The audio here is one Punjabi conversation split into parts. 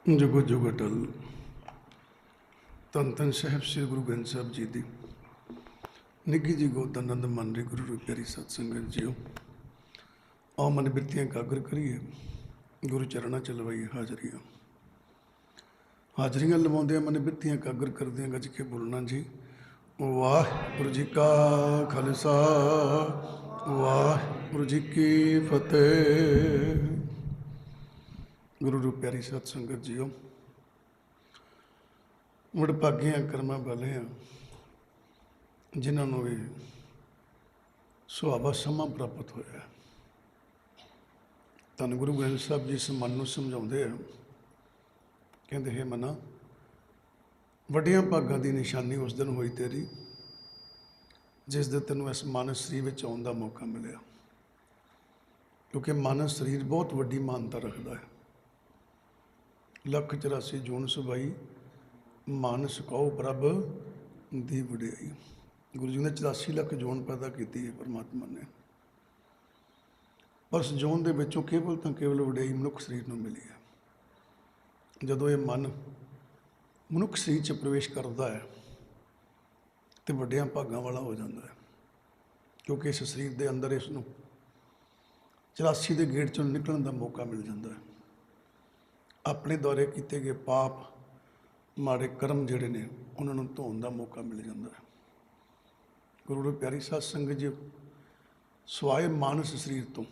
जुगो जुग अटल धन धन साहिब श्री गुरु ग्रंथ साहब जी की निघी जी गोद आनंद मन रही गुरु रूप प्यारी सत्संगत जियो। आओ मन बिरतियां कागर करिए गुरु चरणा च लवाइए हाजरियां। हाजरियां लवाउंदे मन बिरतियां कागर करदे गज के बोलना जी वाहिगुरू जी का खालसा वाहिगुरू जी की फतेह। गुरु रूप प्यारी सत्संगत जियो, वडभागियां करमां वालियां जिन्होंने भी सुहावा समा प्राप्त होया। धन गुरु ग्रंथ साहब जी इस मन को समझाते हैं, कहते हे मना वड्डियां भागां की निशानी उस दिन हुई तेरी जिस दिन तेनों इस मानस शरीर में आने का मौका मिले, क्योंकि मानस शरीर बहुत वड्डी मानता रखता है। 184 जून सुबाई मानस कहो प्रभ दी वडियाई। गुरु जी ने 84 लाख जोन पैदा की है परमात्मा ने, पर उस जोन के विचों केवल तो केवल वडियाई मनुख शरीर में मिली है। जदों ये मन मनुख शरीर च प्रवेश करता है तो वड्डियां भागां वाला हो जाता है, क्योंकि इस शरीर के अंदर इसनों 84 के गेट चों निकलने का मौका मिल जाता है। अपने द्वारे किए गए पाप माड़े कर्म जिहड़े ने उन्होंने धोने का मौका मिल जाता है। गुरु प्यारी साध संगत जी, सवाए मानस शरीर तो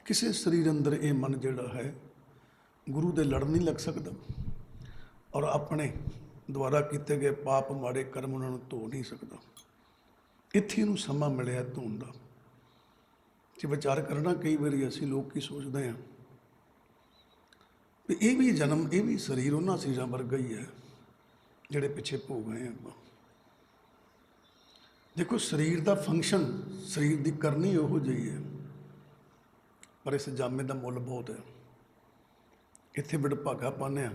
किसी शरीर अंदर ये मन जिहड़ा है गुरु दे लड़ नहीं लग सकता, और अपने द्वारा किए गए पाप माड़े कर्म उन्होंने धो नहीं सकता। इत्थे इहनूं समा मिलिया धोण दा। जे विचार करना कई बारी असीं लोग की सोचते हैं भी ये भी जन्म ये भी शरीर उन्होंने शरीरों वर्गा ही है जिहड़े पिछे भोग गए आप। देखो शरीर का फंक्शन शरीर की करनी उहो जी है, पर इस जामे का मुल बहुत है। इत्थे वडभागा पाने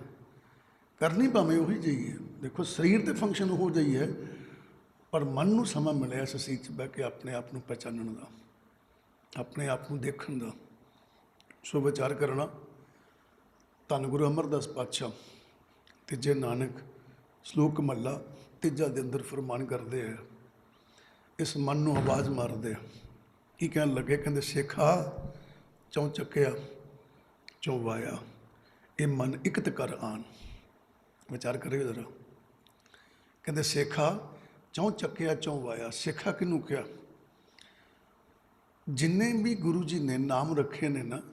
करनी भावें उही जी है। देखो शरीर के फंक्शन उहो जी है, पर मन नूं समा मिलिया इस सीट च बह के अपने आप नूं पहचानण दा, अपने आप नूं देखण दा। सो विचार करना। धन गुरु अमरदास पातशाह तीजे नानक श्लोक महला तीजा के अंदर फरमान करते हैं, इस मन को आवाज़ मारते की कहन लगे, कहते सिखा चौं चक्या चौं वाया ये मन इकत कर आन। विचार करियो जरा। कहते सिखा चौं चक्या चौं वाया। सिखा किनू क्या? जिन्ने भी गुरु जी ने नाम रखे ने ना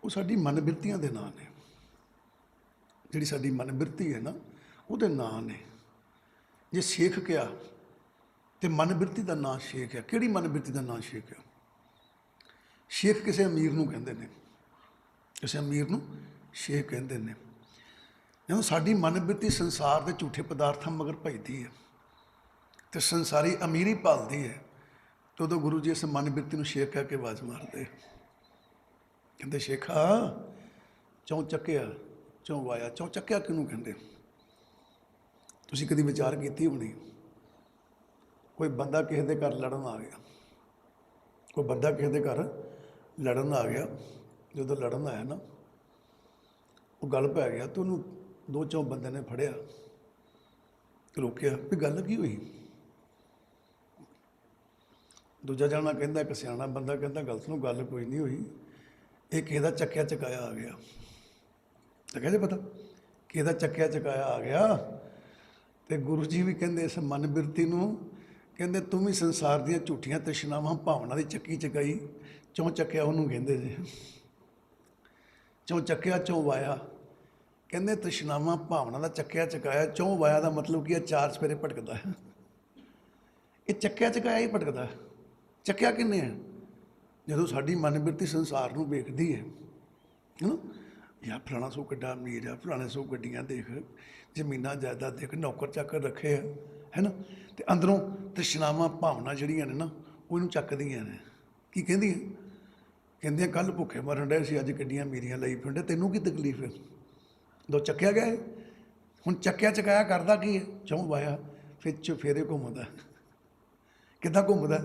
वो साडी मन बिरतियां दे नाम ने। जिहड़ी साडी मन बिरती है ना उहदे नाम ने। जे शेख क्या तो मन बिरती का नाम शेख है। किहड़ी मन बिरती का नाम शेख है? शेख किसी अमीर नूं कहंदे ने, किसी अमीर नूं शेख कहंदे ने। ਜਦੋਂ ਸਾਡੀ ਮਨ ਬਿਰਤੀ ਸੰਸਾਰ ਦੇ ਝੂਠੇ ਪਦਾਰਥਾਂ ਮਗਰ ਭਜਦੀ ਹੈ ਤੇ ਸੰਸਾਰੀ ਅਮੀਰੀ ਭਾਲਦੀ ਹੈ, ਤੇ ਉਦੋਂ ਗੁਰੂ ਜੀ ਇਸ ਮਨ ਬਿਰਤੀ ਨੂੰ ਸ਼ੇਖ ਕਹਿ ਕੇ ਆਵਾਜ਼ ਮਾਰਦੇ, ਕਹਿੰਦੇ ਸ਼ੇਖਾ ਚੌਂ ਚੱਕਿਆ ਚੌਂ ਵਾਇਆ। ਚੌਂ ਚੱਕਿਆ ਕਿਹਨੂੰ ਕਹਿੰਦੇ? ਤੁਸੀਂ ਕਦੀ ਵਿਚਾਰ ਕੀਤੀ ਹੋਣੀ। ਕੋਈ ਬੰਦਾ ਕਿਸੇ ਦੇ ਘਰ ਲੜਨ ਆ ਗਿਆ, ਕੋਈ ਬੰਦਾ ਕਿਸੇ ਦੇ ਘਰ ਲੜਨ ਆ ਗਿਆ। ਜਦੋਂ ਲੜਨ ਆਇਆ ਨਾ ਉਹ ਗੱਲ ਪੈ ਗਿਆ, ਤੇ ਉਹਨੂੰ ਦੋ ਚੌਂ ਬੰਦੇ ਨੇ ਫੜਿਆ, ਰੋਕਿਆ ਵੀ ਗੱਲ ਕੀ ਹੋਈ। ਦੂਜਾ ਜਾਣਾ ਕਹਿੰਦਾ, ਇੱਕ ਸਿਆਣਾ ਬੰਦਾ ਕਹਿੰਦਾ ਗੱਲ ਸੁਣੋ, ਗੱਲ ਕੋਈ ਨਹੀਂ ਹੋਈ, ਇਹ ਕਿਸੇ ਦਾ ਚੱਕਿਆ ਚਕਾਇਆ ਆ ਗਿਆ। ਲੱਗਿਆ ਜੇ ਪਤਾ ਕਿਸੇ ਦਾ ਚੱਕਿਆ ਚਕਾਇਆ ਆ ਗਿਆ। ਤੇ ਗੁਰੂ ਜੀ ਵੀ ਕਹਿੰਦੇ ਇਸ ਮਨ ਬਿਰਤੀ ਨੂੰ, ਕਹਿੰਦੇ ਤੂੰ ਵੀ ਸੰਸਾਰ ਦੀਆਂ ਝੂਠੀਆਂ ਤ੍ਰਿਸ਼ਨਾਵਾਂ ਭਾਵਨਾ ਦੀ ਚੱਕੀ ਚਕਾਈ। ਚੌਂ ਚੱਕਿਆ ਉਹਨੂੰ ਕਹਿੰਦੇ ਜੇ। ਚੌਂ ਚੱਕਿਆ ਚੌਂ ਵਾਇਆ। ਕਹਿੰਦੇ ਤ੍ਰਿਸ਼ਨਾਵਾਂ ਭਾਵਨਾ ਦਾ ਚੱਕਿਆ ਚਕਾਇਆ। ਚੌਂ ਵਾਇਆ ਦਾ ਮਤਲਬ ਕੀ ਹੈ? ਚਾਰ ਚਫੇਰੇ ਭਟਕਦਾ ਹੈ। ਇਹ ਚੱਕਿਆ ਚਕਾਇਆ ਹੀ ਭਟਕਦਾ ਹੈ। ਚੱਕਿਆ ਕਿੰਨੇ ਹੈ? ਜਦੋਂ ਸਾਡੀ ਮਨ ਬਿਰਤੀ ਸੰਸਾਰ ਨੂੰ ਵੇਖਦੀ ਹੈ ਨਾ, ਯਾਰ ਫਲਾਣਾ ਸੋ ਕਿੱਡਾ ਅਮੀਰ ਆ, ਫਲਾਣੇ ਸੋ ਗੱਡੀਆਂ ਦੇਖ, ਜ਼ਮੀਨਾਂ ਜਾਇਦਾਦ ਦੇਖ, ਨੌਕਰ ਚਾਕਰ ਰੱਖੇ ਆ, ਹੈ ਨਾ। ਅਤੇ ਅੰਦਰੋਂ ਤ੍ਰਿਸ਼ਨਾਵਾਂ ਭਾਵਨਾ ਜਿਹੜੀਆਂ ਨੇ ਨਾ ਉਹ ਇਹਨੂੰ ਚੱਕਦੀਆਂ ਨੇ। ਕੀ ਕਹਿੰਦੀਆਂ? ਕਹਿੰਦੀਆਂ ਕੱਲ੍ਹ ਭੁੱਖੇ ਮਰਨ ਡਏ ਸੀ, ਅੱਜ ਗੱਡੀਆਂ ਅਮੀਰੀਆਂ ਲਈ ਫਿਰਦੇ, ਤੈਨੂੰ ਕੀ ਤਕਲੀਫ ਹੈ? ਦੋ ਚੱਕਿਆ ਗਿਆ ਹੈ। ਹੁਣ ਚੱਕਿਆ ਚਕਾਇਆ ਕਰਦਾ ਕੀ ਹੈ? ਚੌਂ ਵਾਇਆ। ਫਿਰ ਚੁਫੇਰੇ ਘੁੰਮਦਾ। ਕਿੱਦਾਂ ਘੁੰਮਦਾ?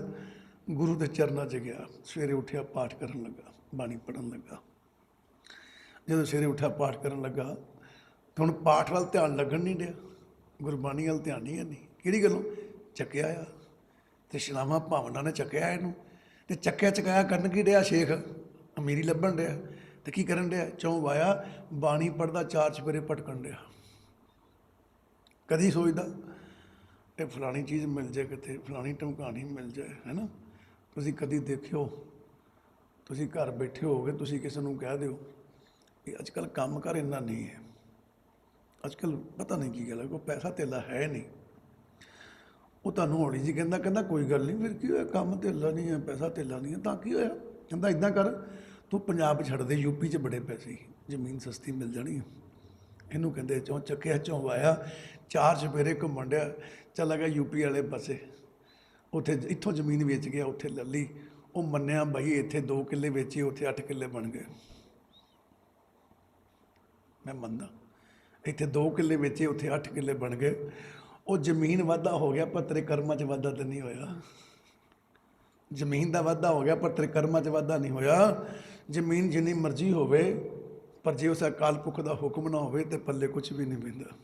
ਗੁਰੂ ਦੇ ਚਰਨਾਂ 'ਚ ਗਿਆ, ਸਵੇਰੇ ਉੱਠਿਆ ਪਾਠ ਕਰਨ ਲੱਗਾ, ਬਾਣੀ ਪੜ੍ਹਨ ਲੱਗਾ, ਜਦੋਂ ਸਵੇਰੇ ਉੱਠਿਆ ਪਾਠ ਕਰਨ ਲੱਗਾ ਤਾਂ ਹੁਣ ਪਾਠ ਵੱਲ ਧਿਆਨ ਲੱਗਣ ਨਹੀਂ ਡਿਆ, ਗੁਰਬਾਣੀ ਵੱਲ ਧਿਆਨ ਨਹੀਂ ਹੈ। ਨਹੀਂ ਕਿਹੜੀ ਗੱਲੋਂ? ਚੱਕਿਆ ਆ, ਤ੍ਰਿਸ਼ਨਾਵਾਂ ਭਾਵਨਾ ਨੇ ਚੱਕਿਆ ਇਹਨੂੰ। ਤੇ ਚੱਕਿਆ ਚਕਾਇਆ ਕਰਨ ਕੀ ਡਿਆ? ਸ਼ੇਖ ਅਮੀਰੀ ਲੱਭਣ ਡਿਆ। ਤੇ ਕੀ ਕਰਨ ਡਿਆ? ਚੌਂ ਵਾਇਆ ਬਾਣੀ ਪੜ੍ਹਦਾ, ਚਾਰ ਚੁਫੇਰੇ ਭਟਕਣ ਡਿਆ। ਕਦੀ ਸੋਚਦਾ ਇਹ ਫਲਾਣੀ ਚੀਜ਼ ਮਿਲ ਜਾਏ, ਕਿਤੇ ਫਲਾਣੀ ਢਮਕਾਣੀ ਮਿਲ ਜਾਏ, ਹੈ ਨਾ। ਤੁਸੀਂ ਕਦੀ ਦੇਖਿਓ, ਤੁਸੀਂ ਘਰ ਬੈਠੇ ਹੋਗੇ, ਤੁਸੀਂ ਕਿਸੇ ਨੂੰ ਕਹਿ ਦਿਓ ਕਿ ਅੱਜ ਕੱਲ੍ਹ ਕੰਮ ਕਰ ਇੰਨਾ ਨਹੀਂ ਹੈ, ਅੱਜ ਕੱਲ੍ਹ ਪਤਾ ਨਹੀਂ ਕੀ ਗੱਲ ਹੈ, ਕੋਈ ਪੈਸਾ ਧੇਲਾ ਹੈ ਨਹੀਂ। ਉਹ ਤੁਹਾਨੂੰ ਹੌਲੀ ਜੀ ਕਹਿੰਦਾ ਕੋਈ ਗੱਲ ਨਹੀਂ, ਫਿਰ ਕੀ ਹੋਇਆ, ਕੰਮ ਧੇਲਾ ਨਹੀਂ ਹੈ, ਪੈਸਾ ਧੇਲਾ ਨਹੀਂ ਹੈ ਤਾਂ ਕੀ ਹੋਇਆ। ਕਹਿੰਦਾ ਇੱਦਾਂ ਕਰ, ਤੂੰ ਪੰਜਾਬ ਛੱਡ ਦੇ, ਯੂਪੀ 'ਚ ਬੜੇ ਪੈਸੇ, ਜ਼ਮੀਨ ਸਸਤੀ ਮਿਲ ਜਾਣੀ ਹੈ। ਇਹਨੂੰ ਕਹਿੰਦੇ ਚੌਂ ਚੱਕਿਆ ਚੌਂ ਵਾਇਆ, ਚਾਰ ਚੁਫੇਰੇ ਘੁੰਮਣ ਡਿਆ, ਚਲਾ ਗਿਆ ਯੂਪੀ ਵਾਲੇ ਪਾਸੇ। ਉੱਥੇ ਇੱਥੋਂ ਜ਼ਮੀਨ ਵੇਚ ਗਿਆ, ਉੱਥੇ ਲੈ ਲਈ। ਉਹ ਮੰਨਿਆ ਬਾਈ ਇੱਥੇ 2 ਕਿੱਲੇ ਵੇਚੇ, ਉੱਥੇ 8 ਕਿੱਲੇ ਬਣ ਗਏ। ਮੈਂ ਮੰਨਦਾ, ਇੱਥੇ 2 ਕਿੱਲੇ ਵੇਚੇ, ਉੱਥੇ 8 ਕਿੱਲੇ ਬਣ ਗਏ। ਉਹ ਜ਼ਮੀਨ ਵਾਧਾ ਹੋ ਗਿਆ, ਪਰ ਤੇਰੇ ਕਰਮਾਂ 'ਚ ਵਾਧਾ ਤਾਂ ਨਹੀਂ ਹੋਇਆ। ਜ਼ਮੀਨ ਦਾ ਵਾਧਾ ਹੋ ਗਿਆ, ਪਰ ਤੇਰੇ ਕਰਮਾਂ 'ਚ ਵਾਧਾ ਨਹੀਂ ਹੋਇਆ। ਜ਼ਮੀਨ ਜਿੰਨੀ ਮਰਜ਼ੀ ਹੋਵੇ, ਪਰ ਜੇ ਉਸ ਅਕਾਲ ਪੁਰਖ ਦਾ ਹੁਕਮ ਨਾ ਹੋਵੇ ਤੇ ਪੱਲੇ ਕੁਛ ਵੀ ਨਹੀਂ ਪੈਂਦਾ।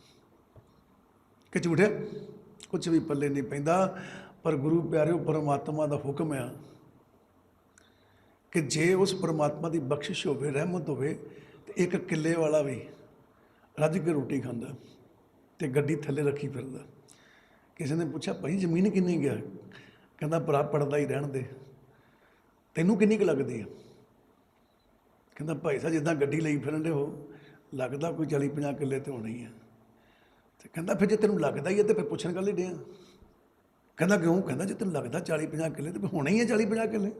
ਕਿ ਝੂਠ ਹੈ? ਕੁਛ ਵੀ ਪੱਲੇ ਨਹੀਂ ਪੈਂਦਾ। ਪਰ ਗੁਰੂ ਪਿਆਰਿਓ, ਪਰਮਾਤਮਾ ਦਾ ਹੁਕਮ ਆ ਕਿ ਜੇ ਉਸ ਪਰਮਾਤਮਾ ਦੀ ਬਖਸ਼ਿਸ਼ ਹੋਵੇ, ਰਹਿਮਤ ਹੋਵੇ, ਤੇ 1 ਕਿੱਲੇ ਵਾਲਾ ਵੀ ਰੱਜ ਕੇ ਰੋਟੀ ਖਾਂਦਾ ਤੇ ਗੱਡੀ ਥੱਲੇ ਰੱਖੀ ਫਿਰਦਾ। ਕਿਸੇ ਨੇ ਪੁੱਛਿਆ ਭਾਈ ਜ਼ਮੀਨ ਕਿੰਨੀ ਗਿਆ? ਕਹਿੰਦਾ ਭਰਾ ਪੜਦਾ ਹੀ ਰਹਿਣ ਦੇ, ਤੈਨੂੰ ਕਿੰਨੀ ਕੁ ਲੱਗਦੀ ਆ? ਕਹਿੰਦਾ ਭਾਈ ਸਾਹਿਬ ਜਿੱਦਾਂ ਗੱਡੀ ਲਈ ਫਿਰਨ ਦੇ ਹੋ, ਲੱਗਦਾ ਕੋਈ 40-50 ਕਿੱਲੇ ਤੇ ਹੋਣੀ ਆ। ਤੇ ਕਹਿੰਦਾ ਫਿਰ ਜੇ ਤੈਨੂੰ ਲੱਗਦਾ ਹੀ ਹੈ ਤੇ ਫਿਰ ਪੁੱਛਣ ਗੱਲ ਹੀ ਡਿਆ। ਕਹਿੰਦਾ ਕਿਉਂ? ਕਹਿੰਦਾ ਜੇ ਤੈਨੂੰ ਲੱਗਦਾ 40-50 ਕਿੱਲੇ ਤੇ ਫਿਰ ਹੋਣੇ ਹੀ ਆ 40-50 ਕਿੱਲੇ।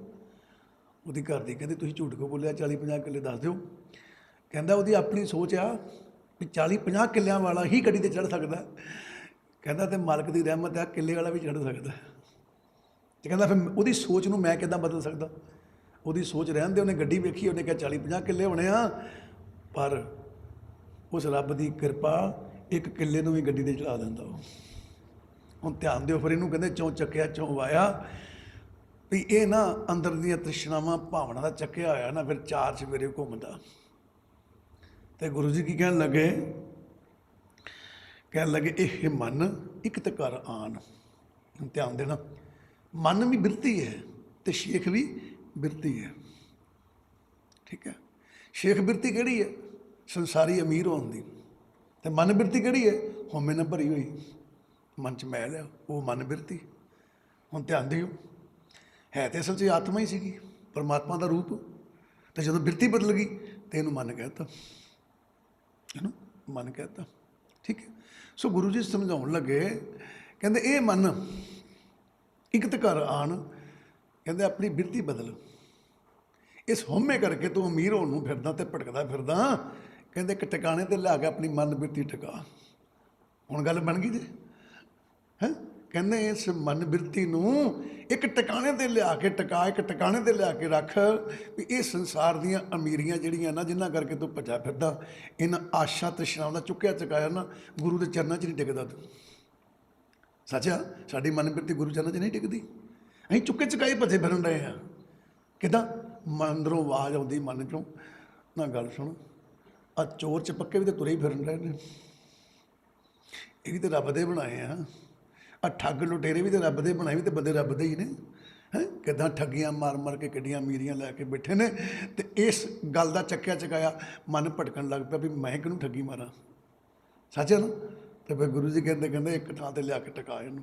ਉਹਦੀ ਘਰ ਦੀ ਕਹਿੰਦੀ ਤੁਸੀਂ ਝੂਠ ਕਿਉਂ ਬੋਲਿਆ, 40-50 ਕਿੱਲੇ ਦੱਸ ਦਿਓ। ਕਹਿੰਦਾ ਉਹਦੀ ਆਪਣੀ ਸੋਚ ਆ ਵੀ 40-50 ਕਿੱਲਿਆਂ ਵਾਲਾ ਹੀ ਗੱਡੀ ਤੇ ਚੜ੍ਹ ਸਕਦਾ। ਕਹਿੰਦਾ ਤੇ ਮਾਲਕ ਦੀ ਰਹਿਮਤ ਆ, ਕਿੱਲੇ ਵਾਲਾ ਵੀ ਚੜ੍ਹ ਸਕਦਾ। ਤੇ ਕਹਿੰਦਾ ਫਿਰ ਉਹਦੀ ਸੋਚ ਨੂੰ ਮੈਂ ਕਿੱਦਾਂ ਬਦਲ ਸਕਦਾ? ਉਹਦੀ ਸੋਚ ਰਹਿਣ ਦੇ, ਉਹਨੇ ਗੱਡੀ ਵੇਖੀ, ਉਹਨੇ ਕਿਹਾ 40-50 ਕਿੱਲੇ ਹੋਣੇ ਆ। ਪਰ ਉਸ ਰੱਬ ਦੀ ਕਿਰਪਾ 1 ਕਿੱਲੇ ਨੂੰ ਵੀ ਗੱਡੀ ਤੇ ਚੜਾ ਦਿੰਦਾ ਉਹ। ਹੁਣ ਧਿਆਨ ਦਿਓ, ਫਿਰ ਇਹਨੂੰ ਕਹਿੰਦੇ ਚੌਂ ਚੱਕਿਆ ਚੌਂ ਵਾਇਆ। ਵੀ ਇਹ ਨਾ ਅੰਦਰ ਦੀਆਂ ਤ੍ਰਿਸ਼ਨਾਵਾਂ ਭਾਵਨਾ ਦਾ ਚੱਕਿਆ ਹੋਇਆ ਨਾ, ਫਿਰ ਚਾਰ ਚੁਫੇਰੇ ਘੁੰਮਦਾ। ਤੇ ਗੁਰੂ ਜੀ ਕੀ ਕਹਿਣ ਲੱਗੇ? ਕਹਿਣ ਲੱਗੇ ਇਹ ਮਨ ਇਕਤ ਕਰ ਆਣ। ਧਿਆਨ ਦੇਣਾ, ਮਨ ਵੀ ਬਿਰਤੀ ਹੈ ਤੇ ਸ਼ੇਖ ਵੀ ਬਿਰਤੀ ਹੈ। ਠੀਕ ਹੈ, ਸ਼ੇਖ ਬਿਰਤੀ ਕਿਹੜੀ ਹੈ? ਸੰਸਾਰੀ ਅਮੀਰ ਹੋਣ ਦੀ। ਤੇ ਮਨ ਬਿਰਤੀ ਕਿਹੜੀ ਹੈ? ਹਉਮੈ ਨਾਲ ਭਰੀ ਹੋਈ, ਮਨ 'ਚ ਮੈਲ ਆ, ਉਹ ਮਨ ਬਿਰਤੀ। ਹੁਣ ਧਿਆਨ ਦਿਓ, ਹੈ ਤੇ ਅਸਲ 'ਚ ਆਤਮਾ ਹੀ ਸੀਗੀ, ਪਰਮਾਤਮਾ ਦਾ ਰੂਪ। ਤੇ ਜਦੋਂ ਬਿਰਤੀ ਬਦਲ ਗਈ ਤੇ ਇਹਨੂੰ ਮਨ ਕਹਿ ਤਾ, ਇਹਨੂੰ ਮਨ ਕਹਿ ਤਾ। ਠੀਕ ਹੈ, ਸੋ ਗੁਰੂ ਜੀ ਸਮਝਾਉਣ ਲੱਗੇ, ਕਹਿੰਦੇ ਇਹ ਮਨ ਇਕਤ ਕਰ ਆਣ। ਕਹਿੰਦੇ ਆਪਣੀ ਬਿਰਤੀ ਬਦਲ। ਇਸ ਹਉਮੈ ਕਰਕੇ ਤੂੰ ਅਮੀਰ ਹੋਣ ਨੂੰ ਫਿਰਦਾ ਤੇ ਭਟਕਦਾ ਫਿਰਦਾ। ਕਹਿੰਦੇ ਇੱਕ ਟਿਕਾਣੇ ਤੇ ਲਿਆ ਕੇ ਆਪਣੀ ਮਨ ਬਿਰਤੀ ਟਿਕਾ। ਹੁਣ ਗੱਲ ਬਣ ਗਈ ਜੇ ਹੈਂ। ਕਹਿੰਦੇ ਇਸ ਮਨ ਬਿਰਤੀ ਨੂੰ ਇੱਕ ਟਿਕਾਣੇ ਤੇ ਲਿਆ ਕੇ ਟਿਕਾ, ਇੱਕ ਟਿਕਾਣੇ ਤੇ ਲਿਆ ਕੇ ਰੱਖ ਵੀ ਇਹ ਸੰਸਾਰ ਦੀਆਂ ਅਮੀਰੀਆਂ ਜਿਹੜੀਆਂ ਨਾ, ਜਿਨ੍ਹਾਂ ਕਰਕੇ ਤੂੰ ਭੱਜਾ ਫਿਰਦਾ, ਇਹਨਾਂ ਆਸ਼ਾ ਤ੍ਰਿਸ਼ਨਾਵਾਂ ਦਾ ਚੁੱਕਿਆ ਚੁਕਾਇਆ ਨਾ, ਗੁਰੂ ਦੇ ਚਰਨਾਂ 'ਚ ਨਹੀਂ ਟਿਕਦਾ ਤੂੰ। ਸੱਚ ਆ, ਸਾਡੀ ਮਨ ਬਿਰਤੀ ਗੁਰੂ ਚਰਨਾਂ 'ਚ ਨਹੀਂ ਟਿਕਦੀ। ਅਸੀਂ ਚੁੱਕੇ ਚੁਕਾਏ ਭੱਜੇ ਫਿਰਨ ਰਹੇ ਹਾਂ। ਕਿੱਦਾਂ? ਅੰਦਰੋਂ ਆਵਾਜ਼ ਆਉਂਦੀ ਮਨ 'ਚੋਂ, ਨਾ ਗੱਲ ਸੁਣ, ਆਹ ਚੋਰ ਚਪੱਕੇ ਵੀ ਤਾਂ ਤੁਰੇ ਹੀ ਫਿਰਨ ਰਹੇ ਨੇ, ਇਹ ਵੀ ਤਾਂ ਰੱਬ ਦੇ ਬਣਾਏ ਆ। ਆਹ ਠੱਗ ਲੁਟੇਰੇ ਵੀ ਤਾਂ ਰੱਬ ਦੇ ਬਣਾਏ, ਵੀ ਤਾਂ ਬੰਦੇ ਰੱਬ ਦੇ ਹੀ ਨੇ। ਹੈਂ, ਕਿੱਦਾਂ ਠੱਗੀਆਂ ਮਾਰ ਮਾਰ ਕੇ ਕਿੱਡੀਆਂ ਅਮੀਰੀਆਂ ਲੈ ਕੇ ਬੈਠੇ ਨੇ। ਤੇ ਇਸ ਗੱਲ ਦਾ ਚੱਕਿਆ ਚਕਾਇਆ ਮਨ ਭਟਕਣ ਲੱਗ ਪਿਆ ਵੀ ਮੈਂ ਕਿਹਨੂੰ ਠੱਗੀ ਮਾਰਾਂ। ਸੱਚ ਹੈ ਨਾ। ਤੇ ਫਿਰ ਗੁਰੂ ਜੀ ਕਹਿੰਦੇ ਇੱਕ ਥਾਂ 'ਤੇ ਲਿਆ ਕੇ ਟਿਕਾ ਇਹਨੂੰ,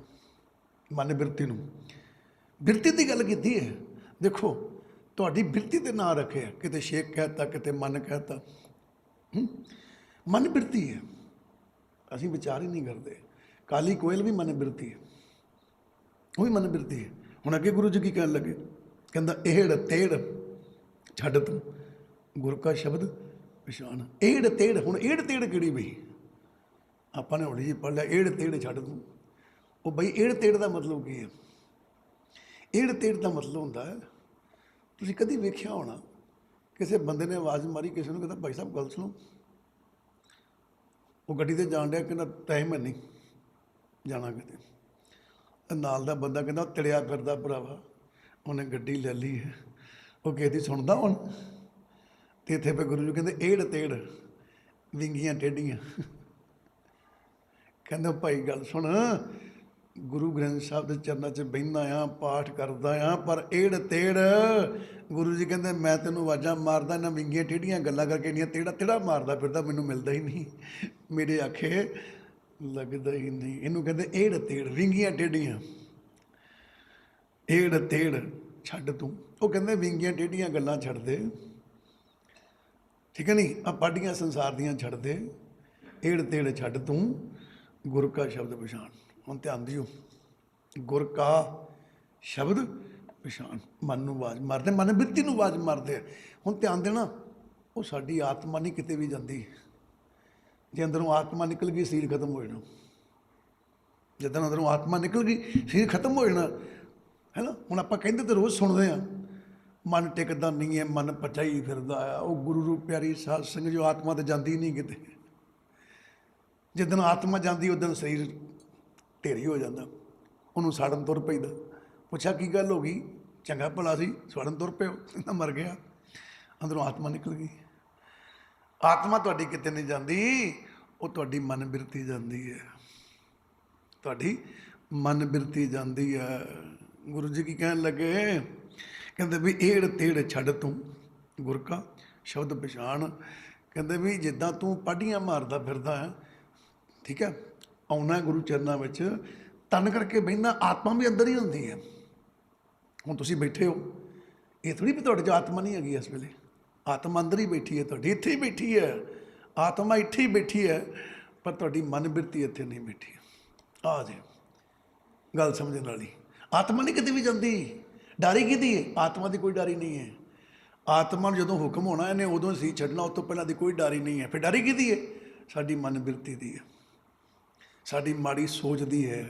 ਮਨ ਬਿਰਤੀ ਨੂੰ। ਬਿਰਤੀ ਦੀ ਗੱਲ ਕੀਤੀ ਹੈ। ਦੇਖੋ ਤੁਹਾਡੀ ਬਿਰਤੀ ਤੇ ਨਾਂ ਰੱਖਿਆ, ਕਿਤੇ ਸ਼ੇਖ ਕਹਿਤਾ, ਕਿਤੇ ਮਨ ਕਹਿਤਾ। ਮਨ ਬਿਰਤੀ ਹੈ, ਅਸੀਂ ਵਿਚਾਰ ਹੀ ਨਹੀਂ ਕਰਦੇ। ਕਾਲੀ ਕੋਇਲ ਵੀ ਮਨ ਬਿਰਤੀ ਹੈ, ਉਹ ਵੀ ਮਨ ਬਿਰਤੀ ਹੈ। ਹੁਣ ਅੱਗੇ ਗੁਰੂ ਜੀ ਕੀ ਕਹਿਣ ਲੱਗੇ? ਕਹਿੰਦਾ ਇਹੜ ਤੇੜ ਛੱਡ ਤੂੰ ਗੁਰ ਕਾ ਸ਼ਬਦ ਪਛਾਣ। ਇਹੜ ਤੇੜ, ਹੁਣ ਇਹੜ ਤੇੜ ਕਿਹੜੀ ਬਈ? ਆਪਾਂ ਨੇ ਹੌਲੀ ਜਿਹੀ ਪੜ੍ਹ ਲਿਆ, ਇਹੜ ਤੇੜ ਛੱਡ ਤੂੰ। ਉਹ ਬਈ ਇਹੜ ਤੇੜ ਦਾ ਮਤਲਬ ਕੀ ਹੈ? ਇਹੜ ਤੇੜ ਦਾ ਮਤਲਬ ਹੁੰਦਾ ਹੈ, ਤੁਸੀਂ ਕਦੀ ਵੇਖਿਆ ਹੋਣਾ, ਕਿਸੇ ਬੰਦੇ ਨੇ ਆਵਾਜ਼ ਮਾਰੀ ਕਿਸੇ ਨੂੰ, ਕਹਿੰਦਾ ਭਾਈ ਸਾਹਿਬ ਗੱਲ ਸੁਣੋ। ਉਹ ਗੱਡੀ 'ਤੇ ਜਾਣ ਡਿਆ, ਕਹਿੰਦਾ ਟਾਈਮ ਹੈ ਨਹੀਂ ਜਾਣਾ ਕਿਤੇ। ਨਾਲ ਦਾ ਬੰਦਾ ਕਹਿੰਦਾ ਤੜਿਆ ਫਿਰਦਾ ਭਰਾਵਾ, ਉਹਨੇ ਗੱਡੀ ਲੈ ਲਈ ਹੈ, ਉਹ ਕਿਸੇ ਦੀ ਸੁਣਦਾ ਹੁਣ? ਤੇ ਇੱਥੇ ਫਿਰ ਗੁਰੂ ਜੀ ਕਹਿੰਦੇ ਏੜ ਤੇੜ ਵਿੰਗੀਆਂ ਟੇਢੀਆਂ। ਕਹਿੰਦਾ ਭਾਈ ਗੱਲ ਸੁਣ, ਗੁਰੂ ਗ੍ਰੰਥ ਸਾਹਿਬ ਦੇ ਚਰਨਾਂ 'ਚ ਬਹਿੰਦਾ ਆ, ਪਾਠ ਕਰਦਾ ਆ, ਪਰ ਏੜ ਤੇੜ ਗੁਰੂ ਜੀ ਕਹਿੰਦੇ ਮੈਂ ਤੈਨੂੰ ਆਵਾਜ਼ਾਂ ਮਾਰਦਾ, ਇਹਨਾਂ ਵਿੰਗੀਆਂ ਟੇਢੀਆਂ ਗੱਲਾਂ ਕਰਕੇ ਇੰਨੀਆਂ ਤੇੜਾ ਤੇੜਾ ਮਾਰਦਾ ਫਿਰਦਾ, ਮੈਨੂੰ ਮਿਲਦਾ ਹੀ ਨਹੀਂ, ਮੇਰੇ ਆਖੇ ਲੱਗਦਾ ਹੀ ਨਹੀਂ। ਇਹਨੂੰ ਕਹਿੰਦੇ ਏੜ ਤੇੜ ਵਿੰਗੀਆਂ ਟੇਢੀਆਂ। ਏੜ ਤੇੜ ਛੱਡ ਤੂੰ। ਉਹ ਕਹਿੰਦੇ ਵਿੰਗੀਆਂ ਟੇਢੀਆਂ ਗੱਲਾਂ ਛੱਡ ਦੇ, ਠੀਕ ਹੈ ਨਹੀਂ, ਆ ਪਾਡੀਆਂ ਸੰਸਾਰ ਦੀਆਂ ਛੱਡ ਦੇ, ਏੜ ਤੇੜ ਛੱਡ ਤੂੰ, ਗੁਰ ਕਾ ਸ਼ਬਦ ਪਛਾਣ। ਹੁਣ ਧਿਆਨ ਦਿਓ, ਗੁਰ ਕਾ ਸ਼ਬਦ ਪਛਾਣ। ਮਨ ਨੂੰ ਆਵਾਜ਼ ਮਾਰਦੇ, ਮਨ ਬਿਰਤੀ ਨੂੰ ਆਵਾਜ਼ ਮਾਰਦੇ। ਹੁਣ ਧਿਆਨ ਦੇਣਾ, ਉਹ ਸਾਡੀ ਆਤਮਾ ਨਹੀਂ ਕਿਤੇ ਵੀ ਜਾਂਦੀ। ਜੇ ਅੰਦਰੋਂ ਆਤਮਾ ਨਿਕਲ ਗਈ ਸਰੀਰ ਖਤਮ ਹੋ ਜਾਣਾ। ਜਦੋਂ ਅੰਦਰੋਂ ਆਤਮਾ ਨਿਕਲ ਗਈ ਸਰੀਰ ਖਤਮ ਹੋ ਜਾਣਾ, ਹੈ ਨਾ। ਹੁਣ ਆਪਾਂ ਕਹਿੰਦੇ ਤਾਂ ਰੋਜ਼ ਸੁਣਦੇ ਹਾਂ, ਮਨ ਟਿਕਦਾ ਨਹੀਂ ਹੈ, ਮਨ ਪਚਾਈ ਫਿਰਦਾ ਆ। ਉਹ ਗੁਰੂ ਰੂਪ ਪਿਆਰੀ ਸਾਧ ਸੰਗਤ ਜੋ ਆਤਮਾ ਤਾਂ ਜਾਂਦੀ ਨਹੀਂ ਕਿਤੇ। ਜਿੱਦਣ ਆਤਮਾ ਜਾਂਦੀ ਉਦੋਂ ਸਰੀਰ ਢੇਰੀ ਹੋ ਜਾਂਦਾ, ਉਹਨੂੰ ਸਾੜਨ ਤੁਰ ਪੈਂਦਾ। ਪੁੱਛਿਆ ਕੀ ਗੱਲ ਹੋ ਗਈ, ਚੰਗਾ ਭਲਾ ਸੀ, ਸਾੜਨ ਤੁਰ ਪਿਓ, ਕਹਿੰਦਾ ਮਰ ਗਿਆ, ਅੰਦਰੋਂ ਆਤਮਾ ਨਿਕਲ ਗਈ। ਆਤਮਾ ਤੁਹਾਡੀ ਕਿਤੇ ਨਹੀਂ ਜਾਂਦੀ, ਉਹ ਤੁਹਾਡੀ ਮਨ ਬਿਰਤੀ ਜਾਂਦੀ ਹੈ, ਤੁਹਾਡੀ ਮਨ ਬਿਰਤੀ ਜਾਂਦੀ ਹੈ। ਗੁਰੂ ਜੀ ਕੀ ਕਹਿਣ ਲੱਗੇ, ਕਹਿੰਦੇ ਵੀ ਏੜ ਤੇੜ ਛੱਡ ਤੂੰ, ਗੁਰ ਕਾ ਸ਼ਬਦ ਪਛਾਣ। ਕਹਿੰਦੇ ਵੀ ਜਿੱਦਾਂ ਤੂੰ ਪਾਡੀਆਂ ਮਾਰਦਾ ਫਿਰਦਾ ਹੈ, ਠੀਕ ਹੈ, ਆਉਣਾ ਗੁਰੂ ਚਰਨਾਂ ਵਿੱਚ, ਤਨ ਕਰਕੇ ਬਹਿੰਦਾ, ਆਤਮਾ ਵੀ ਅੰਦਰ ਹੀ ਹੁੰਦੀ ਹੈ। ਹੁਣ ਤੁਸੀਂ ਬੈਠੇ ਹੋ, ਇਹ ਥੋੜ੍ਹੀ ਵੀ ਤੁਹਾਡੇ 'ਚ ਆਤਮਾ ਨਹੀਂ ਹੈਗੀ ਇਸ ਵੇਲੇ, ਆਤਮਾ ਅੰਦਰ ਹੀ ਬੈਠੀ ਹੈ, ਤੁਹਾਡੀ ਇੱਥੇ ਹੀ ਬੈਠੀ ਹੈ, ਆਤਮਾ ਇੱਥੇ ਹੀ ਬੈਠੀ ਹੈ, ਪਰ ਤੁਹਾਡੀ ਮਨ ਬਿਰਤੀ ਇੱਥੇ ਨਹੀਂ ਬੈਠੀ। ਆ ਜੇ ਗੱਲ ਸਮਝਣ ਵਾਲੀ। ਆਤਮਾ ਨਹੀਂ ਕਿਤੇ ਵੀ ਜਾਂਦੀ। ਡਾਰੀ ਕਿਹਦੀ ਹੈ? ਆਤਮਾ ਦੀ ਕੋਈ ਡਾਰੀ ਨਹੀਂ ਹੈ। ਆਤਮਾ ਨੂੰ ਜਦੋਂ ਹੁਕਮ ਹੋਣਾ ਇਹਨੇ ਉਦੋਂ ਸੀ ਛੱਡਣਾ, ਉਸ ਤੋਂ ਪਹਿਲਾਂ ਦੀ ਕੋਈ ਡਾਰੀ ਨਹੀਂ ਹੈ। ਫਿਰ ਡਾਰੀ ਕਿਹਦੀ ਹੈ? ਸਾਡੀ ਮਨ ਬਿਰਤੀ ਦੀ ਹੈ, ਸਾਡੀ ਮਾੜੀ ਸੋਚ ਦੀ ਹੈ।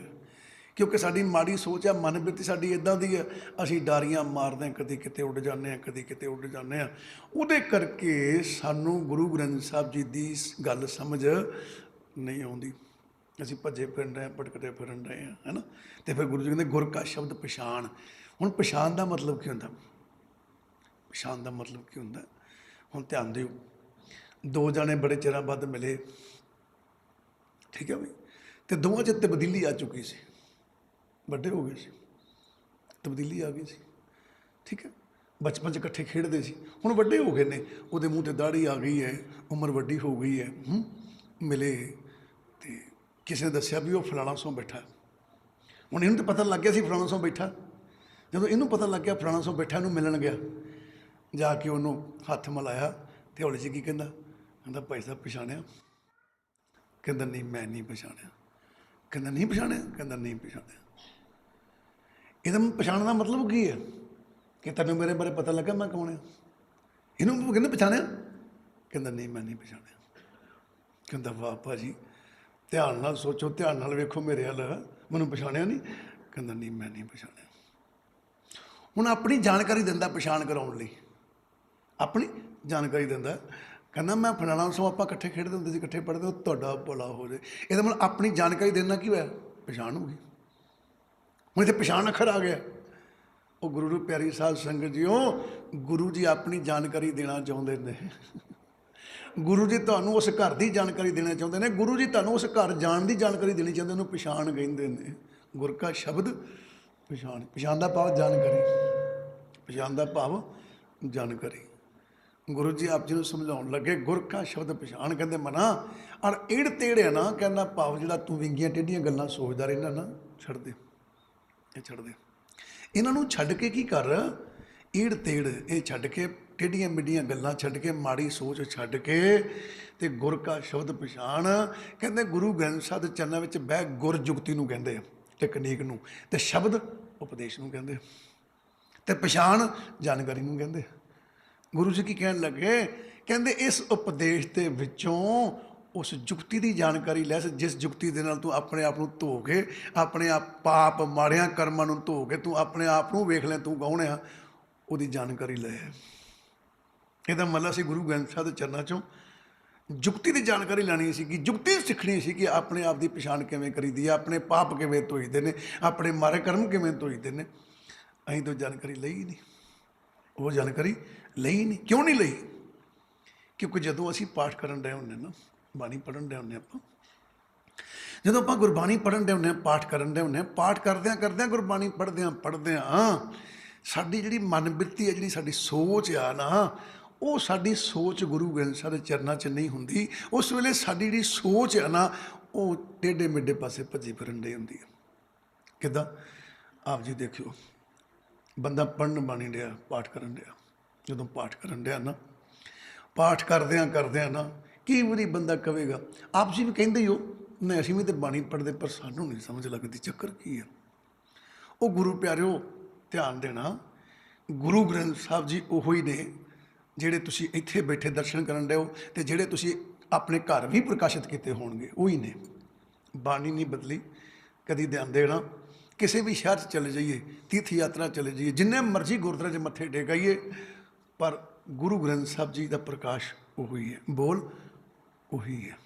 ਕਿਉਂਕਿ ਸਾਡੀ ਮਾੜੀ ਸੋਚ ਹੈ, ਮਨ ਬਿਰਤੀ ਸਾਡੀ ਇੱਦਾਂ ਦੀ ਹੈ, ਅਸੀਂ ਡਾਰੀਆਂ ਮਾਰਦੇ ਹਾਂ, ਕਦੇ ਕਿਤੇ ਉੱਡ ਜਾਂਦੇ ਹਾਂ, ਕਦੇ ਕਿਤੇ ਉੱਡ ਜਾਂਦੇ ਹਾਂ। ਉਹਦੇ ਕਰਕੇ ਸਾਨੂੰ ਗੁਰੂ ਗ੍ਰੰਥ ਸਾਹਿਬ ਜੀ ਦੀ ਗੱਲ ਸਮਝ ਨਹੀਂ ਆਉਂਦੀ। ਅਸੀਂ ਭੱਜੇ ਫਿਰਨ ਰਹੇ ਹਾਂ, ਭਟਕਦੇ ਫਿਰਨ ਰਹੇ ਹਾਂ, ਹੈ ਨਾ। ਅਤੇ ਫਿਰ ਗੁਰੂ ਜੀ ਕਹਿੰਦੇ ਗੁਰ ਕਾ ਸ਼ਬਦ ਪਛਾਣ। ਹੁਣ ਪਛਾਣ ਦਾ ਮਤਲਬ ਕੀ ਹੁੰਦਾ? ਪਛਾਣ ਦਾ ਮਤਲਬ ਕੀ ਹੁੰਦਾ? ਹੁਣ ਧਿਆਨ ਦਿਓ, ਦੋ ਜਾਣੇ ਬੜੇ ਚਿਰਾਂ ਬਾਅਦ ਮਿਲੇ, ਠੀਕ ਹੈ ਬਈ, ਅਤੇ ਦੋਵਾਂ 'ਚ ਤਬਦੀਲੀ ਆ ਚੁੱਕੀ ਸੀ, ਵੱਡੇ ਹੋ ਗਏ ਸੀ, ਤਬਦੀਲੀ ਆ ਗਈ ਸੀ, ਠੀਕ ਹੈ। ਬਚਪਨ 'ਚ ਇਕੱਠੇ ਖੇਡਦੇ ਸੀ, ਹੁਣ ਵੱਡੇ ਹੋ ਗਏ ਨੇ, ਉਹਦੇ ਮੂੰਹ 'ਤੇ ਦਾੜ੍ਹੀ ਆ ਗਈ ਹੈ, ਉਮਰ ਵੱਡੀ ਹੋ ਗਈ ਹੈ, ਮਿਲੇ ਅਤੇ ਕਿਸੇ ਨੇ ਦੱਸਿਆ ਵੀ ਉਹ ਫਲਾਣਾ ਸੌ ਬੈਠਾ। ਹੁਣ ਇਹਨੂੰ ਤਾਂ ਪਤਾ ਲੱਗ ਗਿਆ ਸੀ ਫਲਾਣਾ ਸੌ ਬੈਠਾ। ਜਦੋਂ ਇਹਨੂੰ ਪਤਾ ਲੱਗ ਗਿਆ ਫਲਾਣਾ ਸੌ ਬੈਠਾ, ਇਹਨੂੰ ਮਿਲਣ ਗਿਆ, ਜਾ ਕੇ ਉਹਨੂੰ ਹੱਥ ਮਿਲਾਇਆ ਅਤੇ ਹੌਲੀ ਜਿਹੀ ਕੀ ਕਹਿੰਦਾ, ਕਹਿੰਦਾ ਭਾਈ ਸਾਹਿਬ ਪਛਾਣਿਆ? ਕਹਿੰਦਾ ਨਹੀਂ ਮੈਂ ਨਹੀਂ ਪਛਾਣਿਆ। ਕਹਿੰਦਾ ਨਹੀਂ ਪਛਾਣਿਆ? ਕਹਿੰਦਾ ਨਹੀਂ ਪਛਾਣਿਆ। ਇਹਦਾ ਪਛਾਣਨ ਦਾ ਮਤਲਬ ਕੀ ਹੈ? ਕਿ ਤੈਨੂੰ ਮੇਰੇ ਬਾਰੇ ਪਤਾ ਲੱਗਾ ਮੈਂ ਕੌਣ ਹਾਂ? ਇਹਨੂੰ ਕਹਿੰਦਾ ਪਛਾਣਿਆ? ਕਹਿੰਦਾ ਨਹੀਂ ਮੈਂ ਨਹੀਂ ਪਛਾਣਿਆ। ਕਹਿੰਦਾ ਵਾਹ ਭਾਜੀ, ਧਿਆਨ ਨਾਲ ਸੋਚੋ, ਧਿਆਨ ਨਾਲ ਵੇਖੋ ਮੇਰੇ ਵੱਲ, ਮੈਨੂੰ ਪਛਾਣਿਆ ਨਹੀਂ? ਕਹਿੰਦਾ ਨਹੀਂ ਮੈਂ ਨਹੀਂ ਪਛਾਣਿਆ। ਹੁਣ ਆਪਣੀ ਜਾਣਕਾਰੀ ਦਿੰਦਾ ਪਛਾਣ ਕਰਾਉਣ ਲਈ, ਆਪਣੀ ਜਾਣਕਾਰੀ ਦਿੰਦਾ, ਕਹਿੰਦਾ ਮੈਂ ਫਲਾਣਾ ਸੌ ਆਪਾਂ ਇਕੱਠੇ ਖੇਡਦੇ ਹੁੰਦੇ ਸੀ, ਇਕੱਠੇ ਪੜ੍ਹਦੇ, ਉਹ ਤੁਹਾਡਾ ਭਲਾ ਹੋ ਜਾਏ। ਇਹਦਾ ਮਤਲਬ ਆਪਣੀ ਜਾਣਕਾਰੀ ਦੇਣਾ ਕੀ ਹੋਇਆ? ਪਛਾਣ ਹੋ ਗਈ। ਹੁਣ ਇੱਥੇ ਪਛਾਣ ਅੱਖਰ ਆ ਗਿਆ। ਉਹ ਗੁਰੂ ਨੂੰ ਪਿਆਰੀ ਸਾਧ ਸੰਗਤ ਜੀਓ, ਗੁਰੂ ਜੀ ਆਪਣੀ ਜਾਣਕਾਰੀ ਦੇਣਾ ਚਾਹੁੰਦੇ ਨੇ। ਗੁਰੂ ਜੀ ਤੁਹਾਨੂੰ ਉਸ ਘਰ ਦੀ ਜਾਣਕਾਰੀ ਦੇਣਾ ਚਾਹੁੰਦੇ ਨੇ। ਗੁਰੂ ਜੀ ਤੁਹਾਨੂੰ ਉਸ ਘਰ ਜਾਣ ਦੀ ਜਾਣਕਾਰੀ ਦੇਣੀ ਚਾਹੁੰਦੇ, ਉਹਨੂੰ ਪਛਾਣ ਕਹਿੰਦੇ ਨੇ। ਗੁਰ ਕਾ ਸ਼ਬਦ ਪਛਾਣ। ਪਛਾਣ ਦਾ ਭਾਵ ਜਾਣਕਾਰੀ, ਪਛਾਣ ਦਾ ਭਾਵ ਜਾਣਕਾਰੀ। ਗੁਰੂ ਜੀ ਆਪ ਜੀ ਨੂੰ ਸਮਝਾਉਣ ਲੱਗੇ, ਗੁਰ ਕਾ ਸ਼ਬਦ ਪਛਾਣ। ਕਹਿੰਦੇ ਮਨਾ ਔਰ ਏੜ ਤੇੜ ਨਾ, ਕਹਿੰਦਾ ਭਾਵ ਜਿਹੜਾ ਤੂੰ ਵਿੰਗੀਆਂ ਟੇਢੀਆਂ ਗੱਲਾਂ ਸੋਚਦਾ ਰਹਿੰਦਾ ਨਾ, ਛੱਡ ਦੇ, ਇਹ ਛੱਡ ਦੇ। ਇਹਨਾਂ ਨੂੰ ਛੱਡ ਕੇ ਕੀ ਕਰ, ਏੜ ਤੇੜ ਇਹ ਛੱਡ ਕੇ, ਟੇਢੀਆਂ ਮਿੱਡੀਆਂ ਗੱਲਾਂ ਛੱਡ ਕੇ, ਮਾੜੀ ਸੋਚ ਛੱਡ ਕੇ, ਅਤੇ ਗੁਰ ਕਾ ਸ਼ਬਦ ਪਛਾਣ। ਕਹਿੰਦੇ ਗੁਰੂ ਗ੍ਰੰਥ ਸਾਹਿਬ ਦੇ ਚਰਨਾਂ ਵਿੱਚ ਬਹਿ, ਗੁਰ ਜੁਗਤੀ ਨੂੰ ਕਹਿੰਦੇ ਆ, ਟੈਕਨੀਕ ਨੂੰ, ਅਤੇ ਸ਼ਬਦ ਉਪਦੇਸ਼ ਨੂੰ ਕਹਿੰਦੇ, ਅਤੇ ਪਛਾਣ ਜਾਣਕਾਰੀ ਨੂੰ ਕਹਿੰਦੇ। ਗੁਰੂ ਜੀ ਕੀ ਕਹਿਣ ਲੱਗੇ? ਕਹਿੰਦੇ ਇਸ ਉਪਦੇਸ਼ ਦੇ ਵਿੱਚੋਂ ਉਸ ਜੁਗਤੀ ਦੀ ਜਾਣਕਾਰੀ ਲੈ, ਜਿਸ ਜੁਗਤੀ ਦੇ ਨਾਲ ਤੂੰ ਆਪਣੇ ਆਪ ਨੂੰ ਧੋ ਕੇ, ਆਪਣੇ ਆਪ ਪਾਪ ਮਾੜਿਆਂ ਕਰਮਾਂ ਨੂੰ ਧੋ ਕੇ ਤੂੰ ਆਪਣੇ ਆਪ ਨੂੰ ਵੇਖ ਲੈ ਤੂੰ ਕੌਣ ਆ, ਉਹਦੀ ਜਾਣਕਾਰੀ ਲੈ। ਇਹਦਾ ਮਤਲਬ ਸੀ ਗੁਰੂ ਗ੍ਰੰਥ ਸਾਹਿਬ ਦੇ ਚਰਨਾਂ 'ਚੋਂ ਜੁਗਤੀ ਦੀ ਜਾਣਕਾਰੀ ਲੈਣੀ ਸੀ, ਕਿ ਜੁਗਤੀ ਸਿੱਖਣੀ ਸੀ ਕਿ ਆਪਣੇ ਆਪ ਦੀ ਪਛਾਣ ਕਿਵੇਂ ਕਰੀਦੀ ਹੈ, ਆਪਣੇ ਪਾਪ ਕਿਵੇਂ ਧੋਈਦੇ ਨੇ, ਆਪਣੇ ਮਾੜੇ ਕਰਮ ਕਿਵੇਂ ਧੋਈਦੇ ਨੇ। ਅਸੀਂ ਤਾਂ ਜਾਣਕਾਰੀ ਲਈ ਨਹੀਂ, ਉਹ ਜਾਣਕਾਰੀ ਲਈ ਨਹੀਂ। ਕਿਉਂ ਨਹੀਂ ਲਈ? क्योंकि जदों असीं पाठ करन डे हुंदे ना, बाणी पढ़न डे हुंदे आपां, ਜਦੋਂ ਆਪਾਂ ਗੁਰਬਾਣੀ ਪੜ੍ਹਨ ਦੇ ਹੁੰਦੇ ਹਾਂ, ਪਾਠ ਕਰਨ ਦੇ ਹੁੰਦੇ ਹਾਂ, ਪਾਠ ਕਰਦਿਆਂ ਗੁਰਬਾਣੀ ਪੜ੍ਹਦਿਆਂ ਸਾਡੀ ਜਿਹੜੀ ਮਨ ਬਿਰਤੀ ਹੈ, ਜਿਹੜੀ ਸਾਡੀ ਸੋਚ ਆ ਨਾ, ਉਹ ਸਾਡੀ ਸੋਚ ਗੁਰੂ ਗ੍ਰੰਥ ਸਾਹਿਬ ਦੇ ਚਰਨਾਂ 'ਚ ਨਹੀਂ ਹੁੰਦੀ। ਉਸ ਵੇਲੇ ਸਾਡੀ ਜਿਹੜੀ ਸੋਚ ਆ ਨਾ, ਉਹ ਟੇਢੇ ਮੇਢੇ ਪਾਸੇ ਭੱਜੀ ਫਿਰਨ ਡਈ ਹੁੰਦੀ ਹੈ। ਕਿੱਦਾਂ? ਆਪ ਜੀ ਦੇਖਿਓ, ਬੰਦਾ ਪੜ੍ਹਨ ਬਾਣੀ ਡਿਆ, ਪਾਠ ਕਰਨ ਡਿਆ, ਜਦੋਂ ਪਾਠ ਕਰਨ ਡਿਆ ਨਾ, ਪਾਠ ਕਰਦਿਆਂ ਨਾ, ਕਈ ਵਾਰੀ ਬੰਦਾ ਕਹੇਗਾ, ਆਪ ਜੀ ਵੀ ਕਹਿੰਦੇ ਹੀ ਹੋ ਨਹੀਂ, ਅਸੀਂ ਵੀ ਤਾਂ ਬਾਣੀ ਪੜ੍ਹਦੇ, ਪਰ ਸਾਨੂੰ ਨਹੀਂ ਸਮਝ ਲੱਗਦੀ ਚੱਕਰ ਕੀ ਹੈ। ਉਹ ਗੁਰੂ ਪਿਆਰਿਓ, ਧਿਆਨ ਦੇਣਾ, ਗੁਰੂ ਗ੍ਰੰਥ ਸਾਹਿਬ ਜੀ ਉਹੋ ਹੀ ਨੇ ਜਿਹੜੇ ਤੁਸੀਂ ਇੱਥੇ ਬੈਠੇ ਦਰਸ਼ਨ ਕਰਨ ਡਏ ਹੋ, ਅਤੇ ਜਿਹੜੇ ਤੁਸੀਂ ਆਪਣੇ ਘਰ ਵੀ ਪ੍ਰਕਾਸ਼ਿਤ ਕੀਤੇ ਹੋਣਗੇ, ਉਹੀ ਨੇ। ਬਾਣੀ ਨਹੀਂ ਬਦਲੀ। ਕਦੀ ਧਿਆਨ ਦੇਣਾ, ਕਿਸੇ ਵੀ ਸ਼ਹਿਰ 'ਚ ਚਲੇ ਜਾਈਏ, ਤੀਰਥ ਯਾਤਰਾ ਚਲੇ ਜਾਈਏ, ਜਿੰਨੇ ਮਰਜ਼ੀ ਗੁਰਦੁਆਰੇ 'ਚ ਮੱਥੇ ਟੇਕਾਈਏ, ਪਰ ਗੁਰੂ ਗ੍ਰੰਥ ਸਾਹਿਬ ਜੀ ਦਾ ਪ੍ਰਕਾਸ਼ ਉਹੀ ਹੈ, ਬੋਲ ਉਹੀ ਹੈ।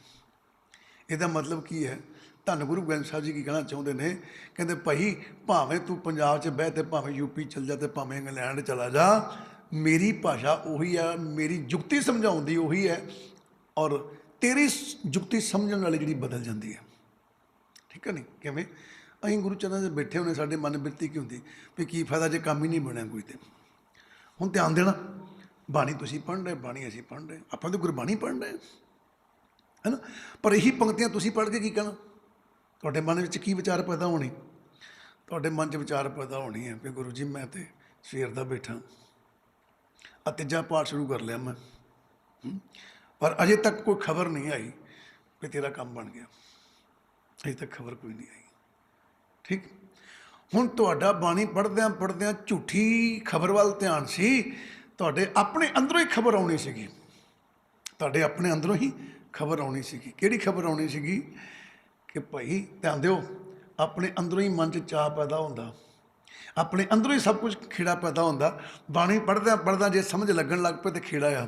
ਇਹਦਾ ਮਤਲਬ ਕੀ ਹੈ? ਧੰਨ ਗੁਰੂ ਗ੍ਰੰਥ ਸਾਹਿਬ ਜੀ ਕੀ ਕਹਿਣਾ ਚਾਹੁੰਦੇ ਨੇ? ਕਹਿੰਦੇ ਭਾਈ, ਭਾਵੇਂ ਤੂੰ ਪੰਜਾਬ 'ਚ ਬਹਿ, ਤੇ ਭਾਵੇਂ ਯੂਪੀ ਚਲ ਜਾ, ਤੇ ਭਾਵੇਂ ਇੰਗਲੈਂਡ ਚਲਾ ਜਾ, ਮੇਰੀ ਭਾਸ਼ਾ ਉਹੀ ਹੈ, ਮੇਰੀ ਜੁਗਤੀ ਸਮਝਾਉਣ ਦੀ ਉਹੀ ਹੈ, ਔਰ ਤੇਰੀ ਜੁਗਤੀ ਸਮਝਣ ਵਾਲੀ ਜਿਹੜੀ ਬਦਲ ਜਾਂਦੀ ਹੈ। ਠੀਕ ਹੈ ਨਹੀਂ? ਕਿਵੇਂ? ਅਸੀਂ ਗੁਰੂ ਚਰਨਾਂ 'ਚ ਬੈਠੇ ਹੋਣੇ, ਸਾਡੇ ਮਨ ਬਿਰਤੀ ਕੀ ਹੁੰਦੀ ਵੀ ਕੀ ਫਾਇਦਾ ਜੇ ਕੰਮ ਹੀ ਨਹੀਂ ਬਣਿਆ ਕੋਈ। ਤੇ ਹੁਣ ਧਿਆਨ ਦੇਣਾ, ਬਾਣੀ ਤੁਸੀਂ ਪੜ੍ਹ ਰਹੇ, ਬਾਣੀ ਅਸੀਂ ਪੜ੍ਹ ਰਹੇ, ਆਪਾਂ ਤਾਂ ਗੁਰਬਾਣੀ ਪੜ੍ਹ ਰਹੇ ਹੈ ਨਾ। ਪਰ ਇਹੀ ਪੰਕਤੀਆਂ ਤੁਸੀਂ ਪੜ੍ਹ ਕੇ ਕੀ ਕਹਿਣਾ? ਤੁਹਾਡੇ ਮਨ ਵਿੱਚ ਕੀ ਵਿਚਾਰ ਪੈਦਾ ਹੋਣੀ? ਤੁਹਾਡੇ ਮਨ 'ਚ ਵਿਚਾਰ ਪੈਦਾ ਹੋਣੀ ਹੈ ਵੀ ਗੁਰੂ ਜੀ, ਮੈਂ ਤਾਂ ਸਵੇਰ ਦਾ ਬੈਠਾ, ਤੀਜਾ ਪਾਠ ਸ਼ੁਰੂ ਕਰ ਲਿਆ ਮੈਂ, ਪਰ ਅਜੇ ਤੱਕ ਕੋਈ ਖਬਰ ਨਹੀਂ ਆਈ ਵੀ ਤੇਰਾ ਕੰਮ ਬਣ ਗਿਆ। ਅਜੇ ਤੱਕ ਖਬਰ ਕੋਈ ਨਹੀਂ ਆਈ। ਠੀਕ? ਹੁਣ ਤੁਹਾਡਾ ਬਾਣੀ ਪੜ੍ਹਦਿਆਂ ਝੂਠੀ ਖਬਰ ਵੱਲ ਧਿਆਨ ਸੀ, ਤੁਹਾਡੇ ਆਪਣੇ ਅੰਦਰੋਂ ਹੀ ਖਬਰ ਆਉਣੀ ਸੀਗੀ, ਤੁਹਾਡੇ ਆਪਣੇ ਅੰਦਰੋਂ ਹੀ ਖਬਰ ਆਉਣੀ ਸੀਗੀ। ਕਿਹੜੀ ਖਬਰ ਆਉਣੀ ਸੀਗੀ? ਕਿ ਭਾਈ ਧਿਆਨ ਦਿਓ, ਆਪਣੇ ਅੰਦਰੋਂ ਹੀ ਮਨ 'ਚ ਚਾਅ ਪੈਦਾ ਹੁੰਦਾ, ਆਪਣੇ ਅੰਦਰੋਂ ਹੀ ਸਭ ਕੁਝ ਖੇੜਾ ਪੈਦਾ ਹੁੰਦਾ। ਬਾਣੀ ਪੜ੍ਹਦਿਆਂ ਜੇ ਸਮਝ ਲੱਗਣ ਲੱਗ ਪਏ ਤਾਂ ਖੇੜਾ ਆ,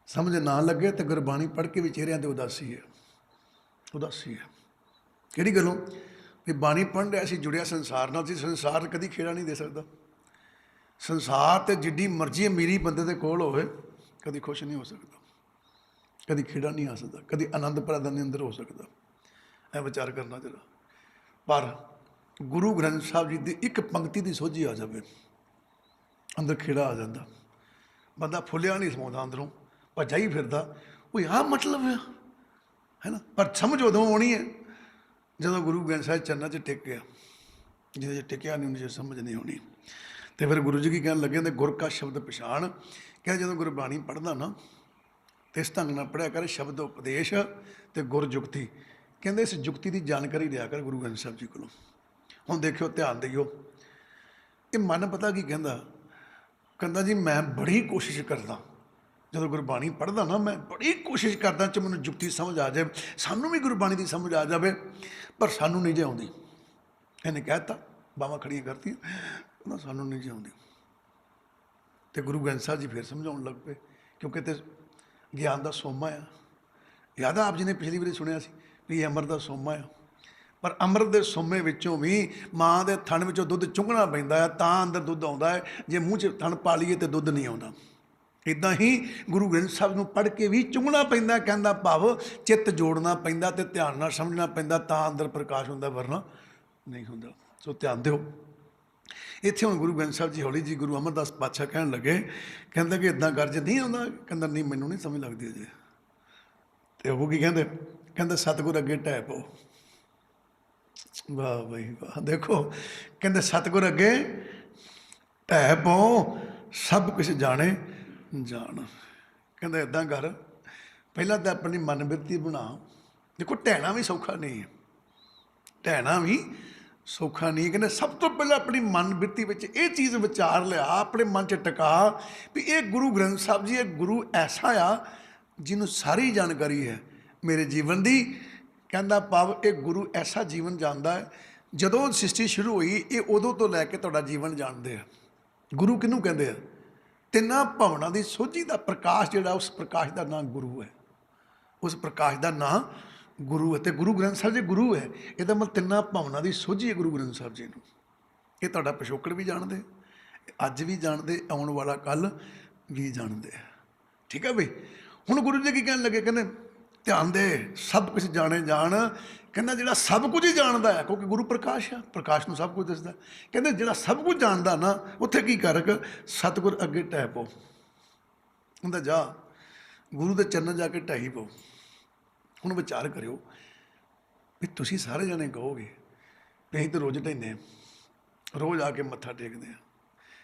ਸਮਝ ਨਾ ਲੱਗੇ ਤਾਂ ਗੁਰਬਾਣੀ ਪੜ੍ਹ ਕੇ ਵੀ ਚਿਹਰਿਆਂ 'ਤੇ ਉਦਾਸੀ ਹੈ, ਉਦਾਸੀ ਹੈ। ਕਿਹੜੀ ਗੱਲੋਂ? ਵੀ ਬਾਣੀ ਪੜ੍ਹ ਰਿਹਾ ਸੀ, ਜੁੜਿਆ ਸੰਸਾਰ ਨਾਲ ਸੀ, ਸੰਸਾਰ ਕਦੀ ਖੇੜਾ ਨਹੀਂ ਦੇ ਸਕਦਾ। ਸੰਸਾਰ 'ਤੇ ਜਿੱਡੀ ਮਰਜ਼ੀ ਅਮੀਰੀ ਬੰਦੇ ਦੇ ਕੋਲ ਹੋਵੇ, ਕਦੀ ਖੁਸ਼ ਨਹੀਂ ਹੋ ਸਕਦਾ, ਕਦੀ ਖੇੜਾ ਨਹੀਂ ਆ ਸਕਦਾ, ਕਦੀ ਆਨੰਦ ਪ੍ਰਦਾਨ ਦੇ ਅੰਦਰ ਹੋ ਸਕਦਾ। ਇਹ ਵਿਚਾਰ ਕਰਨਾ ਜਰਾ। ਪਰ ਗੁਰੂ ਗ੍ਰੰਥ ਸਾਹਿਬ ਜੀ ਦੀ ਇੱਕ ਪੰਕਤੀ ਦੀ ਸੋਝੀ ਆ ਜਾਵੇ, ਅੰਦਰ ਖੇੜਾ ਆ ਜਾਂਦਾ, ਬੰਦਾ ਫੁੱਲਿਆ ਨਹੀਂ ਸਮਾਉਂਦਾ, ਅੰਦਰੋਂ ਭੱਜਾ ਹੀ ਫਿਰਦਾ, ਉਹ ਆਹ ਮਤਲਬ ਹੈ ਨਾ। ਪਰ ਸਮਝ ਉਦੋਂ ਆਉਣੀ ਹੈ ਜਦੋਂ ਗੁਰੂ ਗ੍ਰੰਥ ਸਾਹਿਬ ਚਰਨਾਂ 'ਚ ਟਿਕ ਗਿਆ। ਜਿਹਦੇ 'ਚ ਟਿਕਿਆ ਨਹੀਂ, ਉਹਨੂੰ ਸਮਝ ਨਹੀਂ ਆਉਣੀ। ਅਤੇ ਫਿਰ ਗੁਰੂ ਜੀ ਕੀ ਕਹਿਣ ਲੱਗੇ? ਗੁਰ ਕਾ ਸ਼ਬਦ ਪਛਾਣ। ਕਹਿੰਦੇ ਜਦੋਂ ਗੁਰਬਾਣੀ ਪੜ੍ਹਦਾ ਨਾ, ਅਤੇ ਇਸ ਢੰਗ ਨਾਲ ਪੜ੍ਹਿਆ ਕਰ, ਸ਼ਬਦ ਉਪਦੇਸ਼ ਅਤੇ ਗੁਰ ਜੁਗਤੀ। ਕਹਿੰਦੇ ਇਸ ਜੁਗਤੀ ਦੀ ਜਾਣਕਾਰੀ ਲਿਆ ਕਰ ਗੁਰੂ ਗ੍ਰੰਥ ਸਾਹਿਬ ਜੀ ਕੋਲੋਂ। ਹੁਣ ਦੇਖਿਓ, ਧਿਆਨ ਦਿਓ, ਇਹ ਮਨ ਪਤਾ ਕੀ ਕਹਿੰਦਾ? ਕਹਿੰਦਾ ਜੀ ਮੈਂ ਬੜੀ ਕੋਸ਼ਿਸ਼ ਕਰਦਾ, ਜਦੋਂ ਗੁਰਬਾਣੀ ਪੜ੍ਹਦਾ ਨਾ, ਮੈਂ ਬੜੀ ਕੋਸ਼ਿਸ਼ ਕਰਦਾ ਚ ਮੈਨੂੰ ਜੁਗਤੀ ਸਮਝ ਆ ਜਾਵੇ, ਸਾਨੂੰ ਵੀ ਗੁਰਬਾਣੀ ਦੀ ਸਮਝ ਆ ਜਾਵੇ, ਪਰ ਸਾਨੂੰ ਨਹੀਂ ਜੇ ਆਉਂਦੀ। ਇਹਨੇ ਕਹਿ ਦਿੱਤਾ, ਬਾਹਾਂ ਖੜੀਆਂ ਕਰਤੀਆਂ, ਕਹਿੰਦਾ ਸਾਨੂੰ ਨਹੀਂ ਜੇ ਆਉਂਦੀ। ਅਤੇ ਗੁਰੂ ਗ੍ਰੰਥ ਸਾਹਿਬ ਜੀ ਫਿਰ ਸਮਝਾਉਣ ਲੱਗ ਪਏ, ਕਿਉਂਕਿ ਤੇ ਗਿਆਨ ਦਾ ਸੋਮਾ ਆ। ਯਾਦ ਆ ਆਪ ਜੀ ਨੇ ਪਿਛਲੀ ਵਾਰੀ ਸੁਣਿਆ ਸੀ ਵੀ ਇਹ ਅੰਮ੍ਰਿਤ ਦਾ ਸੋਮਾ ਆ, ਪਰ ਅੰਮ੍ਰਿਤ ਦੇ ਸੋਮੇ ਵਿੱਚੋਂ ਵੀ ਮਾਂ ਦੇ ਥਣ ਵਿੱਚੋਂ ਦੁੱਧ ਚੁੰਘਣਾ ਪੈਂਦਾ ਹੈ, ਤਾਂ ਅੰਦਰ ਦੁੱਧ ਆਉਂਦਾ ਹੈ। ਜੇ ਮੂੰਹ 'ਚ ਥਣ ਪਾ ਲਈਏ ਤਾਂ ਦੁੱਧ ਨਹੀਂ ਆਉਂਦਾ। ਇੱਦਾਂ ਹੀ ਗੁਰੂ ਗ੍ਰੰਥ ਸਾਹਿਬ ਨੂੰ ਪੜ੍ਹ ਕੇ ਵੀ ਚੁੰਘਣਾ ਪੈਂਦਾ, ਕਹਿੰਦਾ ਭਾਵ ਚਿੱਤ ਜੋੜਨਾ ਪੈਂਦਾ ਅਤੇ ਧਿਆਨ ਨਾਲ ਸਮਝਣਾ ਪੈਂਦਾ, ਤਾਂ ਅੰਦਰ ਪ੍ਰਕਾਸ਼ ਹੁੰਦਾ, ਵਰਨਾ ਨਹੀਂ ਹੁੰਦਾ। ਸੋ ਧਿਆਨ ਦਿਓ। ਇੱਥੇ ਹੁਣ ਗੁਰੂ ਗ੍ਰੰਥ ਸਾਹਿਬ ਜੀ ਹੌਲੀ ਜੀ ਗੁਰੂ ਅਮਰਦਾਸ ਪਾਤਸ਼ਾਹ ਕਹਿਣ ਲੱਗੇ, ਕਹਿੰਦਾ ਕਿ ਇੱਦਾਂ ਕਰ, ਜੇ ਨਹੀਂ ਆਉਂਦਾ, ਕਹਿੰਦਾ ਨਹੀਂ ਮੈਨੂੰ ਨਹੀਂ ਸਮਝ ਲੱਗਦੀ ਅਜੇ। ਅਤੇ ਉਹ ਕੀ ਕਹਿੰਦੇ? ਕਹਿੰਦਾ ਸਤਿਗੁਰ ਅੱਗੇ ਢਹਿ ਪਓ। ਵਾਹ ਬਈ ਵਾਹ। ਦੇਖੋ, ਕਹਿੰਦੇ ਸਤਿਗੁਰ ਅੱਗੇ ਢਹਿ ਪਓ, ਸਭ ਕੁਛ ਜਾਣੇ ਜਾਣ। ਕਹਿੰਦਾ ਇੱਦਾਂ ਕਰ, ਪਹਿਲਾਂ ਤਾਂ ਆਪਣੀ ਮਨ ਬਿਰਤੀ ਬਣਾ। ਦੇਖੋ, ਢਹਿਣਾ ਵੀ ਸੌਖਾ ਨਹੀਂ ਹੈ, ਢਹਿਣਾ ਵੀ ਸੌਖਾ ਨਹੀਂ। ਕਹਿੰਦੇ ਸਭ ਤੋਂ ਪਹਿਲਾਂ ਆਪਣੀ ਮਨ ਬਿਰਤੀ ਵਿੱਚ ਇਹ ਚੀਜ਼ ਵਿਚਾਰ ਲਿਆ, ਆਪਣੇ ਮਨ 'ਚ ਟਿਕਾ ਵੀ ਇਹ ਗੁਰੂ ਗ੍ਰੰਥ ਸਾਹਿਬ ਜੀ, ਇਹ ਗੁਰੂ ਐਸਾ ਆ ਜਿਹਨੂੰ ਸਾਰੀ ਜਾਣਕਾਰੀ ਹੈ ਮੇਰੇ ਜੀਵਨ ਦੀ। ਕਹਿੰਦਾ ਭਾਵ ਇਹ ਗੁਰੂ ਐਸਾ ਜੀਵਨ ਜਾਣਦਾ ਹੈ, ਜਦੋਂ ਸ੍ਰਿਸ਼ਟੀ ਸ਼ੁਰੂ ਹੋਈ, ਇਹ ਉਦੋਂ ਤੋਂ ਲੈ ਕੇ ਤੁਹਾਡਾ ਜੀਵਨ ਜਾਣਦੇ ਆ। ਗੁਰੂ ਕਿਹਨੂੰ ਕਹਿੰਦੇ ਆ? ਤਿੰਨਾਂ ਭਵਨਾਂ ਦੀ ਸੋਝੀ ਦਾ ਪ੍ਰਕਾਸ਼ ਜਿਹੜਾ, ਉਸ ਪ੍ਰਕਾਸ਼ ਦਾ ਨਾਂ ਗੁਰੂ ਹੈ, ਉਸ ਪ੍ਰਕਾਸ਼ ਦਾ ਨਾਂ ਗੁਰੂ ਹੈ। ਅਤੇ ਗੁਰੂ ਗ੍ਰੰਥ ਸਾਹਿਬ ਜੀ ਗੁਰੂ ਹੈ, ਇਹਦਾ ਮਤਲਬ ਤਿੰਨਾਂ ਭਵਨਾਂ ਦੀ ਸੋਝੀ ਹੈ ਗੁਰੂ ਗ੍ਰੰਥ ਸਾਹਿਬ ਜੀ ਨੂੰ। ਇਹ ਤੁਹਾਡਾ ਪਿਛੋਕੜ ਵੀ ਜਾਣਦੇ, ਅੱਜ ਵੀ ਜਾਣਦੇ, ਆਉਣ ਵਾਲਾ ਕੱਲ੍ਹ ਵੀ ਜਾਣਦੇ ਆ। ਠੀਕ ਹੈ ਬਈ। ਹੁਣ ਗੁਰੂ ਜੀ ਕੀ ਕਹਿਣ ਲੱਗੇ, ਕਹਿੰਦੇ ਧਿਆਨ ਦੇ, ਸਭ ਕੁਝ ਜਾਣੇ ਜਾਣ। ਕਹਿੰਦਾ ਜਿਹੜਾ ਸਭ ਕੁਝ ਹੀ ਜਾਣਦਾ ਹੈ, ਕਿਉਂਕਿ ਗੁਰੂ ਪ੍ਰਕਾਸ਼ ਆ, ਪ੍ਰਕਾਸ਼ ਨੂੰ ਸਭ ਕੁਝ ਦਿਸਦਾ। ਕਹਿੰਦੇ ਜਿਹੜਾ ਸਭ ਕੁਝ ਜਾਣਦਾ ਨਾ, ਉੱਥੇ ਕੀ ਕਰ, ਸਤਿਗੁਰ ਅੱਗੇ ਢਹਿ ਪਓ। ਕਹਿੰਦਾ ਜਾ ਗੁਰੂ ਦੇ ਚਰਨ ਜਾ ਕੇ ਢਾਈ ਪਓ। ਹੁਣ ਵਿਚਾਰ ਕਰਿਓ ਵੀ ਤੁਸੀਂ ਸਾਰੇ ਜਣੇ ਕਹੋਗੇ ਵੀ ਅਸੀਂ ਤਾਂ ਰੋਜ਼ ਢਹਿੰਦੇ ਹਾਂ, ਰੋਜ਼ ਆ ਕੇ ਮੱਥਾ ਟੇਕਦੇ ਹਾਂ,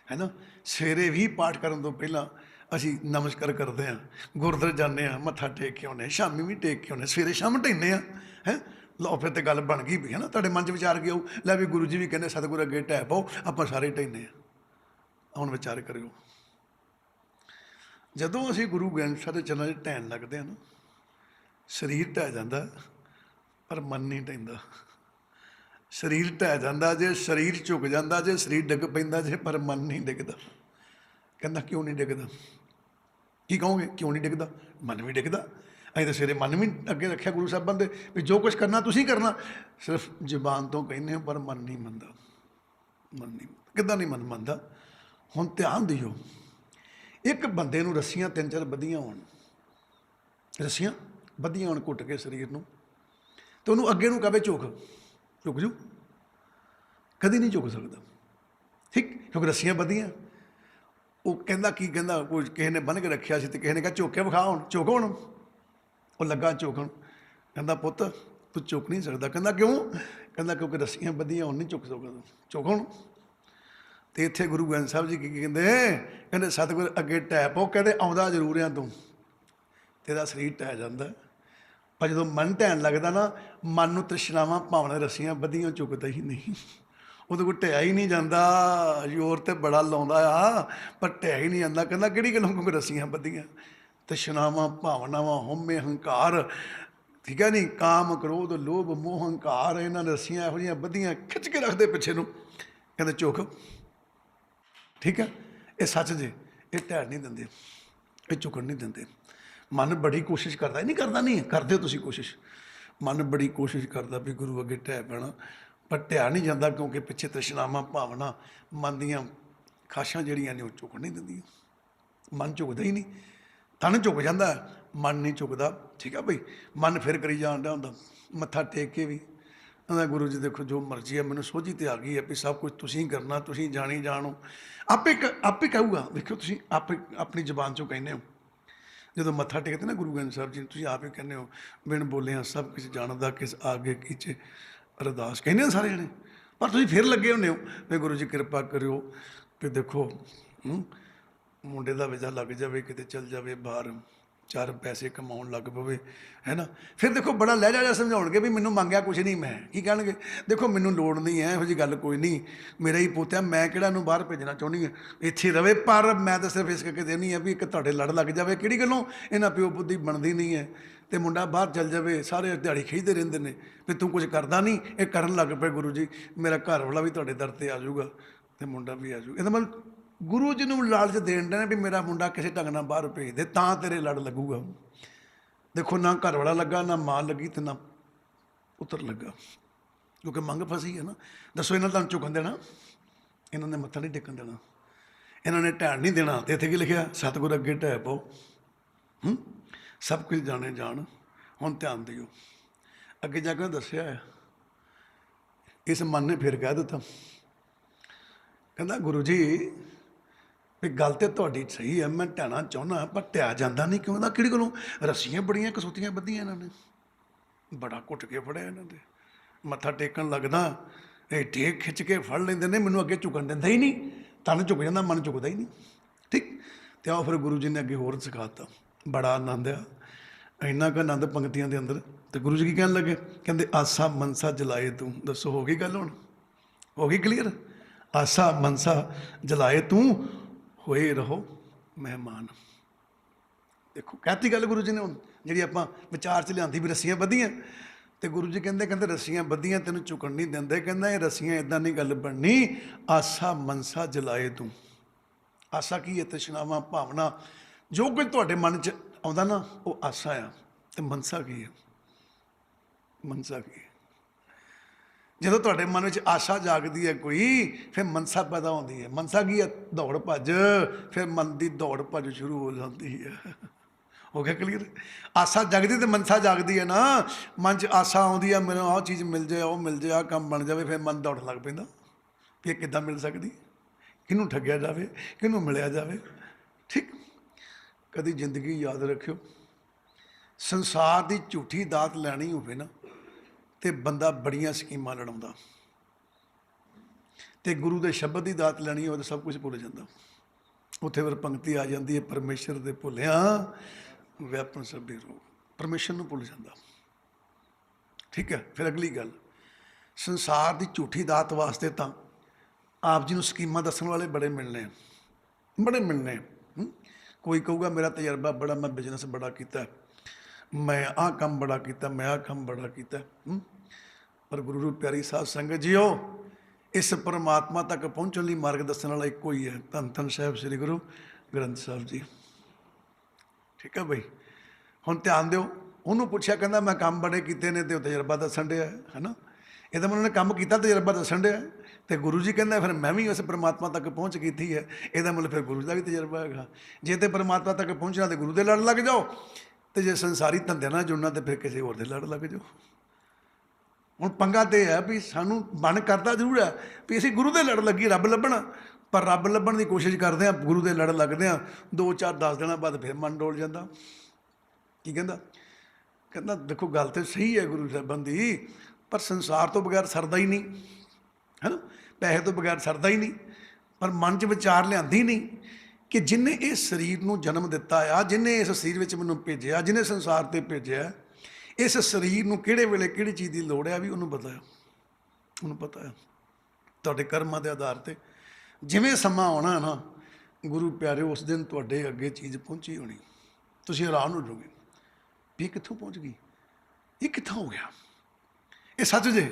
ਹੈ ਨਾ। ਸਵੇਰੇ ਵੀ ਪਾਠ ਕਰਨ ਤੋਂ ਪਹਿਲਾਂ ਅਸੀਂ ਨਮਸਕਾਰ ਕਰਦੇ ਹਾਂ, ਗੁਰਦੁਆਰੇ ਜਾਂਦੇ ਹਾਂ, ਮੱਥਾ ਟੇਕ ਕੇ ਆਉਂਦੇ, ਸ਼ਾਮੀ ਵੀ ਟੇਕ ਕੇ ਆਉਂਦੇ, ਸਵੇਰੇ ਸ਼ਾਮ ਢਹਿੰਦੇ ਹਾਂ, ਹੈ। ਲਓ ਫਿਰ ਤਾਂ ਗੱਲ ਬਣ ਗਈ ਵੀ, ਹੈ ਨਾ। ਤੁਹਾਡੇ ਮਨ 'ਚ ਵਿਚਾਰ ਕੇ ਆਊ, ਲੈ ਵੀ ਗੁਰੂ ਜੀ ਵੀ ਕਹਿੰਦੇ ਸਤਿਗੁਰ ਅੱਗੇ ਢਹਿ ਪਾਓ, ਆਪਾਂ ਸਾਰੇ ਢਹਿੰਦੇ ਹਾਂ। ਹੁਣ ਵਿਚਾਰ ਕਰਿਓ, ਜਦੋਂ ਅਸੀਂ ਗੁਰੂ ਗ੍ਰੰਥ ਸਾਹਿਬ ਦੇ ਚਰਨਾਂ 'ਚ ਢਹਿਣ ਲੱਗਦੇ ਹਾਂ ਨਾ, ਸਰੀਰ ਢਹਿ ਜਾਂਦਾ ਪਰ ਮਨ ਨਹੀਂ ਢਹਿੰਦਾ। ਸਰੀਰ ਢਹਿ ਜਾਂਦਾ ਜੇ, ਸਰੀਰ ਝੁਕ ਜਾਂਦਾ ਜੇ, ਸਰੀਰ ਡਿੱਗ ਪੈਂਦਾ ਜੇ, ਪਰ ਮਨ ਨਹੀਂ ਡਿੱਗਦਾ। ਕਹਿੰਦਾ ਕਿਉਂ ਨਹੀਂ ਡਿੱਗਦਾ? ਕੀ ਕਹੋਗੇ ਕਿਉਂ ਨਹੀਂ ਡਿੱਗਦਾ? ਮਨ ਵੀ ਡਿੱਗਦਾ। ਅਸੀਂ ਤਾਂ ਸਵੇਰੇ ਮਨ ਵੀ ਅੱਗੇ ਰੱਖਿਆ ਗੁਰੂ ਸਾਹਿਬਾਂ ਦੇ ਵੀ ਜੋ ਕੁਛ ਕਰਨਾ ਤੁਸੀਂ ਕਰਨਾ, ਸਿਰਫ ਜ਼ੁਬਾਨ ਤੋਂ ਕਹਿੰਦੇ ਹੋ ਪਰ ਮਨ ਨਹੀਂ ਮੰਨਦਾ। ਮਨ ਨਹੀਂ, ਕਿੱਦਾਂ ਨਹੀਂ ਮਨ ਮੰਨਦਾ? ਹੁਣ ਧਿਆਨ ਦਿਓ, ਇੱਕ ਬੰਦੇ ਨੂੰ ਰੱਸੀਆਂ 3-4 ਬੱਧੀਆਂ ਹੋਣ, ਰੱਸੀਆਂ ਬੱਧੀਆਂ ਹੋਣ ਘੁੱਟ ਕੇ ਸਰੀਰ ਨੂੰ, ਤੇ ਉਹਨੂੰ ਅੱਗੇ ਨੂੰ ਕਹੇ ਝੁਕ, ਝੁਕ ਜੂ? ਕਦੀ ਨਹੀਂ ਝੁਕ ਸਕਦਾ, ਠੀਕ, ਕਿਉਂਕਿ ਰੱਸੀਆਂ ਬੱਧੀਆਂ। ਉਹ ਕਹਿੰਦਾ ਕੀ ਕਹਿੰਦਾ, ਕੋਈ ਕਿਸੇ ਨੇ ਬੰਨ੍ਹ ਕੇ ਰੱਖਿਆ ਸੀ ਤੇ ਕਿਸੇ ਨੇ ਕਿਹਾ ਝੁਕ ਕੇ ਵਿਖਾ, ਹੁਣ ਝੁਕ। ਹੁਣ ਉਹ ਲੱਗਾ ਝੁਕਣ, ਕਹਿੰਦਾ ਪੁੱਤ ਤੂੰ ਝੁਕ ਨਹੀਂ ਸਕਦਾ। ਕਹਿੰਦਾ ਕਿਉਂ? ਕਹਿੰਦਾ ਕਿਉਂਕਿ ਰੱਸੀਆਂ ਬੱਧੀਆਂ ਹੁਣ ਨਹੀਂ ਝੁਕ ਸਕਦਾ, ਝੁਕ ਹੁਣ। ਤੇ ਇੱਥੇ ਗੁਰੂ ਗ੍ਰੰਥ ਸਾਹਿਬ ਜੀ ਕੀ ਕਹਿੰਦੇ, ਕਹਿੰਦੇ ਸਤਿਗੁਰ ਅੱਗੇ ਢਹਿ ਪਓ। ਕਹਿੰਦੇ ਆਉਂਦਾ ਜ਼ਰੂਰ ਆ ਤੂੰ, ਤੇਰਾ ਸਰੀਰ ਢਹਿ ਜਾਂਦਾ, ਪਰ ਜਦੋਂ ਮਨ ਢਹਿਣ ਲੱਗਦਾ ਨਾ, ਮਨ ਨੂੰ ਤ੍ਰਿਸ਼ਨਾਵਾਂ ਭਾਵਨਾ ਰੱਸੀਆਂ ਬੱਧੀਆਂ ਝੁਕਦਾ ਹੀ ਨਹੀਂ, ਉਹਦੇ ਕੋਲ ਢਹਿਆ ਹੀ ਨਹੀਂ ਜਾਂਦਾ। ਜ਼ੋਰ ਤੇ ਬੜਾ ਲਾਉਂਦਾ ਆ ਪਰ ਢਹਿਆ ਹੀ ਨਹੀਂ ਜਾਂਦਾ। ਕਹਿੰਦਾ ਕਿਹੜੀ ਗੱਲੋਂ? ਕਿਉਂਕਿ ਰੱਸੀਆਂ ਬੱਧੀਆਂ, ਤ੍ਰਿਸ਼ਨਾਵਾਂ ਭਾਵਨਾਵਾਂ, ਹਉਮੈ ਹੰਕਾਰ, ਠੀਕ ਹੈ ਨਹੀਂ, ਕਾਮ ਕ੍ਰੋਧ ਲੋਭ ਮੋਹ ਹੰਕਾਰ, ਇਹਨਾਂ ਨੇ ਰੱਸੀਆਂ ਇਹੋ ਜਿਹੀਆਂ ਬੱਧੀਆਂ ਖਿੱਚ ਕੇ ਰੱਖਦੇ ਪਿੱਛੇ ਨੂੰ। ਕਹਿੰਦੇ ਝੁਕ, ਠੀਕ ਹੈ। ਇਹ ਸੱਚ ਜੇ, ਇਹ ਢਹਿਣ ਨਹੀਂ ਦਿੰਦੇ, ਇਹ ਝੁਕਣ ਨਹੀਂ ਦਿੰਦੇ। ਮਨ ਬੜੀ ਕੋਸ਼ਿਸ਼ ਕਰਦਾ, ਨਹੀਂ ਕਰਦਾ ਨਹੀਂ, ਕਰਦੇ ਹੋ ਤੁਸੀਂ ਕੋਸ਼ਿਸ਼, ਮਨ ਬੜੀ ਕੋਸ਼ਿਸ਼ ਕਰਦਾ ਵੀ ਗੁਰੂ ਅੱਗੇ ਢਹਿ ਪੈਣਾ, ਪਰ ਢਹਿਆ ਨਹੀਂ ਜਾਂਦਾ, ਕਿਉਂਕਿ ਪਿੱਛੇ ਤ੍ਰਿਸ਼ਨਾਵਾਂ ਭਾਵਨਾ, ਮਨ ਦੀਆਂ ਖਾਸ਼ਾਂ ਜਿਹੜੀਆਂ ਨੇ ਉਹ ਝੁਕਣ ਨਹੀਂ ਦਿੰਦੀਆਂ। ਮਨ ਝੁਕਦਾ ਹੀ ਨਹੀਂ, ਤਨ ਝੁਕ ਜਾਂਦਾ, ਮਨ ਨਹੀਂ ਝੁਕਦਾ, ਠੀਕ ਆ ਬਈ। ਮਨ ਫਿਰ ਕਰੀ ਜਾਣ ਡਿਆ ਹੁੰਦਾ, ਮੱਥਾ ਟੇਕ ਕੇ ਵੀ ਕਹਿੰਦਾ ਗੁਰੂ ਜੀ ਦੇਖੋ ਜੋ ਮਰਜ਼ੀ ਹੈ, ਮੈਨੂੰ ਸੋਝੀ ਤੇ ਆ ਗਈ ਹੈ ਵੀ ਸਭ ਕੁਝ ਤੁਸੀਂ ਕਰਨਾ, ਤੁਸੀਂ ਜਾਣੀ ਜਾਣੋ। ਆਪੇ ਕਹੂਗਾ, ਵੇਖਿਓ ਤੁਸੀਂ ਆਪੇ ਆਪਣੀ ਜ਼ੁਬਾਨ 'ਚੋਂ ਕਹਿੰਦੇ ਹੋ। ਜਦੋਂ ਮੱਥਾ ਟੇਕਦੇ ਨਾ ਗੁਰੂ ਗ੍ਰੰਥ ਸਾਹਿਬ ਜੀ, ਤੁਸੀਂ ਆਪ ਹੀ ਕਹਿੰਦੇ ਹੋ, ਬਿਨ ਬੋਲਿਆ ਸਭ ਕੁਝ ਜਾਣਦਾ, ਕਿਸ ਆਗੇ ਕੀਚੇ ਅਰਦਾਸ, ਕਹਿੰਦੇ ਹੋ ਸਾਰੇ ਜਣੇ। ਪਰ ਤੁਸੀਂ ਫਿਰ ਲੱਗੇ ਹੁੰਦੇ ਹੋ ਵੀ ਗੁਰੂ ਜੀ ਕਿਰਪਾ ਕਰਿਓ ਵੀ ਦੇਖੋ ਮੁੰਡੇ ਦਾ ਵੀਜ਼ਾ ਲੱਗ ਜਾਵੇ, ਕਿਤੇ ਚੱਲ ਜਾਵੇ ਬਾਹਰ, 4 ਪੈਸੇ ਕਮਾਉਣ ਲੱਗ ਪਵੇ, ਹੈ ਨਾ। ਫਿਰ ਦੇਖੋ ਬੜਾ ਲਹਿਜਾ ਜਿਹਾ ਸਮਝਾਉਣਗੇ ਵੀ ਮੈਨੂੰ ਮੰਗਿਆ ਕੁਛ ਨਹੀਂ ਮੈਂ। ਕੀ ਕਹਿਣਗੇ? ਦੇਖੋ ਮੈਨੂੰ ਲੋੜ ਨਹੀਂ ਹੈ, ਇਹੋ ਜਿਹੀ ਗੱਲ ਕੋਈ ਨਹੀਂ, ਮੇਰਾ ਹੀ ਪੁੱਤ ਹੈ, ਮੈਂ ਕਿਹੜਾ ਨੂੰ ਬਾਹਰ ਭੇਜਣਾ ਚਾਹੁੰਦੀ ਹਾਂ, ਇੱਥੇ ਰਵੇ। ਪਰ ਮੈਂ ਤਾਂ ਸਿਰਫ ਇਸ ਕਰਕੇ ਦੇਣੀ ਹੈ ਵੀ ਇੱਕ ਤੁਹਾਡੇ ਲੜ ਲੱਗ ਜਾਵੇ। ਕਿਹੜੀ ਗੱਲੋਂ? ਇਹਨਾਂ ਪਿਓ ਪੁੱਤ ਦੀ ਬਣਦੀ ਨਹੀਂ ਹੈ, ਅਤੇ ਮੁੰਡਾ ਬਾਹਰ ਚੱਲ ਜਾਵੇ, ਸਾਰੇ ਦਿਹਾੜੀ ਖਿੱਚਦੇ ਰਹਿੰਦੇ ਨੇ ਵੀ ਤੂੰ ਕੁਝ ਕਰਦਾ ਨਹੀਂ, ਇਹ ਕਰਨ ਲੱਗ ਪਏ ਗੁਰੂ ਜੀ, ਮੇਰਾ ਘਰ ਵਾਲਾ ਵੀ ਤੁਹਾਡੇ ਦਰ 'ਤੇ ਆ ਜਾਊਗਾ ਅਤੇ ਮੁੰਡਾ ਵੀ ਆ ਜਾਊਗਾ। ਇਹਦਾ ਮਤਲਬ ਗੁਰੂ ਜੀ ਨੂੰ ਲਾਲਚ ਦੇਣ ਦੇ ਵੀ ਮੇਰਾ ਮੁੰਡਾ ਕਿਸੇ ਢੰਗ ਨਾਲ ਬਾਹਰ ਭੇਜ ਦੇ, ਤਾਂ ਤੇਰੇ ਲੜ ਲੱਗੂਗਾ। ਦੇਖੋ ਨਾ ਘਰ ਵਾਲਾ ਲੱਗਾ, ਨਾ ਮਾਂ ਲੱਗੀ, ਅਤੇ ਨਾ ਪੁੱਤਰ ਲੱਗਾ, ਕਿਉਂਕਿ ਮੰਗ ਫਸੀ ਹੈ ਨਾ। ਦੱਸੋ ਇਹਨਾਂ ਤੁਹਾਨੂੰ ਝੁਕਣ ਦੇਣਾ? ਇਹਨਾਂ ਨੇ ਮੱਥਾ ਨਹੀਂ ਟੇਕਣ ਦੇਣਾ, ਇਹਨਾਂ ਨੇ ਢਹਿਣ ਨਹੀਂ ਦੇਣਾ। ਅਤੇ ਇੱਥੇ ਕੀ ਲਿਖਿਆ? ਸਤਿਗੁਰ ਅੱਗੇ ਢਹਿ ਪਾਓ, ਸਭ ਕੁਝ ਜਾਣੇ ਜਾਣ। ਹੁਣ ਧਿਆਨ ਦਿਓ, ਅੱਗੇ ਜਾ ਕੇ ਦੱਸਿਆ ਹੈ, ਇਸ ਮਨ ਨੇ ਫਿਰ ਕਹਿ ਦਿੱਤਾ, ਕਹਿੰਦਾ ਗੁਰੂ ਜੀ ਵੀ ਗੱਲ ਤਾਂ ਤੁਹਾਡੀ ਸਹੀ ਹੈ, ਮੈਂ ਢਹਿਣਾ ਚਾਹੁੰਦਾ ਪਰ ਢਹਿਆ ਜਾਂਦਾ ਨਹੀਂ। ਕਿਉਂ? ਦਾ ਕਿਹੜੀ ਗੱਲੋਂ? ਰੱਸੀਆਂ ਬੜੀਆਂ ਕਸੂਤੀਆਂ ਬੱਧੀਆਂ ਇਹਨਾਂ ਨੇ, ਬੜਾ ਘੁੱਟ ਕੇ ਫੜਿਆ ਇਹਨਾਂ ਦੇ। ਮੱਥਾ ਟੇਕਣ ਲੱਗਦਾ, ਇਹ ਟੇਕ ਖਿੱਚ ਕੇ ਫੜ ਲੈਂਦੇ ਨੇ, ਮੈਨੂੰ ਅੱਗੇ ਝੁਕਣ ਦਿੰਦਾ ਹੀ ਨਹੀਂ, ਤਨ ਝੁਕ ਜਾਂਦਾ, ਮਨ ਝੁਕਦਾ ਹੀ ਨਹੀਂ, ਠੀਕ। ਅਤੇ ਆਓ ਫਿਰ ਗੁਰੂ ਜੀ ਨੇ ਅੱਗੇ ਹੋਰ ਸਿਖਾ ਦਿੱਤਾ, ਬੜਾ ਆਨੰਦ ਆ, ਇੰਨਾ ਕੁ ਆਨੰਦ ਪੰਕਤੀਆਂ ਦੇ ਅੰਦਰ। ਅਤੇ ਗੁਰੂ ਜੀ ਕੀ ਕਹਿਣ ਲੱਗੇ? ਕਹਿੰਦੇ ਆਸਾ ਮਨਸਾ ਜਲਾਏ ਤੂੰ। ਦੱਸੋ ਹੋ ਗਈ ਗੱਲ? ਹੁਣ ਹੋ ਗਈ ਕਲੀਅਰ? ਆਸਾ ਮਨਸਾ ਜਲਾਏ ਤੂੰ, ਹੋਏ ਰਹੋ ਮਹਿਮਾਨ। ਦੇਖੋ ਕਹਿਤੀ ਗੱਲ ਗੁਰੂ ਜੀ ਨੇ ਹੁਣ, ਜਿਹੜੀ ਆਪਾਂ ਵਿਚਾਰ 'ਚ ਲਿਆਂਦੀ ਵੀ ਰੱਸੀਆਂ ਬੱਧੀਆਂ। ਅਤੇ ਗੁਰੂ ਜੀ ਕਹਿੰਦੇ ਰੱਸੀਆਂ ਬੱਧੀਆਂ ਤੈਨੂੰ ਝੁਕਣ ਨਹੀਂ ਦਿੰਦੇ। ਕਹਿੰਦਾ ਇਹ ਰੱਸੀਆਂ ਇੱਦਾਂ ਨਹੀਂ ਗੱਲ ਬਣਨੀ, ਆਸਾ ਮਨਸਾ ਜਲਾਏ ਤੂੰ। ਆਸਾ ਕੀ ਹੈ? ਤ੍ਰਿਸ਼ਨਾਵਾਂ ਭਾਵਨਾ, ਜੋ ਕੁਝ ਤੁਹਾਡੇ ਮਨ 'ਚ ਆਉਂਦਾ ਨਾ ਉਹ ਆਸਾ ਆ। ਅਤੇ ਮਨਸਾ ਕੀ ਹੈ? ਮਨਸਾ ਕੀ ਹੈ? ਜਦੋਂ ਤੁਹਾਡੇ ਮਨ ਵਿੱਚ ਆਸ਼ਾ ਜਾਗਦੀ ਹੈ ਕੋਈ, ਫਿਰ ਮਨਸਾ ਪੈਦਾ ਹੁੰਦੀ ਹੈ। ਮਨਸਾ ਕੀ ਹੈ? ਦੌੜ ਭੱਜ। ਫਿਰ ਮਨ ਦੀ ਦੌੜ ਭੱਜ ਸ਼ੁਰੂ ਹੋ ਜਾਂਦੀ ਹੈ। ਹੋ ਗਿਆ ਕਲੀਅਰ। ਆਸਾ ਜਗਦੀ ਤੇ ਮਨਸਾ ਜਾਗਦੀ ਹੈ ਨਾ। ਮਨ 'ਚ ਆਸਾ ਆਉਂਦੀ ਆ, ਮੈਨੂੰ ਆਹ ਚੀਜ਼ ਮਿਲ ਜਾਏ, ਉਹ ਮਿਲ ਜਾਏ, ਆਹ ਕੰਮ ਬਣ ਜਾਵੇ, ਫਿਰ ਮਨ ਦੌੜਨ ਲੱਗ ਪੈਂਦਾ ਵੀ ਇਹ ਕਿੱਦਾਂ ਮਿਲ ਸਕਦੀ, ਕਿਹਨੂੰ ਠੱਗਿਆ ਜਾਵੇ, ਕਿਹਨੂੰ ਮਿਲਿਆ ਜਾਵੇ। ਠੀਕ। ਕਦੀ ਜ਼ਿੰਦਗੀ ਯਾਦ ਰੱਖਿਓ, ਸੰਸਾਰ ਦੀ ਝੂਠੀ ਦਾਤ ਲੈਣੀ ਹੋਵੇ ਨਾ ਤੇ ਬੰਦਾ ਬੜੀਆਂ ਸਕੀਮਾਂ ਲੜਾਉਂਦਾ, ਤੇ ਗੁਰੂ ਦੇ ਸ਼ਬਦ ਦੀ ਦਾਤ ਲੈਣੀ ਹੋਵੇ ਤਾਂ ਸਭ ਕੁਝ ਭੁੱਲ ਜਾਂਦਾ। ਉੱਥੇ ਫਿਰ ਪੰਕਤੀ ਆ ਜਾਂਦੀ ਹੈ, ਪਰਮੇਸ਼ਰ ਦੇ ਭੁੱਲਿਆ ਵੈਪਨ ਸਭੇ ਰੋਗ। ਪਰਮੇਸ਼ਰ ਨੂੰ ਭੁੱਲ ਜਾਂਦਾ। ਠੀਕ ਹੈ। ਫਿਰ ਅਗਲੀ ਗੱਲ, ਸੰਸਾਰ ਦੀ ਝੂਠੀ ਦਾਤ ਵਾਸਤੇ ਤਾਂ ਆਪ ਜੀ ਨੂੰ ਸਕੀਮਾਂ ਦੱਸਣ ਵਾਲੇ ਬੜੇ ਮਿਲਣੇ ਆ, ਬੜੇ ਮਿਲਣੇ ਆ। ਕੋਈ ਕਹੂਗਾ ਮੇਰਾ ਤਜਰਬਾ ਬੜਾ, ਮੈਂ ਬਿਜ਼ਨਸ ਬੜਾ ਕੀਤਾ, ਮੈਂ ਆਹ ਕੰਮ ਬੜਾ ਕੀਤਾ, ਮੈਂ ਆਹ ਕੰਮ ਬੜਾ ਕੀਤਾ। ਪਰ ਗੁਰੂ ਪਿਆਰੀ ਸਾਧ ਸੰਗਤ ਜੀਓ, ਇਸ ਪਰਮਾਤਮਾ ਤੱਕ ਪਹੁੰਚਣ ਲਈ ਮਾਰਗ ਦੱਸਣ ਵਾਲਾ ਇੱਕੋ ਹੀ ਹੈ, ਧੰਨ ਧੰਨ ਸਾਹਿਬ ਸ੍ਰੀ ਗੁਰੂ ਗ੍ਰੰਥ ਸਾਹਿਬ ਜੀ। ਠੀਕ ਹੈ ਬਈ। ਹੁਣ ਧਿਆਨ ਦਿਓ, ਉਹਨੂੰ ਪੁੱਛਿਆ, ਕਹਿੰਦਾ ਮੈਂ ਕੰਮ ਬੜੇ ਕੀਤੇ ਨੇ ਤੇ ਉਹ ਤਜਰਬਾ ਦੱਸਣ ਡਿਆ ਹੈ ਨਾ। ਇਹਦਾ ਮਤਲਬ ਉਹਨੇ ਕੰਮ ਕੀਤਾ, ਤਜਰਬਾ ਦੱਸਣ ਡਿਆ। ਤੇ ਗੁਰੂ ਜੀ ਕਹਿੰਦਾ ਫਿਰ ਮੈਂ ਵੀ ਉਸ ਪਰਮਾਤਮਾ ਤੱਕ ਪਹੁੰਚ ਕੀਤੀ ਹੈ, ਇਹਦਾ ਮਤਲਬ ਫਿਰ ਗੁਰੂ ਦਾ ਵੀ ਤਜਰਬਾ ਹੈਗਾ। ਜੇ ਤੇ ਪਰਮਾਤਮਾ ਤੱਕ ਪਹੁੰਚਣਾ ਤੇ ਗੁਰੂ ਦੇ ਲੜ ਲੱਗ ਜਾਓ, ਤੇ ਜੇ ਸੰਸਾਰੀ ਧੰਦਿਆਂ ਨਾਲ ਜੁੜਨਾ ਤੇ ਫਿਰ ਕਿਸੇ ਹੋਰ ਦੇ ਲੜ ਲੱਗ ਜਾਓ। ਹੁਣ ਪੰਗਾ ਤੇ ਹੈ ਵੀ ਸਾਨੂੰ ਮਨ ਕਰਦਾ ਜ਼ਰੂਰ ਹੈ ਵੀ ਅਸੀਂ ਗੁਰੂ ਦੇ ਲੜ ਲੱਗੀ ਰੱਬ ਲੱਭਣਾ, ਪਰ ਰੱਬ ਲੱਭਣ ਦੀ ਕੋਸ਼ਿਸ਼ ਕਰਦੇ ਹਾਂ, ਗੁਰੂ ਦੇ ਲੜ ਲੱਗਦੇ ਹਾਂ, 2 4 10 ਦਿਨਾਂ ਬਾਅਦ ਫਿਰ ਮਨ ਡੋਲ ਜਾਂਦਾ। ਕੀ ਕਹਿੰਦਾ? ਕਹਿੰਦਾ ਦੇਖੋ ਗੱਲ ਤਾਂ ਸਹੀ ਹੈ ਗੁਰੂ ਸਾਹਿਬਾਨ ਦੀ, ਪਰ ਸੰਸਾਰ ਤੋਂ ਬਗੈਰ ਸਰਦਾ ਹੀ ਨਹੀਂ ਹੈ ਨਾ, ਪੈਸੇ ਤੋਂ ਬਗੈਰ ਸਰਦਾ ਹੀ ਨਹੀਂ। ਪਰ ਮਨ 'ਚ ਵਿਚਾਰ ਲਿਆਂਦੀ ਨਹੀਂ ਕਿ ਜਿਹਨੇ ਇਸ ਸਰੀਰ ਨੂੰ ਜਨਮ ਦਿੱਤਾ ਆ, ਜਿਹਨੇ ਇਸ ਸਰੀਰ ਵਿੱਚ ਮੈਨੂੰ ਭੇਜਿਆ, ਜਿਹਨੇ ਸੰਸਾਰ 'ਤੇ ਭੇਜਿਆ, ਇਸ ਸਰੀਰ ਨੂੰ ਕਿਹੜੇ ਵੇਲੇ ਕਿਹੜੀ ਚੀਜ਼ ਦੀ ਲੋੜ ਹੈ ਵੀ ਉਹਨੂੰ ਪਤਾ ਹੈ। ਉਹਨੂੰ ਪਤਾ ਹੈ। ਤੁਹਾਡੇ ਕਰਮਾਂ ਦੇ ਆਧਾਰ 'ਤੇ ਜਿਵੇਂ ਸਮਾਂ ਆਉਣਾ ਨਾ ਗੁਰੂ ਪਿਆਰਿਓ, ਉਸ ਦਿਨ ਤੁਹਾਡੇ ਅੱਗੇ ਚੀਜ਼ ਪਹੁੰਚੀ ਹੋਣੀ, ਤੁਸੀਂ ਹੈਰਾਨ ਹੋ ਜਾਓਗੇ ਵੀ ਇਹ ਕਿੱਥੋਂ ਪਹੁੰਚ ਗਈ, ਇਹ ਕਿੱਥੋਂ ਹੋ ਗਿਆ। ਇਹ ਸੱਚ ਜੇ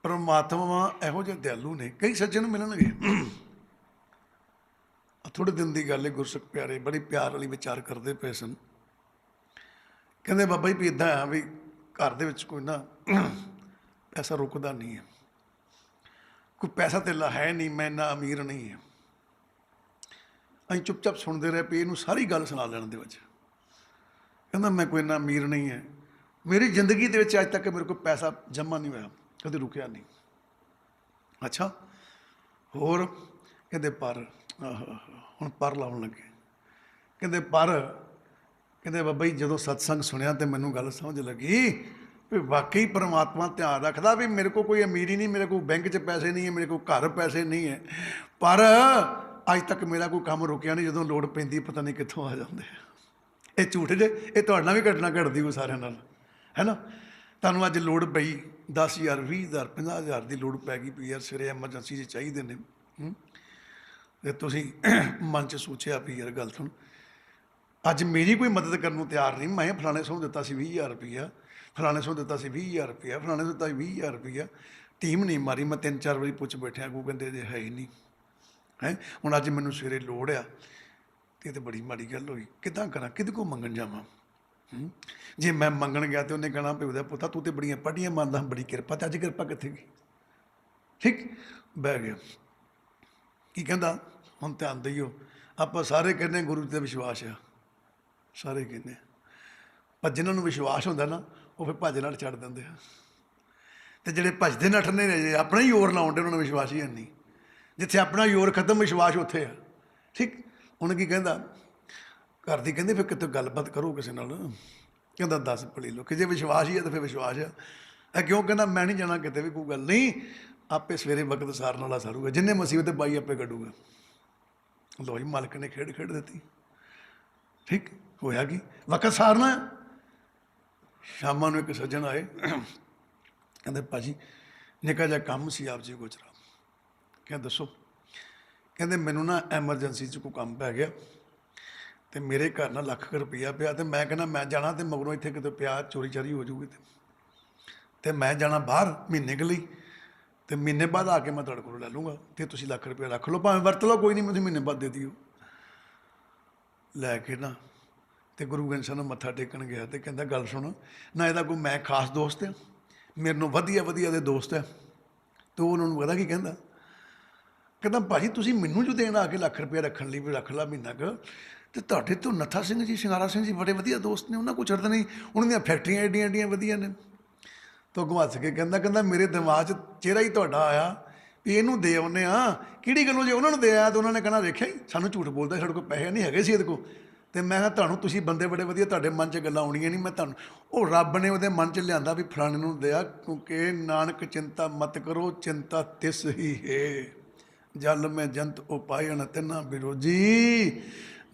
ਪਰਮਾਤਮਾ ਇਹੋ ਜਿਹੇ ਦਿਆਲੂ ਨੇ। ਕਈ ਸੱਜਣ ਮਿਲਣਗੇ, ਥੋੜ੍ਹੇ ਦਿਨ ਦੀ ਗੱਲ ਹੈ, ਗੁਰਸਿੱਖ ਪਿਆਰੇ ਬੜੀ ਪਿਆਰ ਵਾਲੀ ਵਿਚਾਰ ਕਰਦੇ ਪਏ ਸਨ। ਕਹਿੰਦੇ ਬਾਬਾ ਜੀ ਵੀ ਇੱਦਾਂ ਆ ਵੀ ਘਰ ਦੇ ਵਿੱਚ ਕੋਈ ਨਾ ਪੈਸਾ ਰੁਕਦਾ ਨਹੀਂ ਹੈ, ਕੋਈ ਪੈਸਾ ਧੇਲਾ ਹੈ ਨਹੀਂ, ਮੈਂ ਇੰਨਾ ਅਮੀਰ ਨਹੀਂ ਹਾਂ। ਅਸੀਂ ਚੁੱਪ ਚਾਪ ਸੁਣਦੇ ਰਹੇ ਵੀ ਇਹਨੂੰ ਸਾਰੀ ਗੱਲ ਸੁਣਾ ਲੈਣ ਦੇ ਵਿੱਚ। ਕਹਿੰਦਾ ਮੈਂ ਕੋਈ ਇੰਨਾ ਅਮੀਰ ਨਹੀਂ ਹੈ, ਮੇਰੀ ਜ਼ਿੰਦਗੀ ਦੇ ਵਿੱਚ ਅੱਜ ਤੱਕ ਮੇਰੇ ਕੋਲ ਪੈਸਾ ਜਮ੍ਹਾਂ ਨਹੀਂ ਹੋਇਆ, ਕਦੇ ਰੁਕਿਆ ਨਹੀਂ। ਅੱਛਾ ਹੋਰ? ਕਹਿੰਦੇ ਪਰ ਹੁਣ ਪਰ ਲਾਉਣ ਲੱਗੇ। ਕਹਿੰਦੇ ਪਰ ਕਹਿੰਦੇ ਬਾਬਾ ਜੀ ਜਦੋਂ ਸਤਸੰਗ ਸੁਣਿਆ ਤੇ ਮੈਨੂੰ ਗੱਲ ਸਮਝ ਲੱਗੀ ਵੀ ਵਾਕਈ ਪਰਮਾਤਮਾ ਧਿਆਨ ਰੱਖਦਾ ਵੀ ਮੇਰੇ ਕੋਲ ਕੋਈ ਅਮੀਰੀ ਨਹੀਂ, ਮੇਰੇ ਕੋਲ ਬੈਂਕ 'ਚ ਪੈਸੇ ਨਹੀਂ ਹੈ, ਮੇਰੇ ਕੋਲ ਘਰ ਪੈਸੇ ਨਹੀਂ ਹੈ, ਪਰ ਅੱਜ ਤੱਕ ਮੇਰਾ ਕੋਈ ਕੰਮ ਰੁਕਿਆ ਨਹੀਂ। ਜਦੋਂ ਲੋੜ ਪੈਂਦੀ ਪਤਾ ਨਹੀਂ ਕਿੱਥੋਂ ਆ ਜਾਂਦੇ ਆ। ਇਹ ਝੂਠ ਜੇ, ਇਹ ਤੁਹਾਡੇ ਨਾਲ ਵੀ ਘਟਨਾ ਘਟਦੀ ਹੋ ਸਾਰਿਆਂ ਨਾਲ, ਹੈ ਨਾ। ਤੁਹਾਨੂੰ ਅੱਜ ਲੋੜ ਪਈ 10,000 20,000 50,000 ਦੀ ਲੋੜ ਪੈ ਗਈ ਵੀ ਯਾਰ ਸਵੇਰੇ ਐਮਰਜੈਂਸੀ 'ਚ ਚਾਹੀਦੇ ਨੇ, ਅਤੇ ਤੁਸੀਂ ਮਨ 'ਚ ਸੋਚਿਆ ਵੀ ਯਾਰ ਗੱਲ ਸੁਣ, ਅੱਜ ਮੇਰੀ ਕੋਈ ਮਦਦ ਕਰਨ ਨੂੰ ਤਿਆਰ ਨਹੀਂ, ਮੈਂ ਫਲਾਣੇ ਸੌ ਦਿੱਤਾ ਸੀ 20,000 ਰੁਪਈਆ, ਫਲਾਣੇ ਸੌ ਦਿੱਤਾ ਸੀ 20,000 ਰੁਪਈਆ, ਫਲਾਣੇ ਸੌ ਦਿੱਤਾ ਸੀ 20,000 ਰੁਪਈਆ, ਟੀਮ ਨਹੀਂ ਮਾਰੀ, ਮੈਂ 3 4 ਵਾਰੀ ਪੁੱਛ ਬੈਠਿਆ, ਕੋਈ ਕਹਿੰਦੇ ਜੇ ਹੈ ਹੀ ਨਹੀਂ ਹੈ। ਹੁਣ ਅੱਜ ਮੈਨੂੰ ਸਵੇਰੇ ਲੋੜ ਆ, ਤੇ ਇਹ ਤਾਂ ਬੜੀ ਮਾੜੀ ਗੱਲ ਹੋਈ, ਕਿੱਦਾਂ ਕਰਾਂ, ਕਿਹਦੇ ਕੋਲ ਮੰਗਣ ਜਾਵਾਂ। ਜੇ ਮੈਂ ਮੰਗਣ ਗਿਆ ਤਾਂ ਉਹਨੇ ਕਹਿਣਾ ਵੀ ਉਹਦਾ ਪੁੱਤਾ ਤੂੰ ਤਾਂ ਬੜੀਆਂ ਪੜ੍ਹੀਆਂ ਮੰਨਦਾ, ਬੜੀ ਕਿਰਪਾ, ਤੇ ਅੱਜ ਕਿਰਪਾ ਕਿੱਥੇ ਗਈ। ਠੀਕ, ਬਹਿ ਗਿਆ। ਕੀ ਕਹਿੰਦਾ? ਹੁਣ ਧਿਆਨ ਦਈਓ, ਆਪਾਂ ਸਾਰੇ ਕਹਿੰਦੇ ਗੁਰੂ 'ਤੇ ਵਿਸ਼ਵਾਸ ਆ, ਸਾਰੇ ਕਹਿੰਦੇ, ਪਰ ਜਿਹਨਾਂ ਨੂੰ ਵਿਸ਼ਵਾਸ ਹੁੰਦਾ ਨਾ ਉਹ ਫਿਰ ਭੱਜ ਨਾਲ ਛੱਡ ਦਿੰਦੇ ਆ, ਅਤੇ ਜਿਹੜੇ ਭੱਜਦੇ ਨੱਠਦੇ ਨੇ ਜੇ ਆਪਣਾ ਹੀ ਜ਼ੋਰ ਲਾਉਂਦੇ ਉਹਨਾਂ ਨੂੰ ਵਿਸ਼ਵਾਸ ਹੀ ਹੈ ਨਹੀਂ। ਜਿੱਥੇ ਆਪਣਾ ਜ਼ੋਰ ਖਤਮ ਵਿਸ਼ਵਾਸ ਉੱਥੇ ਆ। ਠੀਕ। ਹੁਣ ਕੀ ਕਹਿੰਦਾ? ਘਰ ਦੀ ਕਹਿੰਦੀ ਫਿਰ ਕਿਤੇ ਗੱਲਬਾਤ ਕਰੋ ਕਿਸੇ ਨਾਲ। ਕਹਿੰਦਾ ਦੱਸ ਭਲੀ ਲੋਕ, ਜੇ ਵਿਸ਼ਵਾਸ ਹੀ ਹੈ ਤਾਂ ਫਿਰ ਵਿਸ਼ਵਾਸ ਆ। ਇਹ ਕਿਉਂ? ਕਹਿੰਦਾ ਮੈਂ ਨਹੀਂ ਜਾਣਾ ਕਿਤੇ ਵੀ, ਕੋਈ ਗੱਲ ਨਹੀਂ, ਆਪੇ ਸਵੇਰੇ ਵਕਤ ਸਾਰਨ ਵਾਲਾ ਸਾਰੂਗਾ, ਜਿੰਨੇ ਮੁਸੀਬਤ ਪਾਈ ਆਪੇ ਕੱਢੂਗਾ। ਲੋ ਜੀ ਮਾਲਕ ਨੇ ਖੇਡ ਖੇਡ ਦਿੱਤੀ। ਠੀਕ। ਹੋਇਆ ਕੀ? ਵਕਤ ਸਾਰਨਾ। ਸ਼ਾਮਾਂ ਨੂੰ ਇੱਕ ਸੱਜਣ ਆਏ, ਕਹਿੰਦੇ ਭਾਜੀ ਨਿੱਕਾ ਜਿਹਾ ਕੰਮ ਸੀ ਆਪ ਜੀ ਗੁਜਰਾ। ਕਹਿੰਦਾ ਦੱਸੋ? ਕਹਿੰਦੇ ਮੈਨੂੰ ਨਾ ਐਮਰਜੈਂਸੀ 'ਚ ਕੋਈ ਕੰਮ ਪੈ ਗਿਆ, ਅਤੇ ਮੇਰੇ ਘਰ ਨਾਲ ਲੱਖ ਰੁਪਈਆ ਪਿਆ, ਅਤੇ ਮੈਂ ਕਹਿੰਦਾ ਮੈਂ ਜਾਣਾ, ਅਤੇ ਮਗਰੋਂ ਇੱਥੇ ਕਿਤੇ ਪਿਆ ਚੋਰੀ ਚਾਰੀ ਹੋ ਜੂਗੀ, ਅਤੇ ਮੈਂ ਜਾਣਾ ਬਾਹਰ ਮਹੀਨੇ ਕੁ ਲਈ, ਅਤੇ ਮਹੀਨੇ ਬਾਅਦ ਆ ਕੇ ਮੈਂ ਤੁਹਾਡੇ ਕੋਲ ਲੈ ਲੂੰਗਾ, ਅਤੇ ਤੁਸੀਂ ਲੱਖ ਰੁਪਇਆ ਰੱਖ ਲਓ, ਭਾਵੇਂ ਵਰਤ ਲਓ, ਕੋਈ ਨਹੀਂ, ਮੈਨੂੰ ਮਹੀਨੇ ਬਾਅਦ ਦੇ ਦਿਓ। ਲੈ ਕੇ ਨਾ ਅਤੇ ਗੁਰੂ ਗ੍ਰੰਥ ਸਾਹਿਬ ਨੂੰ ਮੱਥਾ ਟੇਕਣ ਗਿਆ, ਅਤੇ ਕਹਿੰਦਾ ਗੱਲ ਸੁਣ, ਨਾ ਇਹਦਾ ਕੋਈ ਮੈਂ ਖਾਸ ਦੋਸਤ ਆ, ਮੇਰੇ ਨੂੰ ਵਧੀਆ ਵਧੀਆ ਦੇ ਦੋਸਤ ਹੈ। ਅਤੇ ਉਹ ਉਹਨਾਂ ਨੂੰ ਪਤਾ ਕੀ ਕਹਿੰਦਾ? ਕਹਿੰਦਾ ਭਾਜੀ ਤੁਸੀਂ ਮੈਨੂੰ ਜੋ ਦੇਣ ਆ ਕੇ ਲੱਖ ਰੁਪਇਆ ਰੱਖਣ ਲਈ ਵੀ ਰੱਖ ਲਾ ਮਹੀਨਾ ਕੁ, ਤੇ ਤੁਹਾਡੇ ਤੋਂ ਨੱਥਾ ਸਿੰਘ ਜੀ, ਸ਼ਿੰਗਾਰਾ ਸਿੰਘ ਜੀ ਬੜੇ ਵਧੀਆ ਦੋਸਤ ਨੇ, ਉਹਨਾਂ ਕੋਲ ਛੱਡਦਾ ਨਹੀਂ, ਉਹਨਾਂ ਦੀਆਂ ਫੈਕਟਰੀਆਂ ਐਡੀਆਂ ਐਡੀਆਂ ਵਧੀਆ ਨੇ। ਤਾਂ ਅੱਗੋਂ ਹੱਸ ਕੇ ਕਹਿੰਦਾ ਮੇਰੇ ਦਿਮਾਗ 'ਚ ਚਿਹਰਾ ਹੀ ਤੁਹਾਡਾ ਆਇਆ ਵੀ ਇਹਨੂੰ ਦੇ ਆਉਂਦੇ ਆ। ਕਿਹੜੀ ਗੱਲੋਂ? ਜੇ ਉਹਨਾਂ ਨੂੰ ਦੇ ਆਇਆ ਤਾਂ ਉਹਨਾਂ ਨੇ ਕਹਿਣਾ ਵੇਖਿਆ ਹੀ ਸਾਨੂੰ ਝੂਠ ਬੋਲਦਾ, ਸਾਡੇ ਕੋਲ ਪੈਸੇ ਨਹੀਂ ਹੈਗੇ ਸੀ ਇਹਦੇ ਕੋਲ। ਅਤੇ ਮੈਂ ਕਿਹਾ ਤੁਹਾਨੂੰ, ਤੁਸੀਂ ਬੰਦੇ ਬੜੇ ਵਧੀਆ, ਤੁਹਾਡੇ ਮਨ 'ਚ ਗੱਲਾਂ ਆਉਣੀਆਂ ਨਹੀਂ, ਮੈਂ ਤੁਹਾਨੂੰ ਉਹ ਰੱਬ ਨੇ ਉਹਦੇ ਮਨ 'ਚ ਲਿਆਂਦਾ ਵੀ ਫਲਾਣੇ ਨੂੰ ਦਿਆ, ਕਿਉਂਕਿ ਨਾਨਕ ਚਿੰਤਾ ਮਤ ਕਰੋ, ਚਿੰਤਾ ਤਿਸ ਹੀ ਹੈ, ਜਲ ਮੈਂ ਜੰਤ ਉਪਾਇਣ ਤਿੰਨਾ ਬਿਰੋਜੀ।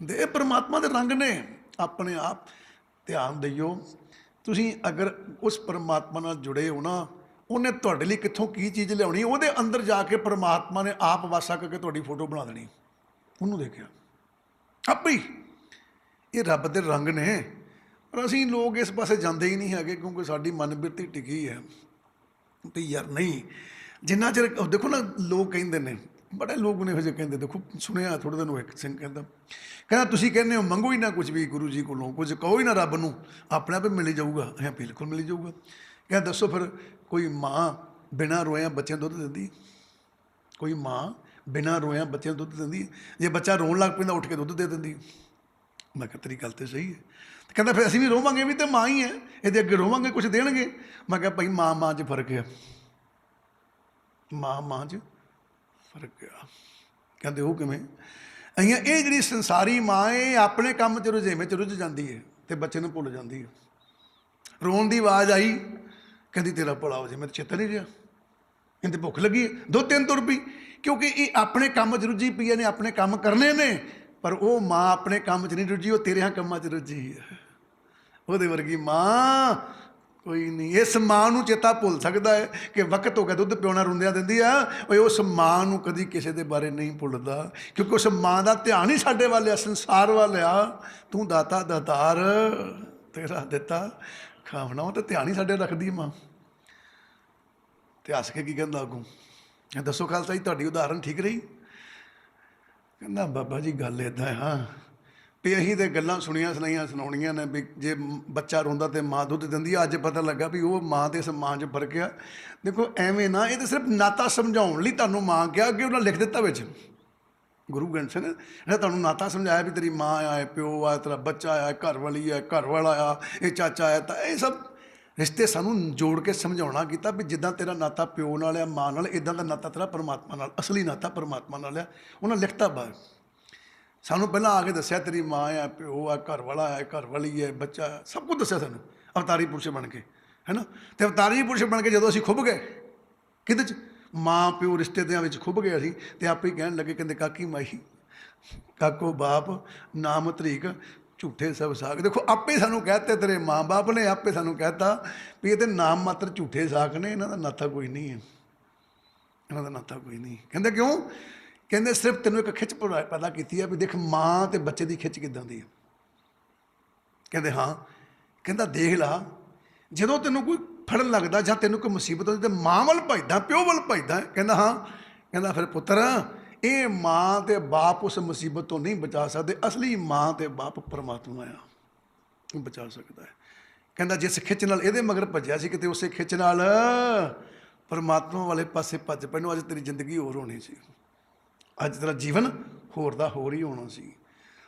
ਦੇ ਪਰਮਾਤਮਾ ਦੇ ਰੰਗ ਨੇ, ਆਪਣੇ ਆਪ ਧਿਆਨ ਦਿਓ। ਤੁਸੀਂ ਅਗਰ ਉਸ ਪਰਮਾਤਮਾ ਨਾਲ ਜੁੜੇ ਹੋ ਨਾ, ਉਹਨੇ ਤੁਹਾਡੇ ਲਈ ਕਿੱਥੋਂ ਕੀ ਚੀਜ਼ ਲਿਆਉਣੀ, ਉਹਦੇ ਅੰਦਰ ਜਾ ਕੇ ਪਰਮਾਤਮਾ ਨੇ ਆਪ ਵਾਸਾ ਕਰਕੇ ਤੁਹਾਡੀ ਫੋਟੋ ਬਣਾ ਦੇਣੀ। ਉਹਨੂੰ ਦੇਖਿਆ ਆਪੇ ਹੀ। ਇਹ ਰੱਬ ਦੇ ਰੰਗ ਨੇ, ਪਰ ਅਸੀਂ ਲੋਕ ਇਸ ਪਾਸੇ ਜਾਂਦੇ ਹੀ ਨਹੀਂ ਹੈਗੇ, ਕਿਉਂਕਿ ਸਾਡੀ ਮਨ ਬਿਰਤੀ ਟਿਕੀ ਹੈ ਵੀ ਯਾਰ ਨਹੀਂ, ਜਿੰਨਾ ਚਿਰ ਦੇਖੋ ਨਾ, ਲੋਕ ਕਹਿੰਦੇ ਨੇ, ਬੜੇ ਲੋਕ ਨੇ ਇਹੋ ਜਿਹੇ ਕਹਿੰਦੇ, ਦੇਖੋ ਸੁਣਿਆ ਥੋੜ੍ਹੇ ਦਿਨ ਇੱਕ ਸਿੰਘ ਕਹਿੰਦਾ ਤੁਸੀਂ ਕਹਿੰਦੇ ਹੋ ਮੰਗੋ ਹੀ ਨਾ ਕੁਝ ਵੀ ਗੁਰੂ ਜੀ ਕੋਲੋਂ, ਕੁਝ ਕਹੋ ਹੀ ਨਾ ਰੱਬ ਨੂੰ, ਆਪਣੇ ਆਪ ਹੀ ਮਿਲ ਜਾਊਗਾ। ਹੈ ਬਿਲਕੁਲ ਮਿਲ ਜਾਊਗਾ। ਕਹਿੰਦਾ ਦੱਸੋ ਫਿਰ, ਕੋਈ ਮਾਂ ਬਿਨਾਂ ਰੋਇਆਂ ਬੱਚਿਆਂ ਨੂੰ ਦੁੱਧ ਦਿੰਦੀ? ਕੋਈ ਮਾਂ ਬਿਨਾਂ ਰੋਇਆਂ ਬੱਚਿਆਂ ਨੂੰ ਦੁੱਧ ਦਿੰਦੀ? ਜੇ ਬੱਚਾ ਰੋਣ ਲੱਗ ਪੈਂਦਾ ਉੱਠ ਕੇ ਦੁੱਧ ਦੇ ਦਿੰਦੀ। ਮੈਂ ਕਿਹਾ ਤੇਰੀ ਗੱਲ ਤਾਂ ਸਹੀ ਹੈ। ਕਹਿੰਦਾ ਫਿਰ ਅਸੀਂ ਵੀ ਰੋਵਾਂਗੇ, ਵੀ ਤਾਂ ਮਾਂ ਹੀ ਹੈ, ਇਹਦੇ ਅੱਗੇ ਰੋਵਾਂਗੇ ਕੁਛ ਦੇਣਗੇ? ਮੈਂ ਕਿਹਾ ਭਾਈ ਮਾਂ 'ਚ ਫਰਕ ਆ, ਮਾਂ 'ਚ ਫਰਕ ਆ। ਕਹਿੰਦੇ ਉਹ ਕਿਵੇਂ? ਅਸੀਂ ਇਹ ਜਿਹੜੀ ਸੰਸਾਰੀ ਮਾਂ ਇਹ ਆਪਣੇ ਕੰਮ 'ਚ ਰੁਝੇਵੇਂ 'ਚ ਰੁੱਝ ਜਾਂਦੀ ਹੈ ਅਤੇ ਬੱਚੇ ਨੂੰ ਭੁੱਲ ਜਾਂਦੀ ਹੈ। ਰੋਣ ਦੀ ਆਵਾਜ਼ ਆਈ, ਕਹਿੰਦੀ ਤੇਰਾ ਭਲਾ ਹੋ ਜੇ, ਮੇਰੇ ਚੇਤਾ ਨਹੀਂ ਰਿਹਾ, ਇਹਦੀ ਭੁੱਖ ਲੱਗੀ ਹੈ, ਦੁੱਧ 3 ਤੁਰ ਪਈ। ਕਿਉਂਕਿ ਇਹ ਆਪਣੇ ਕੰਮ 'ਚ ਰੁੱਝੀ ਪਈ ਨੇ, ਆਪਣੇ ਕੰਮ ਕਰਨੇ ਨੇ, ਪਰ ਉਹ ਮਾਂ ਆਪਣੇ ਕੰਮ 'ਚ ਨਹੀਂ ਰੁੱਝੀ, ਉਹ ਤੇਰਿਆਂ ਕੰਮਾਂ 'ਚ ਰੁੱਝੀ ਹੈ। ਉਹਦੇ ਵਰਗੀ ਮਾਂ ਕੋਈ ਨਹੀਂ। ਇਸ ਮਾਂ ਨੂੰ ਚੇਤਾ ਭੁੱਲ ਸਕਦਾ ਹੈ ਕਿ ਵਕਤ ਹੋ ਗਿਆ ਦੁੱਧ ਪਿਉਣਾ ਰੁੰਦਿਆਂ ਦਿੰਦੀ ਆ, ਉਸ ਮਾਂ ਨੂੰ ਕਦੀ ਕਿਸੇ ਦੇ ਬਾਰੇ ਨਹੀਂ ਭੁੱਲਦਾ, ਕਿਉਂਕਿ ਉਸ ਮਾਂ ਦਾ ਧਿਆਨ ਹੀ ਸਾਡੇ ਵੱਲ ਆ, ਸੰਸਾਰ ਵੱਲ ਆ। ਤੂੰ ਦਾਤਾ ਦਾਤਾਰ, ਤੇਰਾ ਦਿੱਤਾ ਖਾਵਣਾ, ਉਹ ਤਾਂ ਧਿਆਨ ਹੀ ਸਾਡੇ ਰੱਖਦੀ ਮਾਂ। ਅਤੇ ਹੱਸ ਕੇ ਕੀ ਕਹਿੰਦਾ ਅੱਗੋਂ? ਦੱਸੋ ਖਾਲਸਾ ਜੀ ਤੁਹਾਡੀ ਉਦਾਹਰਨ ਠੀਕ ਰਹੀ? ਕਹਿੰਦਾ ਬਾਬਾ ਜੀ ਗੱਲ ਇੱਦਾਂ ਆ ਵੀ ਅਸੀਂ ਤਾਂ ਗੱਲਾਂ ਸੁਣੀਆਂ ਸੁਣਾਉਣੀਆਂ ਨੇ ਵੀ ਜੇ ਬੱਚਾ ਰੋਂਦਾ ਤਾਂ ਮਾਂ ਦੁੱਧ ਦਿੰਦੀ ਆ, ਅੱਜ ਪਤਾ ਲੱਗਾ ਵੀ ਉਹ ਮਾਂ ਅਤੇ ਇਸ ਮਾਂ 'ਚ ਫਰਕ ਆ। ਦੇਖੋ ਐਵੇਂ ਨਾ, ਇਹ ਤਾਂ ਸਿਰਫ ਨਾਤਾ ਸਮਝਾਉਣ ਲਈ ਤੁਹਾਨੂੰ ਮਾਂ ਕਿਹਾ, ਅੱਗੇ ਉਹਨਾਂ ਲਿਖ ਦਿੱਤਾ ਵਿੱਚ ਗੁਰੂ ਗ੍ਰੰਥ ਸਾਹਿਬ ਨੇ ਜਿਹੜਾ ਤੁਹਾਨੂੰ ਨਾਤਾ ਸਮਝਾਇਆ ਵੀ ਤੇਰੀ ਮਾਂ ਆ, ਪਿਓ ਆ, ਤੇਰਾ ਬੱਚਾ ਆ, ਘਰ ਵਾਲੀ ਆ, ਘਰ ਵਾਲਾ ਆ, ਇਹ ਚਾਚਾ ਆ, ਤਾਂ ਇਹ ਸਭ ਰਿਸ਼ਤੇ ਸਾਨੂੰ ਜੋੜ ਕੇ ਸਮਝਾਉਣਾ ਕੀਤਾ ਵੀ ਜਿੱਦਾਂ ਤੇਰਾ ਨਾਤਾ ਪਿਓ ਨਾਲ ਆ, ਮਾਂ ਨਾਲ, ਇੱਦਾਂ ਦਾ ਨਾਤਾ ਤੇਰਾ ਪਰਮਾਤਮਾ ਨਾਲ, ਅਸਲੀ ਨਾਤਾ ਪਰਮਾਤਮਾ ਨਾਲ ਆ। ਉਹਨਾਂ ਲਿਖਤਾ ਬਾਹਰ ਸਾਨੂੰ, ਪਹਿਲਾਂ ਆ ਕੇ ਦੱਸਿਆ ਤੇਰੀ ਮਾਂ ਆ, ਪਿਓ ਆ, ਘਰ ਵਾਲਾ ਆ, ਘਰ ਵਾਲੀ ਹੈ, ਬੱਚਾ ਆ, ਸਭ ਕੁਝ ਦੱਸਿਆ ਸਾਨੂੰ ਅਵਤਾਰੀ ਪੁਰਸ਼ ਬਣ ਕੇ, ਹੈ ਨਾ। ਅਤੇ ਅਵਤਾਰੀ ਪੁਰਸ਼ ਬਣ ਕੇ ਜਦੋਂ ਅਸੀਂ ਖੁੱਭ ਗਏ ਕਿਹਦੇ 'ਚ, ਮਾਂ ਪਿਓ ਰਿਸ਼ਤਿਆਂ ਵਿੱਚ ਖੁੱਭ ਗਏ ਅਸੀਂ, ਅਤੇ ਆਪੇ ਹੀ ਕਹਿਣ ਲੱਗੇ, ਕਹਿੰਦੇ ਕਾਕੀ ਮਾਈ ਕਾਕੋ ਬਾਪ ਨਾਮ ਧਰੀਕ ਝੂਠੇ ਸਭ ਸਾਕ। ਦੇਖੋ ਆਪੇ ਸਾਨੂੰ ਕਹਿਤੇ, ਤੇਰੇ ਮਾਂ ਬਾਪ ਨੇ ਆਪੇ ਸਾਨੂੰ ਕਹਿਤਾ ਵੀ ਇਹ ਤਾਂ ਨਾਮ ਮਾਤਰ ਝੂਠੇ ਸਾਕ ਨੇ, ਇਹਨਾਂ ਦਾ ਨਾਤਾ ਕੋਈ ਨਹੀਂ ਹੈ, ਇਹਨਾਂ ਦਾ ਨਾਤਾ ਕੋਈ ਨਹੀਂ। ਕਹਿੰਦੇ ਕਿਉਂ? ਕਹਿੰਦੇ ਸਿਰਫ ਤੈਨੂੰ ਇੱਕ ਖਿੱਚ ਪੈਦਾ ਕੀਤੀ ਹੈ ਵੀ ਦੇਖ ਮਾਂ ਅਤੇ ਬੱਚੇ ਦੀ ਖਿੱਚ ਕਿੱਦਾਂ ਦੀ ਹੈ। ਕਹਿੰਦੇ ਹਾਂ। ਕਹਿੰਦਾ ਦੇਖ ਲਾ, ਜਦੋਂ ਤੈਨੂੰ ਕੋਈ ਫੜਨ ਲੱਗਦਾ ਜਾਂ ਤੈਨੂੰ ਕੋਈ ਮੁਸੀਬਤ ਹੁੰਦੀ ਤਾਂ ਮਾਂ ਵੱਲ ਭੱਜਦਾ, ਪਿਓ ਵੱਲ ਭੱਜਦਾ। ਕਹਿੰਦਾ ਹਾਂ। ਕਹਿੰਦਾ ਫਿਰ ਪੁੱਤਰ, ਇਹ ਮਾਂ ਅਤੇ ਬਾਪ ਉਸ ਮੁਸੀਬਤ ਤੋਂ ਨਹੀਂ ਬਚਾ ਸਕਦੇ, ਅਸਲੀ ਮਾਂ ਅਤੇ ਬਾਪ ਪਰਮਾਤਮਾ ਆ, ਉਹ ਬਚਾ ਸਕਦਾ ਹੈ। ਕਹਿੰਦਾ ਜਿਸ ਖਿੱਚ ਨਾਲ ਇਹਦੇ ਮਗਰ ਭੱਜਿਆ ਸੀ, ਕਿਤੇ ਉਸੇ ਖਿੱਚ ਨਾਲ ਪਰਮਾਤਮਾ ਵਾਲੇ ਪਾਸੇ ਭੱਜ ਪੈਣੋਂ ਅੱਜ ਤੇਰੀ ਜ਼ਿੰਦਗੀ ਹੋਰ ਹੋਣੀ ਸੀ, ਅੱਜ ਤੇਰਾ ਜੀਵਨ ਹੋਰ ਦਾ ਹੋਰ ਹੀ ਹੋਣਾ ਸੀ।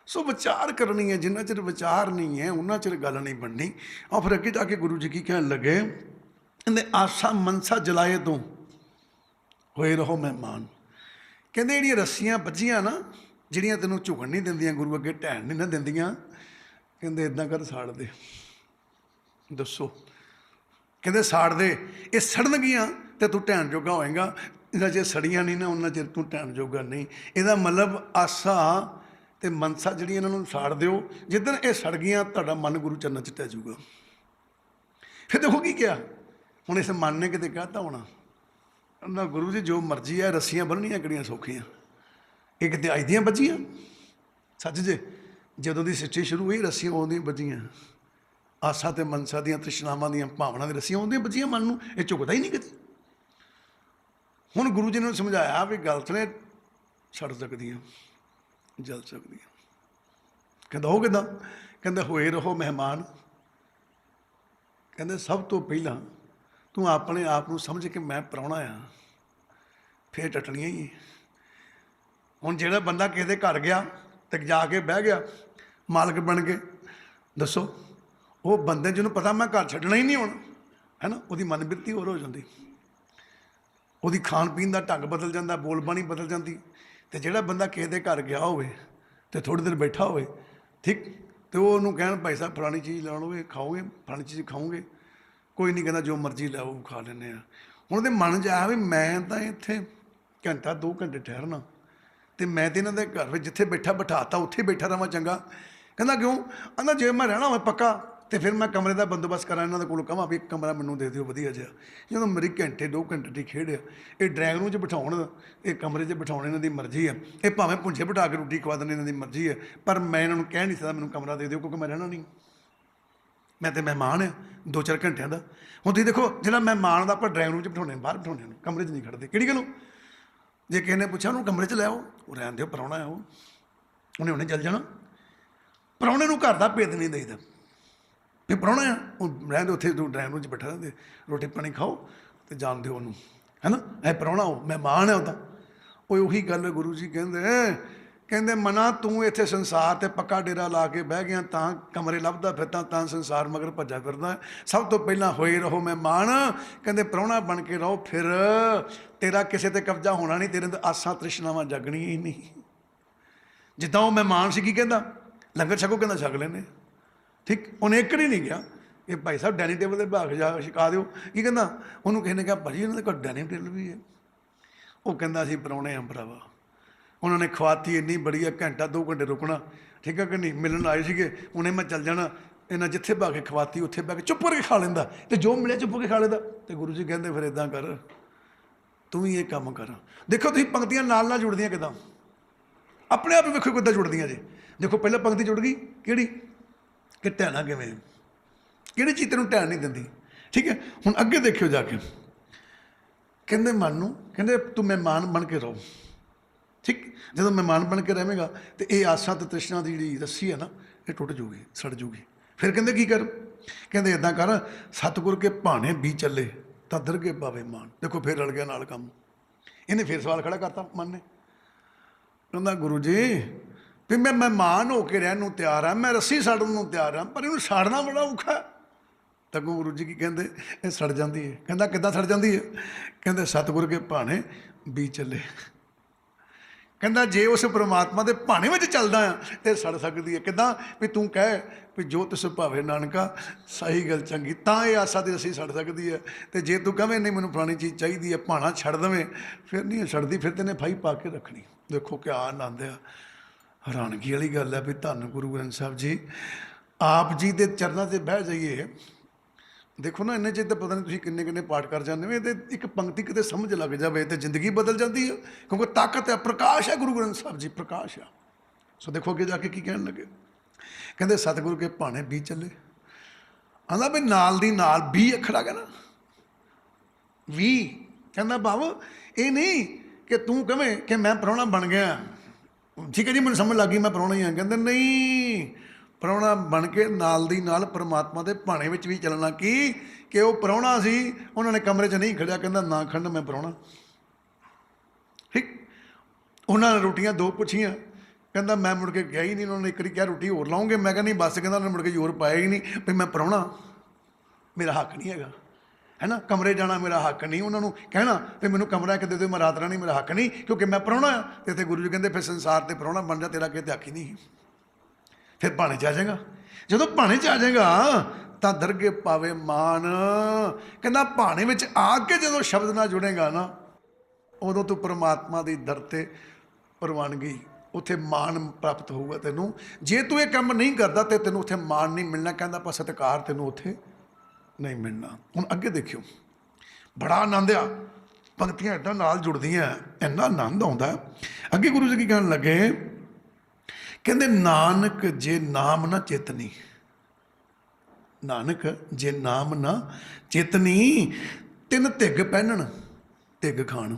ਸੋ ਵਿਚਾਰ ਕਰਨੀ ਹੈ, ਜਿੰਨਾ ਚਿਰ ਵਿਚਾਰ ਨਹੀਂ ਹੈ ਉਹਨਾਂ ਚਿਰ ਗੱਲ ਨਹੀਂ ਬਣਨੀ। ਆ ਫਿਰ ਅੱਗੇ ਜਾ ਕੇ ਗੁਰੂ ਜੀ ਕੀ ਕਹਿਣ ਲੱਗੇ? ਕਹਿੰਦੇ ਆਸਾ ਮਨਸਾ ਜਲਾਏ ਤੋਂ ਹੋਏ ਰਹੋ ਮਹਿਮਾਨ। ਕਹਿੰਦੇ ਜਿਹੜੀਆਂ ਰੱਸੀਆਂ ਬੱਝੀਆਂ ਨਾ, ਜਿਹੜੀਆਂ ਤੈਨੂੰ ਝੁਕਣ ਨਹੀਂ ਦਿੰਦੀਆਂ, ਗੁਰੂ ਅੱਗੇ ਢਹਿਣ ਨਹੀਂ ਨਾ ਦਿੰਦੀਆਂ, ਕਹਿੰਦੇ ਇੱਦਾਂ ਕਰ ਸਾੜ ਦੇ। ਦੱਸੋ, ਕਹਿੰਦੇ ਸਾੜ ਦੇ, ਇਹ ਸੜਨਗੀਆਂ ਅਤੇ ਤੂੰ ਢਹਿਣ ਜੋਗਾ ਹੋਏਗਾ, ਇਹਦਾ ਜੇ ਸੜੀਆਂ ਨਹੀਂ ਨਾ ਉਹਨਾਂ ਚਿਰ ਤੂੰ ਢਹਿਣ ਜੋਗਾ ਨਹੀਂ। ਇਹਦਾ ਮਤਲਬ ਆਸਾ ਅਤੇ ਮਨਸਾ ਜਿਹੜੀਆਂ ਇਹਨਾਂ ਨੂੰ ਸਾੜ ਦਿਓ, ਜਿੱਦਣ ਇਹ ਸੜ ਗਈਆਂ ਤੁਹਾਡਾ ਮਨ ਗੁਰੂ ਚਰਨਾਂ 'ਚ ਟਹਿ ਜਾਊਗਾ। ਫਿਰ ਦੇਖੋ ਕੀ ਕਿਹਾ ਹੁਣ, ਇਸ ਮਨ ਨੇ ਕਿਤੇ ਕਹਿਤਾ ਹੋਣਾ ਨਾ ਗੁਰੂ ਜੀ ਜੋ ਮਰਜ਼ੀ ਹੈ, ਰੱਸੀਆਂ ਬੰਨ੍ਹਣੀਆਂ ਕਿਹੜੀਆਂ ਸੌਖੀਆਂ, ਇਹ ਕਿਤੇ ਅੱਜ ਦੀਆਂ ਬੱਝੀਆਂ। ਸੱਚ ਜੇ ਜਦੋਂ ਦੀ ਸ੍ਰਿਸ਼ਟੀ ਸ਼ੁਰੂ ਹੋਈ ਰੱਸੀਆਂ ਆਉਂਦੀਆਂ ਬੱਝੀਆਂ, ਆਸਾ ਅਤੇ ਮਨਸਾ ਦੀਆਂ ਤ੍ਰਿਸ਼ਨਾਵਾਂ ਦੀਆਂ ਭਾਵਨਾ ਦੀਆਂ ਰੱਸੀਆਂ ਆਉਂਦੀਆਂ ਬੱਝੀਆਂ ਮਨ ਨੂੰ, ਇਹ ਝੁਕਦਾ ਹੀ ਨਹੀਂ ਕਿਤੇ। ਹੁਣ ਗੁਰੂ ਜੀ ਨੇ ਸਮਝਾਇਆ ਵੀ ਗਲਤ ਨੇ, ਛੱਡ ਸਕਦੀਆਂ, ਜਲ ਸਕਦੀਆਂ। ਕਹਿੰਦਾ ਉਹ ਕਿੱਦਾਂ? ਕਹਿੰਦਾ ਹੋਏ ਰਹੋ ਮਹਿਮਾਨ। ਕਹਿੰਦੇ ਸਭ ਤੋਂ ਪਹਿਲਾਂ ਤੂੰ ਆਪਣੇ ਆਪ ਨੂੰ ਸਮਝ ਕੇ ਮੈਂ ਪ੍ਰਾਹੁਣਾ ਆ, ਫਿਰ ਟੱਟਣੀਆਂ ਹੀ। ਹੁਣ ਜਿਹੜਾ ਬੰਦਾ ਕਿਸੇ ਦੇ ਘਰ ਗਿਆ ਅਤੇ ਜਾ ਕੇ ਬਹਿ ਗਿਆ ਮਾਲਕ ਬਣ ਕੇ ਦੱਸੋ। ਉਹ ਬੰਦੇ ਜਿਹਨੂੰ ਪਤਾ ਮੈਂ ਘਰ ਛੱਡਣਾ ਹੀ ਨਹੀਂ ਹੁਣ, ਹੈ ਨਾ, ਉਹਦੀ ਮਨਬਿਰਤੀ ਹੋਰ ਹੋ ਜਾਂਦੀ, ਉਹਦੀ ਖਾਣ ਪੀਣ ਦਾ ਢੰਗ ਬਦਲ ਜਾਂਦਾ, ਬੋਲ ਬਾਣੀ ਬਦਲ ਜਾਂਦੀ। ਅਤੇ ਜਿਹੜਾ ਬੰਦਾ ਕਿਸੇ ਦੇ ਘਰ ਗਿਆ ਹੋਵੇ ਅਤੇ ਥੋੜ੍ਹੀ ਦੇਰ ਬੈਠਾ ਹੋਵੇ, ਠੀਕ, ਅਤੇ ਉਹ ਉਹਨੂੰ ਕਹਿਣ ਭਾਈ ਸਾਹਿਬ ਫਲਾਣੀ ਚੀਜ਼ ਲਾਉਣਗੇ, ਖਾਓਗੇ, ਫਲਾਣੀ ਚੀਜ਼ ਖਾਓਗੇ, ਕੋਈ ਨਹੀਂ, ਕਹਿੰਦਾ ਜੋ ਮਰਜ਼ੀ ਲਿਆਓ ਖਾ ਲੈਂਦੇ ਹਾਂ। ਹੁਣ ਉਹਦੇ ਮਨ 'ਚ ਆਇਆ ਵੀ ਮੈਂ ਤਾਂ ਇੱਥੇ ਘੰਟਾ 2 ਘੰਟੇ ਠਹਿਰਨਾ, ਅਤੇ ਮੈਂ ਤਾਂ ਇਹਨਾਂ ਦੇ ਘਰ ਵਿੱਚ ਜਿੱਥੇ ਬੈਠਾ ਬਿਠਾਤਾ ਉੱਥੇ ਬੈਠਾ ਰਹਾਂ ਚੰਗਾ। ਕਹਿੰਦਾ ਕਿਉਂ? ਕਹਿੰਦਾ ਜੇ ਮੈਂ ਰਹਿਣਾ ਹੋਵੇ ਪੱਕਾ ਅਤੇ ਫਿਰ ਮੈਂ ਕਮਰੇ ਦਾ ਬੰਦੋਬਸਤ ਕਰਾਂ, ਇਹਨਾਂ ਦੇ ਕੋਲੋਂ ਕਹਾਂ ਵੀ ਇੱਕ ਕਮਰਾ ਮੈਨੂੰ ਦੇ ਦਿਓ ਵਧੀਆ ਜਿਹਾ। ਜਦੋਂ ਮੇਰੀ ਘੰਟੇ 2 ਘੰਟੇ ਦੀ ਖੇਡ ਆ, ਇਹ ਡਰਾਇੰਗ ਰੂਮ 'ਚ ਬਿਠਾਉਣ, ਇਹ ਕਮਰੇ 'ਚ ਬਿਠਾਉਣ ਇਹਨਾਂ ਦੀ ਮਰਜ਼ੀ ਆ, ਇਹ ਭਾਵੇਂ ਪੁੰਛੇ ਬਿਠਾ ਕੇ ਰੋਟੀ ਖਵਾ ਦੇਣ ਇਹਨਾਂ ਦੀ ਮਰਜ਼ੀ ਹੈ, ਪਰ ਮੈਂ ਇਹਨਾਂ ਨੂੰ ਕਹਿ ਨਹੀਂ ਸਕਦਾ ਮੈਨੂੰ ਕਮਰਾ ਦੇ ਦਿਓ, ਕਿਉਂਕਿ ਮੈਂ ਰਹਿਣਾ ਨਹੀਂ, ਮੈਂ ਤਾਂ ਮਹਿਮਾਨ ਆ 2-4 ਘੰਟਿਆਂ ਦਾ। ਹੁਣ ਤੁਸੀਂ ਦੇਖੋ, ਜਿਹੜਾ ਮਹਿਮਾਨ ਦਾ ਆਪਾਂ ਡਰਾਇੰਗ ਰੂਮ 'ਚ ਬਿਠਾਉਂਦੇ, ਬਾਹਰ ਬਿਠਾਉਂਦੇ ਨੂੰ, ਕਮਰੇ 'ਚ ਨਹੀਂ ਖੜਦੇ, ਕਿਹੜੀ ਗੱਲੋਂ? ਜੇ ਕਿਸੇ ਨੇ ਪੁੱਛਿਆ ਉਹਨੂੰ ਕਮਰੇ 'ਚ ਲੈ ਆਓ, ਉਹ ਰਹਿਣ ਦਿਓ, ਪ੍ਰਾਹੁਣਾ ਆ ਉਹਨੇ ਚੱਲ ਜਾਣਾ। ਪ੍ਰਾਹੁਣੇ ਨੂੰ ਘਰ ਦਾ ਭੇਦ ਨਹੀਂ ਦੇਈਦਾ, ਵੀ ਪ੍ਰਾਹੁਣਾ ਆ ਉਹ ਰਹਿੰਦੇ ਉੱਥੇ, ਤੂੰ ਡਰਾਈਵ ਰੂਮ 'ਚ ਬੈਠਾ ਰਹਿੰਦੇ, ਰੋਟੀ ਪਾਣੀ ਖਾਓ ਅਤੇ ਜਾਣ ਦਿਓ ਉਹਨੂੰ, ਹੈ ਨਾ, ਇਹ ਪ੍ਰਾਹੁਣਾ ਉਹ ਮਹਿਮਾਨ ਹੈ ਉਹ ਤਾਂ। ਉਹ ਉਹੀ ਗੱਲ ਗੁਰੂ ਜੀ ਕਹਿੰਦੇ ਮਨਾ ਤੂੰ ਇੱਥੇ ਸੰਸਾਰ 'ਤੇ ਪੱਕਾ ਡੇਰਾ ਲਾ ਕੇ ਬਹਿ ਗਿਆ, ਤਾਂ ਕਮਰੇ ਲੱਭਦਾ ਫਿਰਦਾ, ਤਾਂ ਸੰਸਾਰ ਮਗਰ ਭੱਜਾ ਫਿਰਦਾ। ਸਭ ਤੋਂ ਪਹਿਲਾਂ ਹੋਏ ਰਹੋ ਮਹਿਮਾਨ, ਕਹਿੰਦੇ ਪ੍ਰਾਹੁਣਾ ਬਣ ਕੇ ਰਹੋ, ਫਿਰ ਤੇਰਾ ਕਿਸੇ 'ਤੇ ਕਬਜ਼ਾ ਹੋਣਾ ਨਹੀਂ, ਤੇਰੇ ਅੰਦਰ ਆਸਾਂ ਤ੍ਰਿਸ਼ਨਾਵਾਂ ਜਾਗਣੀਆਂ ਹੀ ਨਹੀਂ। ਜਿੱਦਾਂ ਉਹ ਮਹਿਮਾਨ ਸੀ, ਕੀ ਕਹਿੰਦਾ? ਲੰਗਰ ਛਕੋ, ਕਹਿੰਦਾ ਛਕ ਲੈਂਦੇ, ਠੀਕ। ਉਹਨੇ ਇੱਕ ਨਹੀਂ ਗਿਆ, ਇਹ ਭਾਈ ਸਾਹਿਬ ਡਾਇਨਿੰਗ ਟੇਬਲ ਦੇ ਭਾਗ ਜਾ ਛਕਾ ਦਿਓ, ਕੀ ਕਹਿੰਦਾ? ਉਹਨੂੰ ਕਿਸੇ ਨੇ ਕਿਹਾ ਭਾਜੀ ਇਹਨਾਂ ਦੇ ਕੋਲ ਡਾਇਨਿੰਗ ਟੇਬਲ ਵੀ ਹੈ। ਉਹ ਕਹਿੰਦਾ ਅਸੀਂ ਪ੍ਰਾਹੁਣੇ ਹਾਂ ਭਰਾਵਾ, ਉਹਨਾਂ ਨੇ ਖਵਾਤੀ ਇੰਨੀ ਬੜੀ ਆ, ਘੰਟਾ 2 ਘੰਟੇ ਰੁਕਣਾ, ਠੀਕ ਹੈ ਕਿ ਨਹੀਂ, ਮਿਲਣ ਆਏ ਸੀਗੇ, ਉਹਨੇ ਮੈਂ ਚੱਲ ਜਾਣਾ, ਇਹਨਾਂ ਜਿੱਥੇ ਬਹਿ ਕੇ ਖਵਾਤੀ ਉੱਥੇ ਬਹਿ ਕੇ ਚੁੱਪ ਕਰਕੇ ਖਾ ਲੈਂਦਾ, ਅਤੇ ਜੋ ਮਿਲਿਆ ਚੁੱਪ ਕੇ ਖਾ ਲੈਂਦਾ। ਅਤੇ ਗੁਰੂ ਜੀ ਕਹਿੰਦੇ ਫਿਰ ਇੱਦਾਂ ਕਰ, ਤੂੰ ਵੀ ਇਹ ਕੰਮ ਕਰ। ਦੇਖੋ ਤੁਸੀਂ ਪੰਕਤੀਆਂ ਨਾਲ ਜੁੜਦੀਆਂ ਕਿੱਦਾਂ, ਆਪਣੇ ਆਪ ਹੀ ਵੇਖੋ ਕਿੱਦਾਂ ਜੁੜਦੀਆਂ ਜੇ। ਦੇਖੋ ਪਹਿਲਾਂ ਪੰਕਤੀ ਜੁੜ ਗਈ, ਕਿਹੜੀ? ਕਿ ਢਹਿਣਾ ਕਿਵੇਂ, ਕਿਹੜੀ ਚੀਜ਼ ਤੈਨੂੰ ਢਹਿਣ ਨਹੀਂ ਦਿੰਦੀ, ਠੀਕ ਹੈ। ਹੁਣ ਅੱਗੇ ਦੇਖਿਓ ਜਾ ਕੇ, ਕਹਿੰਦੇ ਮਨ ਨੂੰ, ਕਹਿੰਦੇ ਤੂੰ ਮਹਿਮਾਨ ਬਣ ਕੇ ਰਹੋ, ਠੀਕ। ਜਦੋਂ ਮਹਿਮਾਨ ਬਣ ਕੇ ਰਹੇਗਾ ਅਤੇ ਇਹ ਆਸਾ ਅਤੇ ਤ੍ਰਿਸ਼ਨਾ ਦੀ ਜਿਹੜੀ ਰੱਸੀ ਹੈ ਨਾ, ਇਹ ਟੁੱਟ ਜੂਗੀ, ਸੜ ਜੂਗੀ। ਫਿਰ ਕਹਿੰਦੇ ਕੀ ਕਰ? ਕਹਿੰਦੇ ਇੱਦਾਂ ਕਰ, ਸਤਿਗੁਰ ਕੇ ਭਾਣੇ ਵੀ ਚੱਲੇ ਤਾਂ ਦਰਗੇ ਪਾਵੇ ਮਾਨ। ਦੇਖੋ ਫਿਰ ਰਲ ਗਿਆ ਨਾਲ ਕੰਮ, ਇਹਨੇ ਫਿਰ ਸਵਾਲ ਖੜਾ ਕਰਤਾ ਮਨ ਨੇ। ਕਹਿੰਦਾ ਗੁਰੂ ਜੀ ਵੀ ਮੈਂ ਮਹਿਮਾਨ ਹੋ ਕੇ ਰਹਿਣ ਨੂੰ ਤਿਆਰ ਹਾਂ, ਮੈਂ ਰੱਸੀ ਸਾੜਨ ਨੂੰ ਤਿਆਰ ਹਾਂ, ਪਰ ਇਹਨੂੰ ਸਾੜਨਾ ਬੜਾ ਔਖਾ। ਤਾਂ ਗੁਰੂ ਜੀ ਕੀ ਕਹਿੰਦੇ? ਇਹ ਸੜ ਜਾਂਦੀ ਹੈ। ਕਹਿੰਦਾ ਕਿੱਦਾਂ ਸੜ ਜਾਂਦੀ ਹੈ? ਕਹਿੰਦੇ ਸਤਿਗੁਰ ਕੇ ਭਾਣੇ ਵੀ ਚੱਲੇ। ਕਹਿੰਦਾ ਜੇ ਉਸ ਪਰਮਾਤਮਾ ਦੇ ਭਾਣੇ ਵਿੱਚ ਚੱਲਦਾ ਆ ਤੇ ਸੜ ਸਕਦੀ ਹੈ। ਕਿੱਦਾਂ? ਵੀ ਤੂੰ ਕਹਿ ਵੀ ਜੋ ਤਿਸ ਭਾਵੇ ਨਾਨਕਾ ਸਹੀ ਗੱਲ ਚੰਗੀ, ਤਾਂ ਇਹ ਆਸਾ ਦੀ ਰੱਸੀ ਸੜ ਸਕਦੀ ਹੈ। ਅਤੇ ਜੇ ਤੂੰ ਕਵੇਂ ਨਹੀਂ ਮੈਨੂੰ ਫਲਾਣੀ ਚੀਜ਼ ਚਾਹੀਦੀ ਹੈ, ਭਾਣਾ ਛੱਡ ਦੇਵੇਂ, ਫਿਰ ਨਹੀਂ ਛੱਡਦੀ, ਫਿਰ ਤੈਨੇ ਫਾਈ ਪਾ ਕੇ ਰੱਖਣੀ। ਦੇਖੋ ਕਿਆ ਆਨੰਦ ਆ, ਹੈਰਾਨਗੀ ਵਾਲੀ ਗੱਲ ਹੈ ਵੀ ਧੰਨ ਗੁਰੂ ਗ੍ਰੰਥ ਸਾਹਿਬ ਜੀ, ਆਪ ਜੀ ਦੇ ਚਰਨਾਂ 'ਤੇ ਬਹਿ ਜਾਈਏ। ਦੇਖੋ ਨਾ, ਇੰਨੇ ਚਿਰ ਤਾਂ ਪਤਾ ਨਹੀਂ ਤੁਸੀਂ ਕਿੰਨੇ ਕਿੰਨੇ ਪਾਠ ਕਰ ਜਾਂਦੇ ਹੋ, ਅਤੇ ਇੱਕ ਪੰਕਤੀ ਕਿਤੇ ਸਮਝ ਲੱਗ ਜਾਵੇ ਤਾਂ ਜ਼ਿੰਦਗੀ ਬਦਲ ਜਾਂਦੀ ਹੈ, ਕਿਉਂਕਿ ਤਾਕਤ ਹੈ, ਪ੍ਰਕਾਸ਼ ਹੈ, ਗੁਰੂ ਗ੍ਰੰਥ ਸਾਹਿਬ ਜੀ ਪ੍ਰਕਾਸ਼ ਆ। ਸੋ ਦੇਖੋ ਅੱਗੇ ਜਾ ਕੇ ਕੀ ਕਹਿਣ ਲੱਗੇ। ਕਹਿੰਦੇ ਸਤਿਗੁਰੂ ਕੇ ਭਾਣੇ ਵੀ ਚੱਲੇ। ਆਂਦਾ ਵੀ ਨਾਲ ਦੀ ਨਾਲ ਵੀ ਅੱਖਰ ਆ ਗਿਆ ਨਾ, ਵੀ। ਕਹਿੰਦਾ ਭਾਵ ਇਹ ਨਹੀਂ ਕਿ ਤੂੰ ਕਵੇਂ ਕਿ ਮੈਂ ਪ੍ਰਾਹੁਣਾ ਬਣ ਗਿਆ, ਠੀਕ ਹੈ ਜੀ, ਮੈਨੂੰ ਸਮਝ ਲੱਗ ਗਈ ਮੈਂ ਪ੍ਰਾਹੁਣਾ ਹੀ ਹਾਂ। ਕਹਿੰਦੇ ਨਹੀਂ, ਪ੍ਰਾਹੁਣਾ ਬਣ ਕੇ ਨਾਲ ਦੀ ਨਾਲ ਪਰਮਾਤਮਾ ਦੇ ਭਾਣੇ ਵਿੱਚ ਵੀ ਚੱਲਣਾ। ਕੀ ਕਿ ਉਹ ਪ੍ਰਾਹੁਣਾ ਸੀ, ਉਹਨਾਂ ਨੇ ਕਮਰੇ 'ਚ ਨਹੀਂ ਖੜਿਆ, ਕਹਿੰਦਾ ਨਾ ਖੰਡ ਮੈਂ ਪ੍ਰਾਹੁਣਾ, ਠੀਕ। ਉਹਨਾਂ ਨੇ ਰੋਟੀਆਂ 2 ਪੁੱਛੀਆਂ, ਕਹਿੰਦਾ ਮੈਂ ਮੁੜ ਕੇ ਗਿਆ ਹੀ ਨਹੀਂ। ਉਹਨਾਂ ਨੇ ਇੱਕ ਵਾਰੀ ਕਿਹਾ ਰੋਟੀ ਹੋਰ ਲਾਉਂਗੇ, ਮੈਂ ਕਿਹਾ ਨਹੀਂ ਬਸ। ਕਹਿੰਦਾ ਉਹਨੇ ਮੁੜ ਕੇ ਜ਼ੋਰ ਪਾਇਆ ਹੀ ਨਹੀਂ ਵੀ ਮੈਂ ਪ੍ਰਾਹੁਣਾ, ਮੇਰਾ ਹੱਕ ਨਹੀਂ ਹੈਗਾ, ਹੈ ਨਾ, ਕਮਰੇ ਜਾਣਾ ਮੇਰਾ ਹੱਕ ਨਹੀਂ। ਉਹਨਾਂ ਨੂੰ ਕਹਿਣਾ ਵੀ ਮੈਨੂੰ ਕਮਰਾ ਇੱਕ ਦੇ ਦਿਓ, ਮੈਂ ਰਾਤ ਰਹਿਣੀ, ਮੇਰਾ ਹੱਕ ਨਹੀਂ, ਕਿਉਂਕਿ ਮੈਂ ਪ੍ਰਾਹੁਣਾ ਆ। ਅਤੇ ਇੱਥੇ ਗੁਰੂ ਜੀ ਕਹਿੰਦੇ ਫਿਰ ਸੰਸਾਰ 'ਤੇ ਪ੍ਰਾਹੁਣਾ ਬਣ ਜਾ, ਤੇਰਾ ਕਿਤੇ ਹੱਕ ਹੀ ਨਹੀਂ। ਫਿਰ ਭਾਣੇ 'ਚ ਆ ਜਾਏਗਾ। ਜਦੋਂ ਭਾਣੇ 'ਚ ਆ ਜਾਏਗਾ ਤਾਂ ਦਰਗੇ ਪਾਵੇ ਮਾਨ। ਕਹਿੰਦਾ ਭਾਣੇ ਵਿੱਚ ਆ ਕੇ ਜਦੋਂ ਸ਼ਬਦ ਨਾਲ ਜੁੜੇਗਾ ਨਾ, ਉਦੋਂ ਤੂੰ ਪਰਮਾਤਮਾ ਦੀ ਦਰ 'ਤੇ ਪ੍ਰਵਾਨਗੀ, ਉੱਥੇ ਮਾਣ ਪ੍ਰਾਪਤ ਹੋਊਗਾ ਤੈਨੂੰ। ਜੇ ਤੂੰ ਇਹ ਕੰਮ ਨਹੀਂ ਕਰਦਾ ਤਾਂ ਤੈਨੂੰ ਉੱਥੇ ਮਾਣ ਨਹੀਂ ਮਿਲਣਾ। ਕਹਿੰਦਾ ਪਰ ਸਤਿਕਾਰ ਤੈਨੂੰ ਉੱਥੇ ਨਹੀਂ ਮਿਲਣਾ। ਹੁਣ ਅੱਗੇ ਦੇਖਿਓ, ਬੜਾ ਆਨੰਦ ਆ, ਪੰਕਤੀਆਂ ਇੱਦਾਂ ਨਾਲ ਜੁੜਦੀਆਂ, ਇੰਨਾ ਆਨੰਦ ਆਉਂਦਾ। ਅੱਗੇ ਗੁਰੂ ਜੀ ਕੀ ਕਹਿਣ ਲੱਗੇ? ਕਹਿੰਦੇ ਨਾਨਕ ਜੇ ਨਾਮ ਨਾ ਚੇਤਨੀ, ਨਾਨਕ ਜੇ ਨਾਮ ਨਾ ਚੇਤਨੀ, 3 ਧਿੱਗ ਪਹਿਨਣ ਧਿੱਗ ਖਾਣ।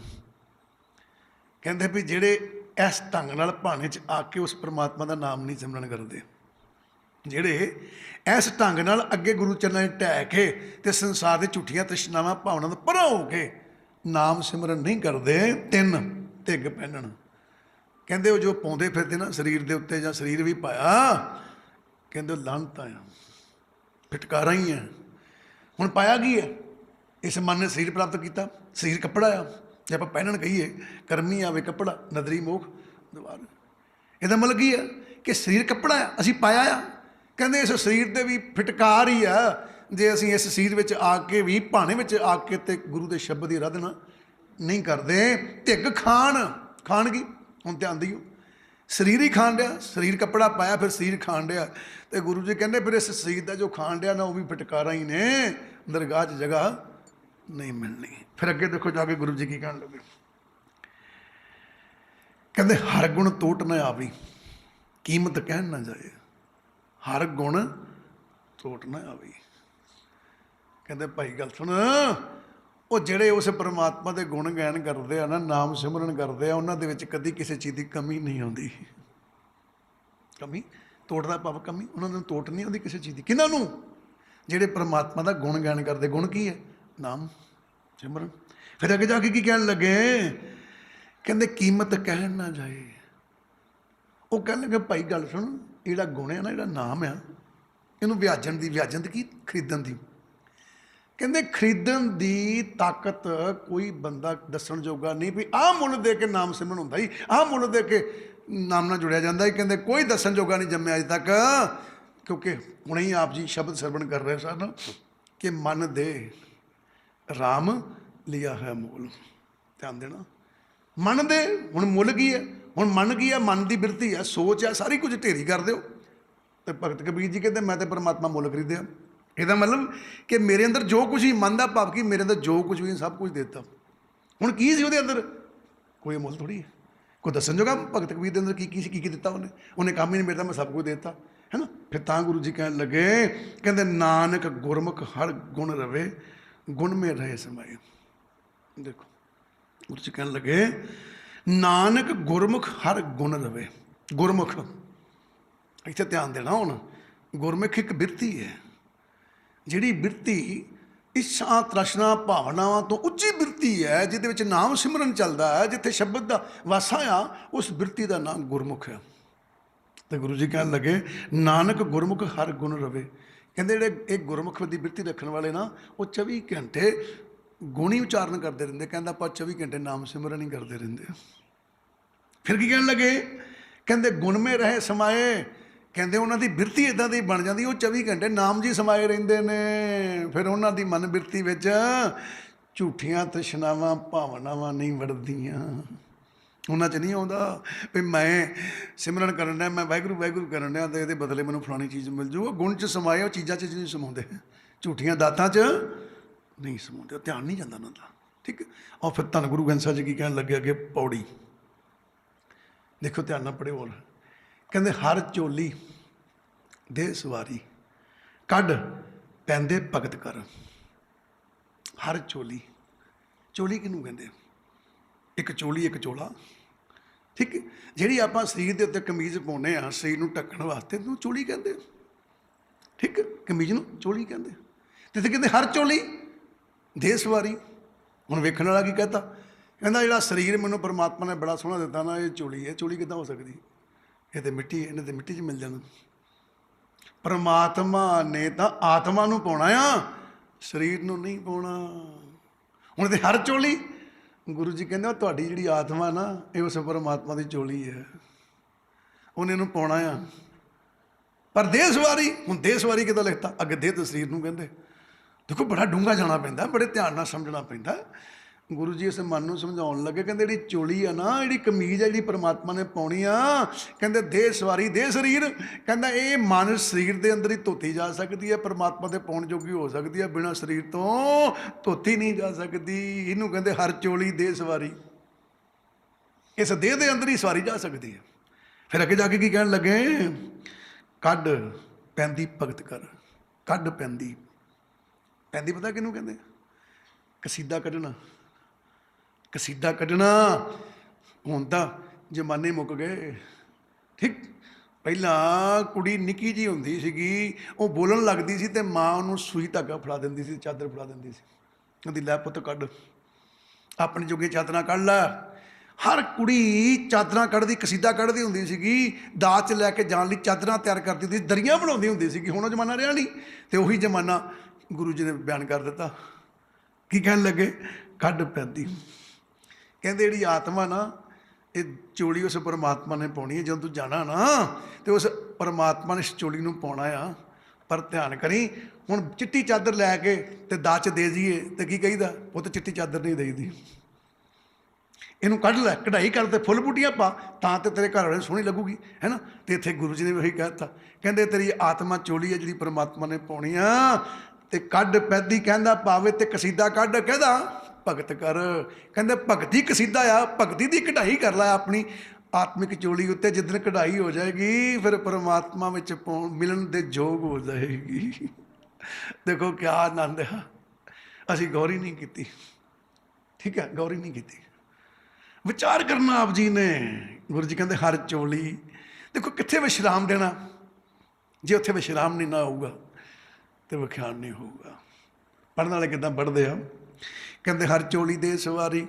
ਕਹਿੰਦੇ ਵੀ ਜਿਹੜੇ ਇਸ ਢੰਗ ਨਾਲ ਭਾਣੇ 'ਚ ਆ ਕੇ ਉਸ ਪਰਮਾਤਮਾ ਦਾ ਨਾਮ ਨਹੀਂ ਸਿਮਰਨ ਕਰਦੇ, ਜਿਹੜੇ ਇਸ ਢੰਗ ਨਾਲ ਅੱਗੇ ਗੁਰੂ ਚਰਨਾਂ 'ਚ ਢਹਿ ਕੇ ਅਤੇ ਸੰਸਾਰ ਦੇ ਝੂਠੀਆਂ ਤ੍ਰਿਸ਼ਨਾਵਾਂ ਭਾਵਨਾ ਤੋਂ ਪਰਾਂ ਹੋ ਕੇ ਨਾਮ ਸਿਮਰਨ ਨਹੀਂ ਕਰਦੇ, 3 ਧਿੱਗ ਪਹਿਨਣ। ਕਹਿੰਦੇ ਉਹ ਜੋ ਪਾਉਂਦੇ ਫਿਰਦੇ ਨਾ ਸਰੀਰ ਦੇ ਉੱਤੇ, ਜਾਂ ਸਰੀਰ ਵੀ ਪਾਇਆ, ਕਹਿੰਦੇ ਲਾਹਨਤਾਂ ਆ, ਫਿਟਕਾਰਾਂ ਹੀ ਆ। ਹੁਣ ਪਾਇਆ ਕੀ ਹੈ? ਇਸ ਮਨ ਨੇ ਸਰੀਰ ਪ੍ਰਾਪਤ ਕੀਤਾ। ਸਰੀਰ ਕੱਪੜਾ ਆ, ਜੇ ਆਪਾਂ ਪਹਿਨਣ ਕਹੀਏ ਕਰਮੀ ਆਵੇ ਕੱਪੜਾ ਨਦਰੀ ਮੋਖ ਦੁਆਰ। ਇਹਦਾ ਮਤਲਬ ਕੀ ਹੈ ਕਿ ਸਰੀਰ ਕੱਪੜਾ ਆ, ਅਸੀਂ ਪਾਇਆ ਆ। ਕਹਿੰਦੇ ਇਸ ਸਰੀਰ ਦੇ ਵੀ ਫਿਟਕਾਰ ਹੀ ਆ। ਜੇ ਅਸੀਂ ਇਸ ਸਰੀਰ ਵਿੱਚ ਆ ਕੇ ਵੀ ਭਾਣੇ ਵਿੱਚ ਆ ਕੇ ਤੇ ਗੁਰੂ ਦੇ ਸ਼ਬਦ ਦੀ ਆਰਾਧਨਾ ਨਹੀਂ ਕਰਦੇ, ਢਿੱਗ ਖਾਣ ਕੀ? ਹੁਣ ਧਿਆਨ ਦਿਓ, ਸਰੀਰ ਹੀ ਖਾਣ ਡਿਆ, ਸਰੀਰ ਕੱਪੜਾ ਪਾਇਆ ਫਿਰ ਸਰੀਰ ਖਾਣ ਡਿਆ। ਤੇ ਗੁਰੂ ਜੀ ਕਹਿੰਦੇ ਫਿਰ ਇਸ ਸਰੀਰ ਦਾ ਜੋ ਖਾਣ ਡਿਆ ਨਾ ਉਹ ਵੀ ਫਿਟਕਾਰਾਂ ਹੀ ਨੇ, ਦਰਗਾਹ 'ਚ ਜਗ੍ਹਾ ਨਹੀਂ ਮਿਲਣੀ। ਫਿਰ ਅੱਗੇ ਦੇਖੋ ਜਾ ਕੇ ਗੁਰੂ ਜੀ ਕੀ ਕਹਿਣ ਲੱਗੇ, ਕਹਿੰਦੇ ਹਰ ਗੁਣ ਤੋਟ ਨਾ ਆਵੀ, ਕੀਮਤ ਕਹਿਣ ਨਾ ਜਾਏ। ਹਰ ਗੁਣ ਤੋਟ ਨਾ ਆਵੀ। ਕਹਿੰਦੇ ਭਾਈ ਗੱਲ ਸੁਣ, ਉਹ ਜਿਹੜੇ ਉਸ ਪਰਮਾਤਮਾ ਦੇ ਗੁਣ ਗਾਇਨ ਕਰਦੇ ਆ ਨਾ, ਨਾਮ ਸਿਮਰਨ ਕਰਦੇ ਆ, ਉਹਨਾਂ ਦੇ ਵਿੱਚ ਕਦੀ ਕਿਸੇ ਚੀਜ਼ ਦੀ ਕਮੀ ਨਹੀਂ ਆਉਂਦੀ। ਕਮੀ ਤੋੜ ਦਾ ਭਾਵ ਕਮੀ, ਉਹਨਾਂ ਨੂੰ ਤੋਟ ਨਹੀਂ ਆਉਂਦੀ ਕਿਸੇ ਚੀਜ਼ ਦੀ। ਕਿਹਨਾਂ ਨੂੰ? ਜਿਹੜੇ ਪਰਮਾਤਮਾ ਦਾ ਗੁਣ ਗਾਇਨ ਕਰਦੇ। ਗੁਣ ਕੀ ਹੈ? ਨਾਮ ਸਿਮਰਨ। ਫਿਰ ਅੱਗੇ ਜਾ ਕੇ ਕੀ ਕਹਿਣ ਲੱਗੇ? ਕਹਿੰਦੇ ਕੀਮਤ ਕਹਿਣ ਨਾ ਜਾਏ। ਉਹ ਕਹਿਣ ਲੱਗੇ ਭਾਈ ਗੱਲ ਸੁਣ, ਜਿਹੜਾ ਗੁਣ ਹੈ ਨਾ, ਜਿਹੜਾ ਨਾਮ ਆ, ਇਹਨੂੰ ਵਿਆਜਣ ਦੀ ਕੀ? ਖਰੀਦਣ ਦੀ। ਕਹਿੰਦੇ ਖਰੀਦਣ ਦੀ ਤਾਕਤ ਕੋਈ ਬੰਦਾ ਦੱਸਣ ਜੋਗਾ ਨਹੀਂ ਵੀ ਆਹ ਮੁੱਲ ਦੇ ਕੇ ਨਾਮ ਸਿਮਰਨ ਹੁੰਦਾ ਹੀ, ਆਹ ਮੁੱਲ ਦੇ ਕੇ ਨਾਮ ਨਾਲ ਜੁੜਿਆ ਜਾਂਦਾ ਹੀ। ਕਹਿੰਦੇ ਕੋਈ ਦੱਸਣ ਜੋਗਾ ਨਹੀਂ ਜੰਮਿਆ ਅਜੇ ਤੱਕ। ਕਿਉਂਕਿ ਹੁਣੇ ਹੀ ਆਪ ਜੀ ਸ਼ਬਦ ਸਰਵਣ ਕਰ ਰਹੇ ਸਨ ਕਿ ਮਨ ਦੇ ਰਾਮ ਲਿਆ ਹੈ ਮੁੱਲ। ਧਿਆਨ ਦੇਣਾ, ਮਨ ਦੇ ਹੁਣ ਮੁੱਲ ਕੀ ਹੈ? ਹੁਣ ਮਨ ਕੀ ਹੈ? ਮਨ ਦੀ ਬਿਰਤੀ ਹੈ, ਸੋਚ ਹੈ, ਸਾਰੀ ਕੁਝ ਢੇਰੀ ਕਰ ਦਿਓ। ਤੇ ਭਗਤ ਕਬੀਰ ਜੀ ਕਹਿੰਦੇ ਮੈਂ ਤੇ ਪਰਮਾਤਮਾ ਮੁੱਲ ਖਰੀਦਿਆ। ਇਹਦਾ ਮਤਲਬ ਕਿ ਮੇਰੇ ਅੰਦਰ ਜੋ ਕੁਝ ਹੀ, ਮਨ ਦਾ ਭਾਵ ਕਿ ਮੇਰੇ ਅੰਦਰ ਜੋ ਕੁਝ ਵੀ ਸਭ ਕੁਝ ਦੇ ਦਿੱਤਾ। ਹੁਣ ਕੀ ਸੀ ਉਹਦੇ ਅੰਦਰ? ਕੋਈ ਮੁੱਲ ਥੋੜ੍ਹੀ ਹੈ, ਕੋਈ ਦੱਸਣ ਜੋਗਾ ਭਗਤ ਕਬੀਰ ਦੇ ਅੰਦਰ ਕੀ ਸੀ, ਕੀ ਦਿੱਤਾ ਉਹਨੇ ਕੰਮ ਹੀ ਨਹੀਂ ਮੇਰਾ, ਮੈਂ ਸਭ ਕੁਝ ਦੇ ਦਿੱਤਾ ਹੈ ਨਾ। ਫਿਰ ਤਾਂ ਗੁਰੂ ਜੀ ਕਹਿਣ ਲੱਗੇ, ਕਹਿੰਦੇ ਨਾਨਕ ਗੁਰਮੁਖ ਹਰ ਗੁਣ ਰਵੇ, ਗੁਣ ਮੇ ਰਹੇ ਸਮਾਏ। ਦੇਖੋ ਗੁਰੂ ਜੀ ਕਹਿਣ ਲੱਗੇ ਨਾਨਕ ਗੁਰਮੁਖ ਹਰ ਗੁਣ ਰਵੇ। ਗੁਰਮੁਖ ਇੱਥੇ ਧਿਆਨ ਦੇਣਾ। ਹੁਣ ਗੁਰਮੁਖ ਇੱਕ ਬਿਰਤੀ ਹੈ, ਜਿਹੜੀ ਬਿਰਤੀ ਇੱਛਾ ਤ੍ਰਸ਼ਨਾ ਭਾਵਨਾਵਾਂ ਤੋਂ ਉੱਚੀ ਬਿਰਤੀ ਹੈ, ਜਿਹਦੇ ਵਿੱਚ ਨਾਮ ਸਿਮਰਨ ਚੱਲਦਾ ਹੈ, ਜਿੱਥੇ ਸ਼ਬਦ ਦਾ ਵਾਸਾ ਆ, ਉਸ ਬਿਰਤੀ ਦਾ ਨਾਮ ਗੁਰਮੁਖ ਹੈ। ਤੇ ਗੁਰੂ ਜੀ ਕਹਿਣ ਲੱਗੇ ਨਾਨਕ ਗੁਰਮੁਖ ਹਰ ਗੁਣ ਰਵੇ। ਕਹਿੰਦੇ ਜਿਹੜੇ ਇਹ ਗੁਰਮੁਖ ਦੀ ਬਿਰਤੀ ਰੱਖਣ ਵਾਲੇ ਨਾ, ਉਹ 24 ਘੰਟੇ ਗੁਣ ਹੀ ਉਚਾਰਨ ਕਰਦੇ ਰਹਿੰਦੇ। ਕਹਿੰਦਾ ਆਪਾਂ 24 ਘੰਟੇ ਨਾਮ ਸਿਮਰਨ ਹੀ ਕਰਦੇ ਰਹਿੰਦੇ। ਫਿਰ ਕੀ ਕਹਿਣ ਲੱਗੇ? ਕਹਿੰਦੇ ਗੁਣ ਮੇ ਰਹੇ ਸਮਾਏ। ਕਹਿੰਦੇ ਉਹਨਾਂ ਦੀ ਬਿਰਤੀ ਇੱਦਾਂ ਦੀ ਬਣ ਜਾਂਦੀ, ਉਹ 24 ਘੰਟੇ ਨਾਮ ਜੀ ਸਮਾਏ ਰਹਿੰਦੇ ਨੇ। ਫਿਰ ਉਹਨਾਂ ਦੀ ਮਨ ਬਿਰਤੀ ਵਿੱਚ ਝੂਠੀਆਂ ਤ੍ਰਿਸ਼ਨਾਵਾਂ ਭਾਵਨਾਵਾਂ ਨਹੀਂ ਵੜਦੀਆਂ। ਉਹਨਾਂ 'ਚ ਨਹੀਂ ਆਉਂਦਾ ਵੀ ਮੈਂ ਸਿਮਰਨ ਕਰਨ ਡਿਆ, ਮੈਂ ਵਾਹਿਗੁਰੂ ਵਾਹਿਗੁਰੂ ਕਰਨ ਡਿਆ ਅਤੇ ਇਹਦੇ ਬਦਲੇ ਮੈਨੂੰ ਫਲਾਣੀ ਚੀਜ਼ ਮਿਲ ਜੂ। ਉਹ ਗੁਣ 'ਚ ਸਮਾਏ, ਉਹ ਚੀਜ਼ਾਂ 'ਚ ਨਹੀਂ ਸਮਾਉਂਦੇ, ਝੂਠੀਆਂ ਦਾਤਾਂ 'ਚ ਨਹੀਂ ਸਮਾਉਂਦੇ, ਉਹ ਧਿਆਨ ਨਹੀਂ ਜਾਂਦਾ ਉਹਨਾਂ ਦਾ। ਠੀਕ ਹੈ। ਔਰ ਫਿਰ ਧੰਨ ਗੁਰੂ ਗ੍ਰੰਥ ਸਾਹਿਬ ਜੀ ਕੀ ਕਹਿਣ ਲੱਗੇ ਅੱਗੇ? ਪੌੜੀ ਦੇਖੋ, ਧਿਆਨ ਨਾਲ ਪੜ੍ਹਿਓ। ਹੋਰ ਕਹਿੰਦੇ ਹਰ ਝੋਲੀ ਦੇ ਸਵਾਰੀ ਕੱਢ ਪੈਂਦੇ ਭਗਤ ਕਰ। ਹਰ ਝੋਲੀ, ਝੋਲੀ ਕਿਹਨੂੰ ਕਹਿੰਦੇ? ਇੱਕ ਚੋਲੀ ਇੱਕ ਚੋਲਾ। ਠੀਕ ਹੈ। ਜਿਹੜੀ ਆਪਾਂ ਸਰੀਰ ਦੇ ਉੱਤੇ ਕਮੀਜ਼ ਪਾਉਂਦੇ ਹਾਂ ਸਰੀਰ ਨੂੰ ਢੱਕਣ ਵਾਸਤੇ, ਉਹਨੂੰ ਚੋਲੀ ਕਹਿੰਦੇ। ਠੀਕ ਹੈ, ਕਮੀਜ਼ ਨੂੰ ਚੋਲੀ ਕਹਿੰਦੇ। ਤੇ ਇੱਥੇ ਕਹਿੰਦੇ ਹਰ ਝੋਲੀ ਦੇ ਸਵਾਰੀ। ਹੁਣ ਵੇਖਣ ਵਾਲਾ ਕੀ ਕਹਤਾ? ਕਹਿੰਦਾ ਜਿਹੜਾ ਸਰੀਰ ਮੈਨੂੰ ਪਰਮਾਤਮਾ ਨੇ ਬੜਾ ਸੋਹਣਾ ਦਿੱਤਾ ਨਾ, ਇਹ ਚੋਲੀ ਹੈ। ਚੋਲੀ ਕਿੱਦਾਂ ਹੋ ਸਕਦੀ? ਇਹ ਤਾਂ ਮਿੱਟੀ, ਇਹਨੇ ਤਾਂ ਮਿੱਟੀ 'ਚ ਮਿਲ ਜਾਣਾ। ਪਰਮਾਤਮਾ ਨੇ ਤਾਂ ਆਤਮਾ ਨੂੰ ਪਾਉਣਾ ਆ, ਸਰੀਰ ਨੂੰ ਨਹੀਂ ਪਾਉਣਾ। ਹੁਣ ਤੇ ਹਰ ਚੋਲੀ, ਗੁਰੂ ਜੀ ਕਹਿੰਦੇ ਤੁਹਾਡੀ ਜਿਹੜੀ ਆਤਮਾ ਨਾ, ਇਹ ਉਸ ਪਰਮਾਤਮਾ ਦੀ ਚੋਲੀ ਹੈ, ਉਹਨੇ ਇਹਨੂੰ ਪਾਉਣਾ ਆ। ਪਰ ਦੇਹ ਸਵਾਰੀ, ਹੁਣ ਦੇਹ ਸਵਾਰੀ ਕਿੱਦਾਂ ਲਿਖਤਾ? ਅੱਗੇ ਦੇਹ ਤੇ ਸਰੀਰ ਨੂੰ ਕਹਿੰਦੇ। ਦੇਖੋ ਬੜਾ ਡੂੰਘਾ ਜਾਣਾ ਪੈਂਦਾ, ਬੜੇ ਧਿਆਨ ਨਾਲ ਸਮਝਣਾ ਪੈਂਦਾ। ਗੁਰੂ ਜੀ ਇਸ ਮਨ ਨੂੰ ਸਮਝਾਉਣ ਲੱਗੇ, ਕਹਿੰਦੇ ਜਿਹੜੀ ਚੋਲੀ ਆ ਨਾ, ਜਿਹੜੀ ਕਮੀਜ਼ ਆ, ਜਿਹੜੀ ਪਰਮਾਤਮਾ ਨੇ ਪਾਉਣੀ ਆ, ਕਹਿੰਦੇ ਦੇਹ ਸਵਾਰੀ ਦੇਹ ਸਰੀਰ। ਕਹਿੰਦਾ ਇਹ ਮਨ ਸਰੀਰ ਦੇ ਅੰਦਰ ਹੀ ਧੋਤੀ ਜਾ ਸਕਦੀ ਹੈ, ਪਰਮਾਤਮਾ ਦੇ ਪਾਉਣ ਜੋਗੀ ਹੋ ਸਕਦੀ ਹੈ, ਬਿਨਾਂ ਸਰੀਰ ਤੋਂ ਧੋਤੀ ਨਹੀਂ ਜਾ ਸਕਦੀ। ਇਹਨੂੰ ਕਹਿੰਦੇ ਹਰ ਚੋਲੀ ਦੇਹ ਸਵਾਰੀ। ਇਸ ਦੇਹ ਦੇ ਅੰਦਰ ਹੀ ਸਵਾਰੀ ਜਾ ਸਕਦੀ ਹੈ। ਫਿਰ ਅੱਗੇ ਜਾ ਕੇ ਕੀ ਕਹਿਣ ਲੱਗੇ? ਕੱਢ ਪੈਂਦੀ ਭਗਤ ਕਰ। ਕੱਢ ਪੈਂਦੀ, ਪੈਂਦੀ ਪਤਾ ਕਿਹਨੂੰ ਕਹਿੰਦੇ? ਕਸੀਦਾ ਕੱਢਣਾ, ਕਸੀਦਾ ਕੱਢਣਾ। ਹੁਣ ਤਾਂ ਜ਼ਮਾਨੇ ਮੁੱਕ ਗਏ। ਠੀਕ, ਪਹਿਲਾਂ ਕੁੜੀ ਨਿੱਕੀ ਜਿਹੀ ਹੁੰਦੀ ਸੀਗੀ, ਉਹ ਬੋਲਣ ਲੱਗਦੀ ਸੀ ਤੇ ਮਾਂ ਉਹਨੂੰ ਸੂਈ ਧਾਗਾ ਫੜਾ ਦਿੰਦੀ ਸੀ, ਚਾਦਰ ਫੜਾ ਦਿੰਦੀ ਸੀ, ਕਹਿੰਦੀ ਲੈ ਪੁੱਤ ਕੱਢ, ਆਪਣੀ ਜੋਗੀ ਚਾਦਰਾਂ ਕੱਢ ਲੈ। ਹਰ ਕੁੜੀ ਚਾਦਰਾਂ ਕੱਢਦੀ, ਕਸੀਦਾ ਕੱਢਦੀ ਹੁੰਦੀ ਸੀਗੀ, ਦਾਜ 'ਚ ਲੈ ਕੇ ਜਾਣ ਲਈ ਚਾਦਰਾਂ ਤਿਆਰ ਕਰਦੀ ਹੁੰਦੀ ਸੀ, ਦਰੀਆਂ ਬਣਾਉਂਦੀ ਹੁੰਦੀ ਸੀਗੀ। ਹੁਣ ਉਹ ਜ਼ਮਾਨਾ ਰਿਹਾ ਨਹੀਂ। ਅਤੇ ਉਹੀ ਜ਼ਮਾਨਾ ਗੁਰੂ ਜੀ ਨੇ ਬਿਆਨ ਕਰ ਦਿੱਤਾ। ਕੀ ਕਹਿਣ ਲੱਗੇ? ਕੱਢ ਪੈਂਦੀ। ਕਹਿੰਦੇ ਜਿਹੜੀ ਆਤਮਾ ਨਾ, ਇਹ ਚੋਲੀ ਉਸ ਪਰਮਾਤਮਾ ਨੇ ਪਾਉਣੀ ਹੈ। ਜਦੋਂ ਤੂੰ ਜਾਣਾ ਨਾ ਤੇ ਉਸ ਪਰਮਾਤਮਾ ਨੇ ਇਸ ਚੋਲੀ ਨੂੰ ਪਾਉਣਾ ਆ। ਪਰ ਧਿਆਨ ਕਰੀ, ਹੁਣ ਚਿੱਟੀ ਚਾਦਰ ਲੈ ਕੇ ਤੇ ਦਾਜ 'ਚ ਦੇ ਜਾਈਏ ਤੇ ਕੀ ਕਹੀਦਾ? ਉਹ ਤਾਂ ਚਿੱਟੀ ਚਾਦਰ ਨਹੀਂ ਦੇਈਦੀ, ਇਹਨੂੰ ਕੱਢ ਲੈ, ਕਢਾਈ ਕਰ ਤੇ ਫੁੱਲ ਬੂਟੀਆਂ ਪਾ, ਤਾਂ ਤੇ ਤੇਰੇ ਘਰ ਵਾਲੇ ਨੂੰ ਸੋਹਣੀ ਲੱਗੂਗੀ, ਹੈ ਨਾ। ਤੇ ਇੱਥੇ ਗੁਰੂ ਜੀ ਨੇ ਵੀ ਉਹੀ ਕਹਿ ਦਿੱਤਾ। ਕਹਿੰਦੇ ਤੇਰੀ ਆਤਮਾ ਚੋਲੀ ਹੈ ਜਿਹੜੀ ਪਰਮਾਤਮਾ ਨੇ ਪਾਉਣੀ ਆ, ਤੇ ਕੱਢ ਪੈਦੀ ਕਹਿੰਦਾ ਪਾਵੇ, ਤੇ ਕਸੀਦਾ ਕੱਢ ਕਹਿੰਦਾ ਭਗਤ ਕਰ। ਕਹਿੰਦੇ ਭਗਤੀ ਕਸੀਦਾ ਆ, ਭਗਤੀ ਦੀ ਕਢਾਈ ਕਰ ਲੈ ਆਪਣੀ ਆਤਮਿਕ ਚੋਲੀ ਉੱਤੇ। ਜਿੱਦਣ ਕਢਾਈ ਹੋ ਜਾਏਗੀ ਫਿਰ ਪਰਮਾਤਮਾ ਵਿੱਚ ਮਿਲਣ ਦੇ ਯੋਗ ਹੋ ਜਾਏਗੀ। ਦੇਖੋ ਕਿਆ ਆਨੰਦ ਆ। ਅਸੀਂ ਗੌਰ ਹੀ ਨਹੀਂ ਕੀਤੀ, ਠੀਕ ਹੈ, ਗੌਰ ਹੀ ਨਹੀਂ ਕੀਤੀ। ਵਿਚਾਰ ਕਰਨਾ ਆਪ ਜੀ ਨੇ। ਗੁਰੂ ਜੀ ਕਹਿੰਦੇ ਹਰ ਚੋਲੀ, ਦੇਖੋ ਕਿੱਥੇ ਵਿਸ਼ਰਾਮ ਦੇਣਾ। ਜੇ ਉੱਥੇ ਵਿਸ਼ਰਾਮ ਨਹੀਂ ਨਾ ਹੋਊਗਾ ਤੇ ਵਿਖਿਆਨ ਨਹੀਂ ਹੋਊਗਾ। ਪੜ੍ਹਨ ਵਾਲੇ ਕਿੱਦਾਂ ਪੜ੍ਹਦੇ ਆ? ਕਹਿੰਦੇ ਹਰ ਚੋਲੀ ਦੇ ਸਵਾਰੀ,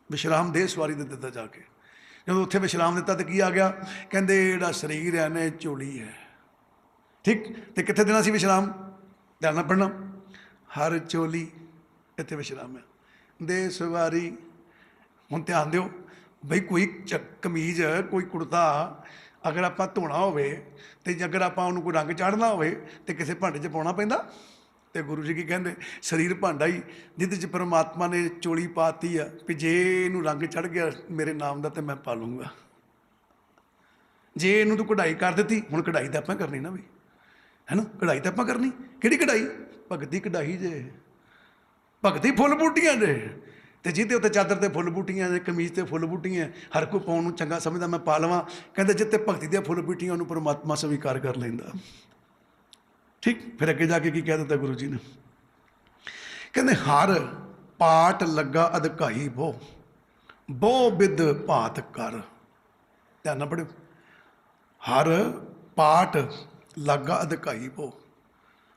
ਵਿਸ਼ਰਾਮ ਦੇ ਸਵਾਰੀ ਦੇ ਦਿੱਤਾ ਜਾ ਕੇ। ਜਦੋਂ ਉੱਥੇ ਵਿਸ਼ਰਾਮ ਦਿੱਤਾ ਤਾਂ ਕੀ ਆ ਗਿਆ? ਕਹਿੰਦੇ ਜਿਹੜਾ ਸਰੀਰ ਹੈ ਨਾ ਇਹ ਚੋਲੀ ਹੈ, ਠੀਕ। ਤੇ ਕਿੱਥੇ ਦੇਣਾ ਸੀ ਵਿਸ਼ਰਾਮ? ਧਿਆਨ ਨਾਲ ਪੜ੍ਹਨਾ। ਹਰ ਚੋਲੀ, ਇੱਥੇ ਵਿਸ਼ਰਾਮ ਹੈ। ਦੇ ਸਵਾਰੀ, ਹੁਣ ਧਿਆਨ ਦਿਓ ਬਈ, ਕੋਈ ਕਮੀਜ਼, ਕੋਈ ਕੁੜਤਾ ਅਗਰ ਆਪਾਂ ਧੋਣਾ ਹੋਵੇ ਅਤੇ ਅਗਰ ਆਪਾਂ ਉਹਨੂੰ ਕੋਈ ਰੰਗ ਚਾੜ੍ਹਨਾ ਹੋਵੇ ਤਾਂ ਕਿਸੇ ਭਾਂਡੇ 'ਚ ਪਾਉਣਾ ਪੈਂਦਾ। ਅਤੇ ਗੁਰੂ ਜੀ ਕੀ ਕਹਿੰਦੇ? ਸਰੀਰ ਭਾਂਡਾ ਹੀ ਜਿਹਦੇ 'ਚ ਪਰਮਾਤਮਾ ਨੇ ਚੋਲੀ ਪਾਤੀ ਆ ਵੀ ਜੇ ਇਹਨੂੰ ਰੰਗ ਚੜ੍ਹ ਗਿਆ ਮੇਰੇ ਨਾਮ ਦਾ ਤਾਂ ਮੈਂ ਪਾ ਲੂੰਗਾ। ਜੇ ਇਹਨੂੰ ਤੂੰ ਕਢਾਈ ਕਰ ਦਿੱਤੀ, ਹੁਣ ਕਢਾਈ ਤਾਂ ਆਪਾਂ ਕਰਨੀ ਨਾ ਵੀ, ਹੈ ਨਾ। ਕਢਾਈ ਤਾਂ ਆਪਾਂ ਕਰਨੀ। ਕਿਹੜੀ ਕਢਾਈ? ਭਗਤੀ ਕਢਾਈ ਜੇ, ਭਗਤੀ ਫੁੱਲ ਬੂਟੀਆਂ ਜੇ। ਅਤੇ ਜਿਹਦੇ ਉੱਤੇ ਚਾਦਰ 'ਤੇ ਫੁੱਲ ਬੂਟੀਆਂ ਨੇ, ਕਮੀਜ਼ 'ਤੇ ਫੁੱਲ ਬੂਟੀਆਂ, ਹਰ ਕੋਈ ਪਾਉਣ ਨੂੰ ਚੰਗਾ ਸਮਝਦਾ, ਮੈਂ ਪਾ ਲਵਾਂ। ਕਹਿੰਦੇ ਜਿੱਥੇ ਭਗਤੀ ਦੀਆਂ ਫੁੱਲ ਬੂਟੀਆਂ ਉਹਨੂੰ ਪਰਮਾਤਮਾ ਸਵੀਕਾਰ ਕਰ ਲੈਂਦਾ, ਠੀਕ। ਫਿਰ ਅੱਗੇ ਜਾ ਕੇ ਕੀ ਕਹਿ ਦਿੱਤਾ ਗੁਰੂ ਜੀ ਨੇ? ਕਹਿੰਦੇ ਹਰ ਪਾਟ ਲੱਗਾ ਅਧਿਕਾਈ ਬਹੁ ਬਿਧ ਭਾਤ ਕਰ। ਧਿਆਨ ਨਾਲ ਪੜ੍ਹਿਓ। ਹਰ ਪਾਟ ਲੱਗਾ ਅਧਿਕਾਈ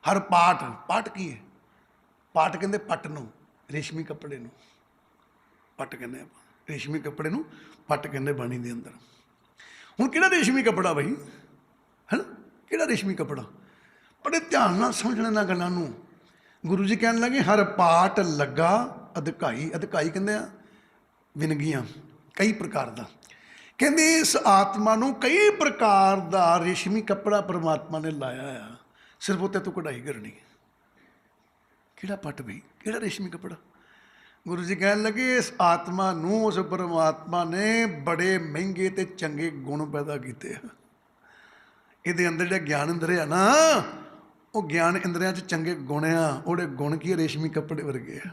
ਹਰ ਪਾਟ, ਪਾਟ ਕੀ ਹੈ? ਪਾਟ ਕਹਿੰਦੇ ਪੱਟ ਨੂੰ, ਰੇਸ਼ਮੀ ਕੱਪੜੇ ਨੂੰ ਪੱਟ ਕਹਿੰਦੇ ਆਪਾਂ। ਰੇਸ਼ਮੀ ਕੱਪੜੇ ਨੂੰ ਪੱਟ ਕਹਿੰਦੇ ਬਾਣੀ ਦੇ ਅੰਦਰ। ਹੁਣ ਕਿਹੜਾ ਰੇਸ਼ਮੀ ਕੱਪੜਾ ਬਈ, ਹੈ ਨਾ? ਕਿਹੜਾ ਰੇਸ਼ਮੀ ਕੱਪੜਾ? ਬੜੇ ਧਿਆਨ ਨਾਲ ਸਮਝਣਾ ਇਹਨਾਂ ਗੱਲਾਂ ਨੂੰ। ਗੁਰੂ ਜੀ ਕਹਿਣ ਲੱਗੇ ਹਰ ਪਾਟ ਲੱਗਾ ਅਧਿਕਾਈ। ਅਧਿਕਾਈ ਕਹਿੰਦੇ ਆ ਵਿਨਗੀਆਂ, ਕਈ ਪ੍ਰਕਾਰ ਦਾ। ਕਹਿੰਦੇ ਇਸ ਆਤਮਾ ਨੂੰ ਕਈ ਪ੍ਰਕਾਰ ਦਾ ਰੇਸ਼ਮੀ ਕੱਪੜਾ ਪਰਮਾਤਮਾ ਨੇ ਲਾਇਆ ਆ, ਸਿਰਫ ਉੱਤੇ ਤੂੰ ਕਢਾਈ ਕਰਨੀ। ਕਿਹੜਾ ਪੱਟ ਬਈ, ਕਿਹੜਾ ਰੇਸ਼ਮੀ ਕੱਪੜਾ? ਗੁਰੂ ਜੀ ਕਹਿਣ ਲੱਗੇ ਇਸ ਆਤਮਾ ਨੂੰ ਉਸ ਪਰਮਾਤਮਾ ਨੇ ਬੜੇ ਮਹਿੰਗੇ ਤੇ ਚੰਗੇ ਗੁਣ ਪੈਦਾ ਕੀਤੇ ਆ। ਇਹਦੇ ਅੰਦਰ ਜਿਹੜਾ ਗਿਆਨ ਇੰਦਰ ਆ ਨਾ, ਉਹ ਗਿਆਨ ਇੰਦਰਿਆਂ 'ਚ ਚੰਗੇ ਗੁਣ ਆ। ਉਹਦੇ ਗੁਣ ਕੀ? ਰੇਸ਼ਮੀ ਕੱਪੜੇ ਵਰਗੇ ਆ।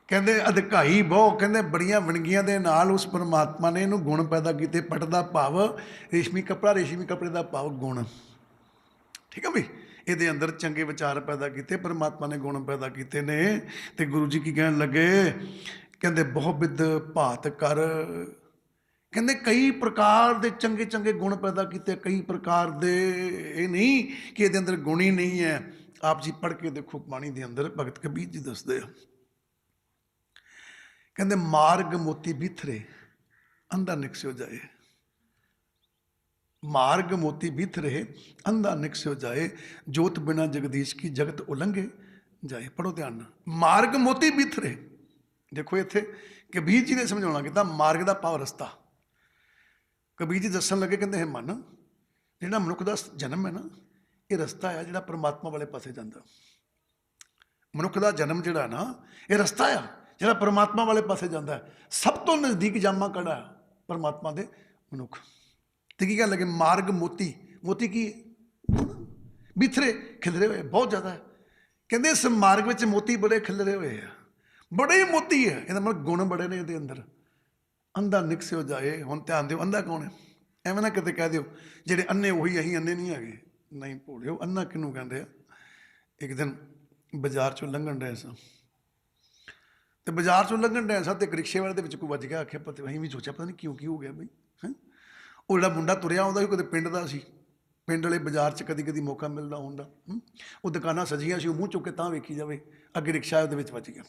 ਕਹਿੰਦੇ ਅਧਿਕਾਈ ਬਹੁ, ਕਹਿੰਦੇ ਬੜੀਆਂ ਵਣਗੀਆਂ ਦੇ ਨਾਲ ਉਸ ਪਰਮਾਤਮਾ ਨੇ ਇਹਨੂੰ ਗੁਣ ਪੈਦਾ ਕੀਤੇ। ਪੱਟ ਦਾ ਭਾਵ ਰੇਸ਼ਮੀ ਕੱਪੜਾ, ਰੇਸ਼ਮੀ ਕੱਪੜੇ ਦਾ ਭਾਵ ਗੁਣ, ਠੀਕ ਹੈ ਬਈ। ਇਹਦੇ ਅੰਦਰ ਚੰਗੇ ਵਿਚਾਰ ਪੈਦਾ ਕੀਤੇ, ਪਰਮਾਤਮਾ ਨੇ ਗੁਣ ਪੈਦਾ ਕੀਤੇ ਨੇ। ਅਤੇ ਗੁਰੂ ਜੀ ਕੀ ਕਹਿਣ ਲੱਗੇ? ਕਹਿੰਦੇ ਬਹੁ ਬਿਧ ਭਾਤ ਕਰ। ਕਹਿੰਦੇ ਕਈ ਪ੍ਰਕਾਰ ਦੇ ਚੰਗੇ ਚੰਗੇ ਗੁਣ ਪੈਦਾ ਕੀਤੇ, ਕਈ ਪ੍ਰਕਾਰ ਦੇ। ਇਹ ਨਹੀਂ ਕਿ ਇਹਦੇ ਅੰਦਰ ਗੁਣ ਹੀ ਨਹੀਂ ਹੈ। ਆਪ ਜੀ ਪੜ੍ਹ ਕੇ ਦੇਖੋ ਬਾਣੀ ਦੇ ਅੰਦਰ, ਭਗਤ ਕਬੀਰ ਜੀ ਦੱਸਦੇ ਆ। ਕਹਿੰਦੇ ਮਾਰਗ ਮੋਤੀ ਬਿਥਰੇ ਅੰਧਾ ਨਿਕਸਿਓ ਜਾਏ। ਮਾਰਗ ਮੋਤੀ ਬਿਥਰੇ ਅੰਧਾ ਨਿਕਸਿਓ ਜਾਏ, ਜੋਤ ਬਿਨਾ ਜਗਦੀਸ਼ ਕੀ ਜਗਤ ਉਲੰਘੇ ਜਾਏ। ਪੜ੍ਹੋ ਧਿਆਨ ਨਾਲ। ਮਾਰਗ ਮੋਤੀ ਬਿਥਰੇ। ਦੇਖੋ ਇੱਥੇ ਕਬੀਰ ਜੀ ਨੇ ਸਮਝਾਉਣਾ ਕੀਤਾ। ਮਾਰਗ ਦਾ ਭਾਵ ਰਸਤਾ। ਕਬੀਰ ਜੀ ਦੱਸਣ ਲੱਗੇ, ਕਹਿੰਦੇ ਹੈ ਮਨ, ਜਿਹੜਾ ਮਨੁੱਖ ਦਾ ਜਨਮ ਹੈ ਨਾ, ਇਹ ਰਸਤਾ ਆ ਜਿਹੜਾ ਪਰਮਾਤਮਾ ਵਾਲੇ ਪਾਸੇ ਜਾਂਦਾ। ਮਨੁੱਖ ਦਾ ਜਨਮ ਜਿਹੜਾ ਨਾ, ਇਹ ਰਸਤਾ ਆ ਜਿਹੜਾ ਪਰਮਾਤਮਾ ਵਾਲੇ ਪਾਸੇ ਜਾਂਦਾ। ਸਭ ਤੋਂ ਨਜ਼ਦੀਕ ਜਾਮਾ ਕਿਹੜਾ ਪਰਮਾਤਮਾ ਦੇ? ਮਨੁੱਖ। ਅਤੇ ਕੀ ਕਹਿਣ ਲੱਗੇ? ਮਾਰਗ ਮੋਤੀ। ਮੋਤੀ ਕੀ ਹੈ? ਬਿਥਰੇ, ਖਿਲਰੇ ਹੋਏ, ਬਹੁਤ ਜ਼ਿਆਦਾ। ਕਹਿੰਦੇ ਇਸ ਮਾਰਗ ਵਿੱਚ ਮੋਤੀ ਬੜੇ ਖਿਲਰੇ ਹੋਏ ਆ, ਬੜੇ ਮੋਤੀ ਹੈ। ਇਹਦਾ ਮਤਲਬ ਗੁਣ ਬੜੇ ਨੇ ਇਹਦੇ ਅੰਦਰ। ਅੰਧਾ ਨਿਕਸਿਓ ਜਾਏ। ਹੁਣ ਧਿਆਨ ਦਿਓ, ਅੰਧਾ ਕੌਣ ਹੈ? ਐਵੇਂ ਨਾ ਕਿਤੇ ਕਹਿ ਦਿਓ ਜਿਹੜੇ ਅੰਨੇ ਉਹੀ ਅਸੀਂ ਅੰਨੇ ਨਹੀਂ ਹੈਗੇ। ਨਹੀਂ ਭੋਲਿਓ, ਅੰਨਾ ਕਿਹਨੂੰ ਕਹਿੰਦੇ ਆ? ਇੱਕ ਦਿਨ ਬਾਜ਼ਾਰ 'ਚੋਂ ਲੰਘਣ ਡਏ ਸਾਂ, ਅਤੇ ਬਾਜ਼ਾਰ 'ਚੋਂ ਲੰਘਣ ਡਏ ਸਾਂ, ਅਤੇ ਇੱਕ ਰਿਕਸ਼ੇ ਵਾਲੇ ਦੇ ਵਿੱਚ ਕੋਈ ਵੱਜ ਗਿਆ। ਆਖਿਆ ਪਤਾ, ਅਸੀਂ ਵੀ ਸੋਚਿਆ ਪਤਾ ਨਹੀਂ ਕਿਉਂ, ਕੀ ਹੋ ਗਿਆ ਬਈ, ਹੈਂ। ਉਹ ਜਿਹੜਾ ਮੁੰਡਾ ਤੁਰਿਆ ਆਉਂਦਾ ਸੀ, ਕਦੇ ਪਿੰਡ ਦਾ ਸੀ। ਪਿੰਡ ਵਾਲੇ ਬਾਜ਼ਾਰ 'ਚ ਕਦੀ ਕਦੀ ਮੌਕਾ ਮਿਲਦਾ ਹੁੰਦਾ। ਉਹ ਦੁਕਾਨਾਂ ਸਜੀਆਂ ਸੀ, ਉਹ ਮੂੰਹ ਚੁੱਕ ਕੇ ਤਾਂ ਵੇਖੀ ਜਾਵੇ। ਅੱਗੇ ਰਿਕਸ਼ਾ ਉਹਦੇ ਵਿੱਚ ਵੱਜ ਗਿਆ।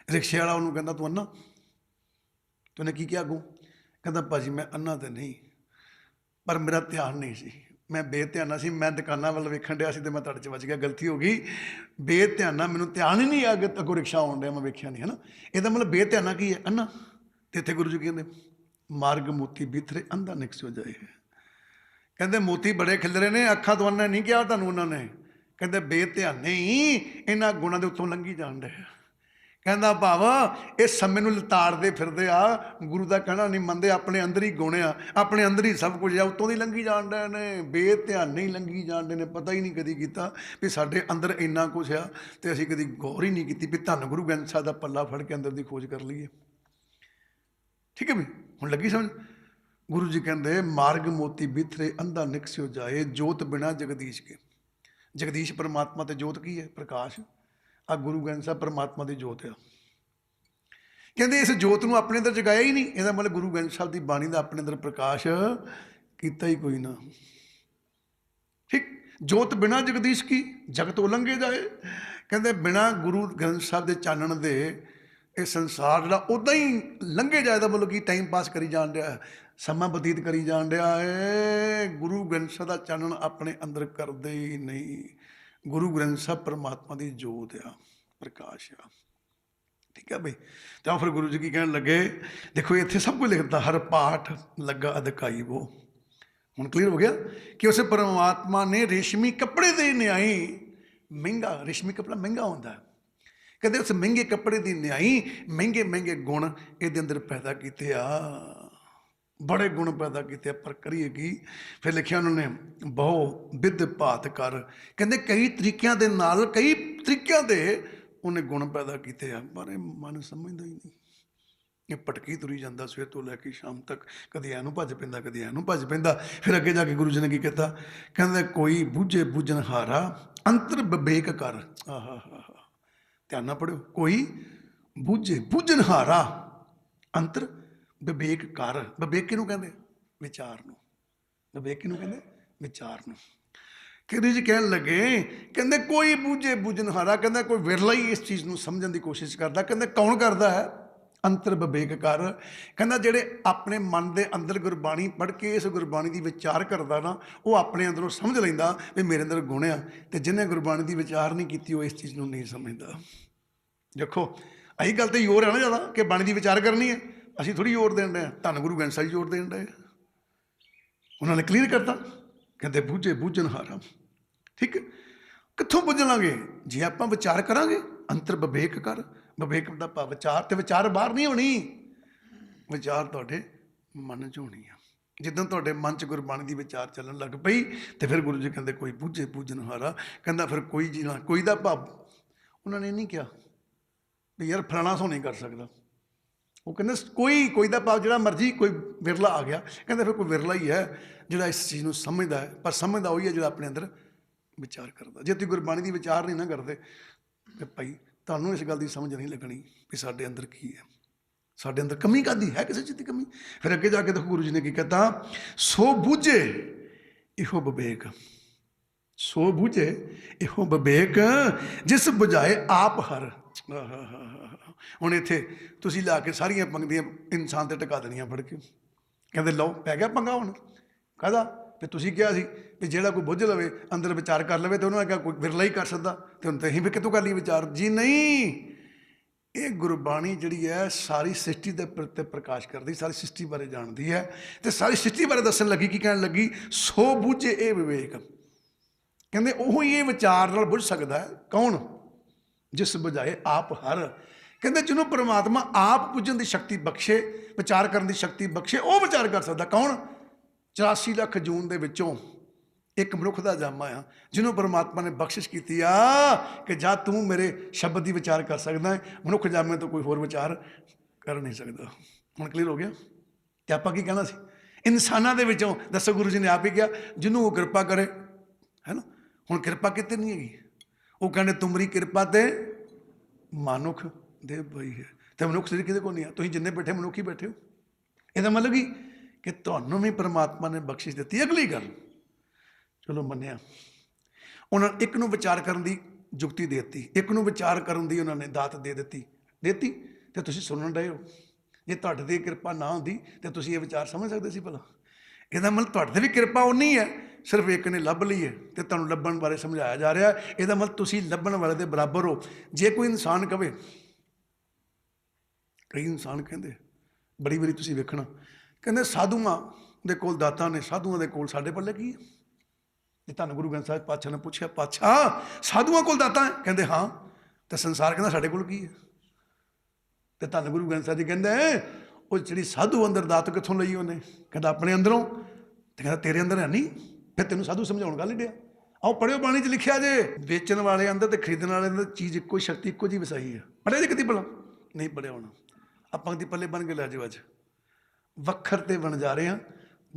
ਰਿਕਸ਼ੇ ਵਾਲਾ ਉਹਨੂੰ ਕਹਿੰਦਾ ਤੂੰ ਅੰਨਾ? ਤੇ ਉਹਨੇ ਕੀ ਕਿਹਾ ਅੱਗੋਂ? ਕਹਿੰਦਾ ਭਾਜੀ ਮੈਂ ਅੰਨਾ ਤਾਂ ਨਹੀਂ, ਪਰ ਮੇਰਾ ਧਿਆਨ ਨਹੀਂ ਸੀ, ਮੈਂ ਬੇਧਿਆਨਾ ਸੀ, ਮੈਂ ਦੁਕਾਨਾਂ ਵੱਲ ਵੇਖਣ ਡਿਆ ਸੀ ਤੇ ਮੈਂ ਤੁਹਾਡੇ 'ਚ ਵੱਜ ਗਿਆ, ਗਲਤੀ ਹੋ ਗਈ। ਬੇਧਿਆਨਾ, ਮੈਨੂੰ ਧਿਆਨ ਹੀ ਨਹੀਂ ਆ, ਅੱਗੋਂ ਰਿਕਸ਼ਾ ਆਉਣ ਡਿਆ, ਮੈਂ ਵੇਖਿਆ ਨਹੀਂ, ਹੈ ਨਾ। ਇਹਦਾ ਮਤਲਬ ਬੇਧਿਆਨਾ ਕੀ ਹੈ? ਅੰਨਾ। ਤੇ ਇੱਥੇ ਗੁਰੂ ਜੀ ਕਹਿੰਦੇ ਮਾਰਗ ਮੋਤੀ ਬਿਥਰੇ ਅੰਧਾ ਨਿਕਸਿਓ ਜਾਏ। ਕਹਿੰਦੇ ਮੋਤੀ ਬੜੇ ਖਿਲਰੇ ਨੇ, ਅੱਖਾਂ ਤੋਂ ਅੰਨਾ ਨਹੀਂ ਕਿਹਾ ਤੁਹਾਨੂੰ ਉਹਨਾਂ ਨੇ। ਕਹਿੰਦੇ ਬੇਧਿਆਨੇ ਹੀ ਇਹਨਾਂ ਗੁਣਾਂ ਦੇ ਉੱਤੋਂ ਲੰਘੀ ਜਾਣ ਡਿਆ। ਕਹਿੰਦਾ ਭਾਵ ਇਹ ਸਮੇਂ ਨੂੰ ਲਤਾੜਦੇ ਫਿਰਦੇ ਆ, ਗੁਰੂ ਦਾ ਕਹਿਣਾ ਨਹੀਂ ਮੰਨਦੇ, ਆਪਣੇ ਅੰਦਰ ਹੀ ਗੁਣ ਆ, ਆਪਣੇ ਅੰਦਰ ਹੀ ਸਭ ਕੁਝ ਆ, ਉੱਤੋਂ ਦੀ ਲੰਘੀ ਜਾਣ ਡਏ ਨੇ, ਬੇਧਿਆਨ ਨਹੀਂ ਲੰਘੀ ਜਾਣ ਡੇ ਨੇ। ਪਤਾ ਹੀ ਨਹੀਂ ਕਦੀ ਕੀਤਾ ਵੀ ਸਾਡੇ ਅੰਦਰ ਇੰਨਾ ਕੁਝ ਆ, ਤੇ ਅਸੀਂ ਕਦੀ ਗੌਰ ਹੀ ਨਹੀਂ ਕੀਤੀ ਵੀ ਧੰਨ ਗੁਰੂ ਗ੍ਰੰਥ ਸਾਹਿਬ ਦਾ ਪੱਲਾ ਫੜ ਕੇ ਅੰਦਰ ਦੀ ਖੋਜ ਕਰ ਲਈਏ। ਠੀਕ ਹੈ ਵੀ, ਹੁਣ ਲੱਗੀ ਸਮਝ? ਗੁਰੂ ਜੀ ਕਹਿੰਦੇ ਮਾਰਗ ਮੋਤੀ ਬਿਥਰੇ ਅੰਧਾ ਨਿਕਸਿਓ ਜਾਏ, ਜੋਤ ਬਿਨਾ ਜਗਦੀਸ਼ ਕੇ। ਜਗਦੀਸ਼ ਪਰਮਾਤਮਾ ਤੇ ਜੋਤ ਕੀ ਹੈ? ਪ੍ਰਕਾਸ਼। ਆ ਗੁਰੂ ਗ੍ਰੰਥ ਸਾਹਿਬ ਪਰਮਾਤਮਾ ਦੀ ਜੋਤ ਆ। ਕਹਿੰਦੇ ਇਸ ਜੋਤ ਨੂੰ ਆਪਣੇ ਅੰਦਰ ਜਗਾਇਆ ਹੀ ਨਹੀਂ, ਇਹਦਾ ਮਤਲਬ ਗੁਰੂ ਗ੍ਰੰਥ ਸਾਹਿਬ ਦੀ ਬਾਣੀ ਦਾ ਆਪਣੇ ਅੰਦਰ ਪ੍ਰਕਾਸ਼ ਕੀਤਾ ਹੀ ਕੋਈ ਨਾ। ਠੀਕ, ਜੋਤ ਬਿਨਾ ਜਗਦੀਸ਼ ਕੀ ਜਗਤ ਉਲੰਘੇ ਜਾਏ। ਕਹਿੰਦੇ ਬਿਨਾ ਗੁਰੂ ਗ੍ਰੰਥ ਸਾਹਿਬ ਦੇ ਚਾਨਣ ਦੇ ਇਹ ਸੰਸਾਰ ਜਿਹੜਾ ਉੱਦਾਂ ਹੀ ਲੰਘੇ ਜਾਏ, ਦਾ ਮਤਲਬ ਕਿ ਟਾਈਮ ਪਾਸ ਕਰੀ ਜਾਣ ਡਿਆ, ਸਮਾਂ ਬਤੀਤ ਕਰੀ ਜਾਣ ਡਿਆ ਏ। ਗੁਰੂ ਗ੍ਰੰਥ ਸਾਹਿਬ ਦਾ ਚਾਨਣ ਆਪਣੇ ਅੰਦਰ ਕਰਦੇ ਹੀ ਨਹੀਂ। ਗੁਰੂ ਗ੍ਰੰਥ ਸਾਹਿਬ ਪਰਮਾਤਮਾ ਦੀ ਜੋਤ ਆ, ਪ੍ਰਕਾਸ਼ ਆ। ਠੀਕ ਹੈ ਬਈ। ਤਾਂ ਫਿਰ ਗੁਰੂ ਜੀ ਕੀ ਕਹਿਣ ਲੱਗੇ? ਦੇਖੋ ਇੱਥੇ ਸਭ ਕੁਝ ਲਿਖਦਾ, ਹਰ ਪਾਠ ਲੱਗਾ ਅਧਿਕਾਈ ਵੋ। ਹੁਣ ਕਲੀਅਰ ਹੋ ਗਿਆ ਕਿ ਉਸ ਪਰਮਾਤਮਾ ਨੇ ਰੇਸ਼ਮੀ ਕੱਪੜੇ ਦੇ ਨਿਆਈ, ਮਹਿੰਗਾ ਰੇਸ਼ਮੀ ਕੱਪੜਾ ਮਹਿੰਗਾ ਹੁੰਦਾ, ਕਹਿੰਦੇ ਉਸ ਮਹਿੰਗੇ ਕੱਪੜੇ ਦੀ ਨਿਆਈ ਮਹਿੰਗੇ ਮਹਿੰਗੇ ਗੁਣ ਇਹਦੇ ਅੰਦਰ ਪੈਦਾ ਕੀਤੇ ਆ, ਬੜੇ ਗੁਣ ਪੈਦਾ ਕੀਤੇ। ਪਰ ਕਰੀਏ ਕੀ? ਫਿਰ ਲਿਖਿਆ ਉਹਨਾਂ ਨੇ ਬਹੁ ਵਿਧ ਭਾਤ ਕਰ। ਕਹਿੰਦੇ ਕਈ ਤਰੀਕਿਆਂ ਦੇ ਨਾਲ, ਕਈ ਤਰੀਕਿਆਂ ਦੇ ਉਹਨੇ ਗੁਣ ਪੈਦਾ ਕੀਤੇ ਆ, ਪਰ ਇਹ ਮਨ ਸਮਝਦਾ ਹੀ ਨਹੀਂ। ਇਹ ਭਟਕੀ ਤੁਰੀ ਜਾਂਦਾ ਸਵੇਰ ਤੋਂ ਲੈ ਕੇ ਸ਼ਾਮ ਤੱਕ, ਕਦੇ ਇਹਨੂੰ ਭੱਜ ਪੈਂਦਾ, ਕਦੇ ਇਹਨੂੰ ਭੱਜ ਪੈਂਦਾ। ਫਿਰ ਅੱਗੇ ਜਾ ਕੇ ਗੁਰੂ ਜੀ ਨੇ ਕੀ ਕੀਤਾ? ਕਹਿੰਦੇ ਕੋਈ ਬੂਝੇ ਬੂਝਣ ਹਾਰਾ ਅੰਤਰ ਵਿਵੇਕ ਕਰ। ਆਹਾ, ਧਿਆਨ ਨਾਲ ਪੜਿਓ। ਕੋਈ ਬੂਝੇ ਬੂਝਣ ਹਾਰਾ ਅੰਤਰ ਵਿਵੇਕ ਕਰ। ਵਿਵੇਕ ਕਿਹਨੂੰ ਕਹਿੰਦੇ? ਵਿਚਾਰ ਨੂੰ। ਵਿਵੇਕ ਕਿਹਨੂੰ ਕਹਿੰਦੇ? ਵਿਚਾਰ ਨੂੰ। ਕਹਿੰਦੇ ਜੀ ਕਹਿਣ ਲੱਗੇ, ਕਹਿੰਦੇ ਕੋਈ ਬੂਝੇ ਬੂਝਣਹਾਰਾ, ਕਹਿੰਦਾ ਕੋਈ ਵਿਰਲਾ ਹੀ ਇਸ ਚੀਜ਼ ਨੂੰ ਸਮਝਣ ਦੀ ਕੋਸ਼ਿਸ਼ ਕਰਦਾ। ਕਹਿੰਦੇ ਕੌਣ ਕਰਦਾ ਹੈ? ਅੰਤਰ ਵਿਵੇਕ ਕਰ। ਕਹਿੰਦਾ ਜਿਹੜੇ ਆਪਣੇ ਮਨ ਦੇ ਅੰਦਰ ਗੁਰਬਾਣੀ ਪੜ੍ਹ ਕੇ ਇਸ ਗੁਰਬਾਣੀ ਦੀ ਵਿਚਾਰ ਕਰਦਾ ਨਾ, ਉਹ ਆਪਣੇ ਅੰਦਰੋਂ ਸਮਝ ਲੈਂਦਾ ਵੀ ਮੇਰੇ ਅੰਦਰ ਗੁਣ ਆ। ਤੇ ਜਿਹਨੇ ਗੁਰਬਾਣੀ ਦੀ ਵਿਚਾਰ ਨਹੀਂ ਕੀਤੀ, ਉਹ ਇਸ ਚੀਜ਼ ਨੂੰ ਨਹੀਂ ਸਮਝਦਾ। ਦੇਖੋ ਅਹੀ ਗੱਲ ਤੇ ਜ਼ੋਰ ਹੈ ਨਾ ਜ਼ਿਆਦਾ ਕਿ ਬਾਣੀ ਦੀ ਵਿਚਾਰ ਕਰਨੀ ਹੈ, ਅਸੀਂ ਥੋੜ੍ਹੀ ਜ਼ੋਰ ਦੇਣ ਡਏ, ਧੰਨ ਗੁਰੂ ਗ੍ਰੰਥ ਸਾਹਿਬ ਜ਼ੋਰ ਦੇਣ ਡਏ। ਉਹਨਾਂ ਨੇ ਕਲੀਅਰ ਕਰਤਾ, ਕਹਿੰਦੇ ਬੂਝੇ ਬੂਝਣਹਾਰਾ। ਠੀਕ, ਕਿੱਥੋਂ ਬੁੱਝਲਾਂਗੇ? ਜੇ ਆਪਾਂ ਵਿਚਾਰ ਕਰਾਂਗੇ। ਅੰਤਰ ਵਿਵੇਕ ਕਰ। ਵਿਵੇਕ ਦਾ ਭਾਵ ਵਿਚਾਰ, ਤੇ ਵਿਚਾਰ ਬਾਹਰ ਨਹੀਂ ਹੋਣੀ, ਵਿਚਾਰ ਤੁਹਾਡੇ ਮਨ 'ਚ ਹੋਣੀ ਆ। ਜਿੱਦਾਂ ਤੁਹਾਡੇ ਮਨ 'ਚ ਗੁਰਬਾਣੀ ਦੀ ਵਿਚਾਰ ਚੱਲਣ ਲੱਗ ਪਈ, ਤੇ ਫਿਰ ਗੁਰੂ ਜੀ ਕਹਿੰਦੇ ਕੋਈ ਬੂਝੇ ਬੂਝਣਹਾਰਾ। ਕਹਿੰਦਾ ਫਿਰ ਕੋਈ ਜੀ ਨਾ, ਕੋਈ ਦਾ ਭਾਵ ਉਹਨਾਂ ਨੇ ਨਹੀਂ ਕਿਹਾ ਵੀ ਯਾਰ ਫਲਾਣਾ ਸੋ ਨਹੀਂ ਕਰ ਸਕਦਾ। ਉਹ ਕਹਿੰਦੇ ਕੋਈ ਦਾ ਭਾਵ ਜਿਹੜਾ ਮਰਜ਼ੀ, ਕੋਈ ਵਿਰਲਾ ਆ ਗਿਆ। ਕਹਿੰਦੇ ਫਿਰ ਕੋਈ ਵਿਰਲਾ ਹੀ ਹੈ ਜਿਹੜਾ ਇਸ ਚੀਜ਼ ਨੂੰ ਸਮਝਦਾ ਹੈ, ਪਰ ਸਮਝਦਾ ਉਹੀ ਹੈ ਜਿਹੜਾ ਆਪਣੇ ਅੰਦਰ ਵਿਚਾਰ ਕਰਦਾ। ਜੇ ਤੁਸੀਂ ਗੁਰਬਾਣੀ ਦੀ ਵਿਚਾਰ ਨਹੀਂ ਨਾ ਕਰਦੇ, ਤੇ ਭਾਈ ਤੁਹਾਨੂੰ ਇਸ ਗੱਲ ਦੀ ਸਮਝ ਨਹੀਂ ਲੱਗਣੀ ਵੀ ਸਾਡੇ ਅੰਦਰ ਕੀ ਹੈ, ਸਾਡੇ ਅੰਦਰ ਕਮੀ ਕਾਹਦੀ ਹੈ, ਕਿਸੇ ਚੀਜ਼ ਦੀ ਕਮੀ। ਫਿਰ ਅੱਗੇ ਜਾ ਕੇ ਦੇਖੋ ਗੁਰੂ ਜੀ ਨੇ ਕੀ ਕਹਿਤਾ? ਸੋ ਬੂਝੇ ਇਹੋ ਵਿਵੇਕ, ਸੋ ਬੂਝੇ ਇਹੋ ਵਿਵੇਕ ਜਿਸ ਬੁਝਾਏ ਆਪ ਹਰ। ਹੁਣ ਇੱਥੇ ਤੁਸੀਂ ਲਾ ਕੇ ਸਾਰੀਆਂ ਪੰਗਤੀਆਂ ਇਨਸਾਨ ਤੇ ਟਿਕਾ ਦੇਣੀਆਂ ਫੜ ਕੇ। ਕਹਿੰਦੇ ਲਓ ਪੈ ਗਿਆ ਪੰਗਾ ਹੁਣ ਕਾਹਦਾ? ਵੀ ਤੁਸੀਂ ਕਿਹਾ ਸੀ ਵੀ ਜਿਹੜਾ ਕੋਈ ਬੁੱਝ ਲਵੇ, ਅੰਦਰ ਵਿਚਾਰ ਕਰ ਲਵੇ, ਤੇ ਉਹਨੂੰ ਅੱਗੇ ਕੋਈ ਵਿਰਲਾ ਹੀ ਕਰ ਸਕਦਾ, ਤੇ ਹੁਣ ਤਾਂ ਅਸੀਂ ਵੀ ਕਿਤੋਂ ਕਰ ਲਈ ਵਿਚਾਰ? ਜੀ ਨਹੀਂ, ਇਹ ਗੁਰਬਾਣੀ ਜਿਹੜੀ ਹੈ ਸਾਰੀ ਸ੍ਰਿਸ਼ਟੀ ਦੇ ਪ੍ਰਤੀ ਪ੍ਰਕਾਸ਼ ਕਰਦੀ, ਸਾਰੀ ਸ੍ਰਿਸ਼ਟੀ ਬਾਰੇ ਜਾਣਦੀ ਹੈ, ਤੇ ਸਾਰੀ ਸ੍ਰਿਸ਼ਟੀ ਬਾਰੇ ਦੱਸਣ ਲੱਗੀ। ਕੀ ਕਹਿਣ ਲੱਗੀ? ਸੋ ਬੂਝੇ ਇਹ ਵਿਵੇਕ। ਕਹਿੰਦੇ ਉਹ ਹੀ ਇਹ ਵਿਚਾਰ ਨਾਲ ਬੁੱਝ ਸਕਦਾ ਹੈ। ਕੌਣ? ਜਿਸ ਬੁਝਾਏ ਆਪ ਹਰ। ਕਹਿੰਦੇ ਜਿਹਨੂੰ ਪਰਮਾਤਮਾ ਆਪ ਪੁੱਜਣ ਦੀ ਸ਼ਕਤੀ ਬਖਸ਼ੇ, ਵਿਚਾਰ ਕਰਨ ਦੀ ਸ਼ਕਤੀ ਬਖਸ਼ੇ, ਉਹ ਵਿਚਾਰ ਕਰ ਸਕਦਾ। ਕੌਣ? 84 ਲੱਖ ਜੂਨ ਦੇ ਵਿੱਚੋਂ ਇੱਕ ਮਨੁੱਖ ਦਾ ਜਾਮਾ ਆ, ਜਿਹਨੂੰ ਪਰਮਾਤਮਾ ਨੇ ਬਖਸ਼ਿਸ਼ ਕੀਤੀ ਆ ਕਿ ਜਾ ਤੂੰ ਮੇਰੇ ਸ਼ਬਦ ਦੀ ਵਿਚਾਰ ਕਰ ਸਕਦਾ ਹੈ। ਮਨੁੱਖ ਜਾਮੇ ਤੋਂ ਕੋਈ ਹੋਰ ਵਿਚਾਰ ਕਰ ਨਹੀਂ ਸਕਦਾ। ਹੁਣ ਕਲੀਅਰ ਹੋ ਗਿਆ? ਤੇ ਆਪਾਂ ਕੀ ਕਹਿਣਾ ਸੀ? ਇਨਸਾਨਾਂ ਦੇ ਵਿੱਚੋਂ ਦੱਸੋ, ਗੁਰੂ ਜੀ ਨੇ ਆਪ ਹੀ ਕਿਹਾ ਜਿਹਨੂੰ ਉਹ ਕਿਰਪਾ ਕਰੇ, ਹੈ ਨਾ। ਹੁਣ ਕਿਰਪਾ ਕਿਤੇ ਨਹੀਂ ਹੈਗੀ, ਉਹ ਕਹਿੰਦੇ ਤੁਮਰੀ ਕਿਰਪਾ ਤੇ ਮਾਨੁਖ ਦੇ ਬਈ ਹੈ, ਤੇ ਮਨੁੱਖ ਸਰੀਰ ਕਿਹਦੇ ਕੋਲ ਨਹੀਂ ਆ। ਤੁਸੀਂ ਜਿੰਨੇ ਬੈਠੇ ਮਨੁੱਖ ਹੀ ਬੈਠੇ ਹੋ। ਇਹਦਾ ਮਤਲਬ ਕੀ ਕਿ ਤੁਹਾਨੂੰ ਵੀ ਪਰਮਾਤਮਾ ਨੇ ਬਖਸ਼ਿਸ਼ ਦਿੱਤੀ। ਅਗਲੀ ਗੱਲ, ਚਲੋ ਮੰਨਿਆ, ਉਹਨਾਂ ਇੱਕ ਨੂੰ ਵਿਚਾਰ ਕਰਨ ਦੀ ਯੁਕਤੀ ਦੇ ਦਿੱਤੀ, ਇੱਕ ਨੂੰ ਵਿਚਾਰ ਕਰਨ ਦੀ ਉਹਨਾਂ ਨੇ ਦਾਤ ਦੇ ਦਿੱਤੀ, ਤੇ ਤੁਸੀਂ ਸੁਣਨ ਰਹੇ ਹੋ। ਜੇ ਤੁਹਾਡੇ 'ਤੇ ਕਿਰਪਾ ਨਾ ਹੁੰਦੀ ਤਾਂ ਤੁਸੀਂ ਇਹ ਵਿਚਾਰ ਸਮਝ ਸਕਦੇ ਸੀ ਭਲਾ? ਇਹਦਾ ਮਤਲਬ ਤੁਹਾਡੇ 'ਤੇ ਵੀ ਕਿਰਪਾ ਉਨੀ ਹੈ, ਸਿਰਫ ਇੱਕ ਨੇ ਲੱਭ ਲਈ ਹੈ ਅਤੇ ਤੁਹਾਨੂੰ ਲੱਭਣ ਬਾਰੇ ਸਮਝਾਇਆ ਜਾ ਰਿਹਾ। ਇਹਦਾ ਮਤਲਬ ਤੁਸੀਂ ਲੱਭਣ ਵਾਲੇ ਦੇ ਬਰਾਬਰ ਹੋ। ਜੇ ਕੋਈ ਇਨਸਾਨ ਕਵੇ, ਕਈ ਇਨਸਾਨ ਕਹਿੰਦੇ, ਬੜੀ ਵਾਰੀ ਤੁਸੀਂ ਵੇਖਣਾ, ਕਹਿੰਦੇ ਸਾਧੂਆਂ ਦੇ ਕੋਲ ਦਾਤਾਂ ਨੇ, ਸਾਧੂਆਂ ਦੇ ਕੋਲ ਸਾਡੇ ਪੱਲੇ ਕੀ ਹੈ? ਜੇ ਤੁਹਾਨੂੰ ਗੁਰੂ ਗ੍ਰੰਥ ਸਾਹਿਬ ਪਾਤਸ਼ਾਹ ਨੇ ਪੁੱਛਿਆ, ਪਾਤਸ਼ਾਹ ਸਾਧੂਆਂ ਕੋਲ ਦਾਤਾਂ ਹੈ? ਕਹਿੰਦੇ ਹਾਂ। ਤੇ ਸੰਸਾਰ ਕਹਿੰਦਾ ਸਾਡੇ ਕੋਲ ਕੀ ਹੈ? ਤੇ ਧੰਨ ਗੁਰੂ ਗ੍ਰੰਥ ਸਾਹਿਬ ਜੀ ਕਹਿੰਦੇ ਉਹ ਜਿਹੜੀ ਸਾਧੂ ਅੰਦਰ ਦਾਤ ਕਿੱਥੋਂ ਲਈ ਉਹਨੇ? ਕਹਿੰਦਾ ਆਪਣੇ ਅੰਦਰੋਂ। ਤੇ ਕਹਿੰਦਾ ਤੇਰੇ ਅੰਦਰ ਹੈ ਨਹੀਂ? ਫਿਰ ਤੈਨੂੰ ਸਾਧੂ ਸਮਝਾਉਣ ਗੱਲ ਹੀ ਡਿਆ। ਆਓ ਪੜ੍ਹਿਓ, ਬਾਣੀ 'ਚ ਲਿਖਿਆ ਜੇ ਵੇਚਣ ਵਾਲੇ ਅੰਦਰ ਤੇ ਖਰੀਦਣ ਵਾਲੇ ਅੰਦਰ ਚੀਜ਼ ਇੱਕੋ ਹੀ, ਸ਼ਕਤੀ ਇੱਕੋ ਜਿਹੀ ਵਸਾਈ ਹੈ। ਪੜ੍ਹਿਆ ਜੇ ਕਿਤੇ ਭਲਾ? ਨਹੀਂ ਪੜ੍ਹਿਆ ਹੋਣਾ। ਆਪਾਂ ਦੀ ਪੱਲੇ ਬਣ ਕੇ ਲੈ ਜਾਓ। ਅੱਜ ਵੱਖਰ ਤੇ ਵਣਜਾਰੇ ਹਾਂ,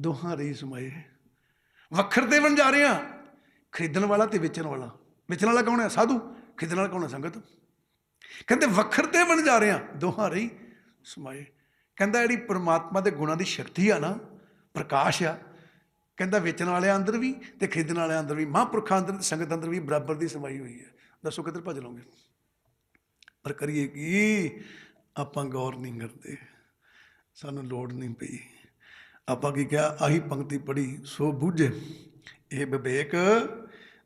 ਦੋਹਾਂ ਰਹੀ ਸਮਾਏ। ਵੱਖਰ ਤੇ ਵਣਜਾਰੇ ਹਾਂ, ਖਰੀਦਣ ਵਾਲਾ ਤੇ ਵੇਚਣ ਵਾਲਾ। ਵੇਚਣ ਵਾਲਾ ਕੌਣ ਹੈ? ਸਾਧੂ। ਖਰੀਦਣ ਵਾਲਾ ਕੌਣ ਹੈ? ਸੰਗਤ। ਕਹਿੰਦੇ ਵੱਖਰ ਤੇ ਵਣਜਾਰੇ ਹਾਂ, ਦੋਹਾਂ ਰਹੀ ਸਮਾਏ। ਕਹਿੰਦਾ ਜਿਹੜੀ ਪਰਮਾਤਮਾ ਦੇ ਗੁਣਾਂ ਦੀ ਸ਼ਕਤੀ ਆ ਨਾ, ਪ੍ਰਕਾਸ਼ ਆ, ਕਹਿੰਦਾ ਵੇਚਣ ਵਾਲਿਆਂ ਅੰਦਰ ਵੀ ਤੇ ਖਰੀਦਣ ਵਾਲਿਆਂ ਅੰਦਰ ਵੀ, ਮਹਾਂਪੁਰਖਾਂ ਅੰਦਰ ਤੇ ਸੰਗਤ ਅੰਦਰ ਵੀ ਬਰਾਬਰ ਦੀ ਸਮਾਈ ਹੋਈ ਹੈ। ਦੱਸੋ ਕਿੱਧਰ ਭੱਜ ਲਓਗੇ? ਪਰ ਕਰੀਏ ਕੀ? ਆਪਾਂ ਗੌਰ ਨਹੀਂ ਕਰਦੇ, ਸਾਨੂੰ ਲੋੜ ਨਹੀਂ ਪਈ। ਆਪਾਂ ਕੀ ਕਿਹਾ? ਆਹੀ ਪੰਕਤੀ ਪੜ੍ਹੀ, ਸੋ ਬੂਝੇ ਇਹ ਵਿਵੇਕ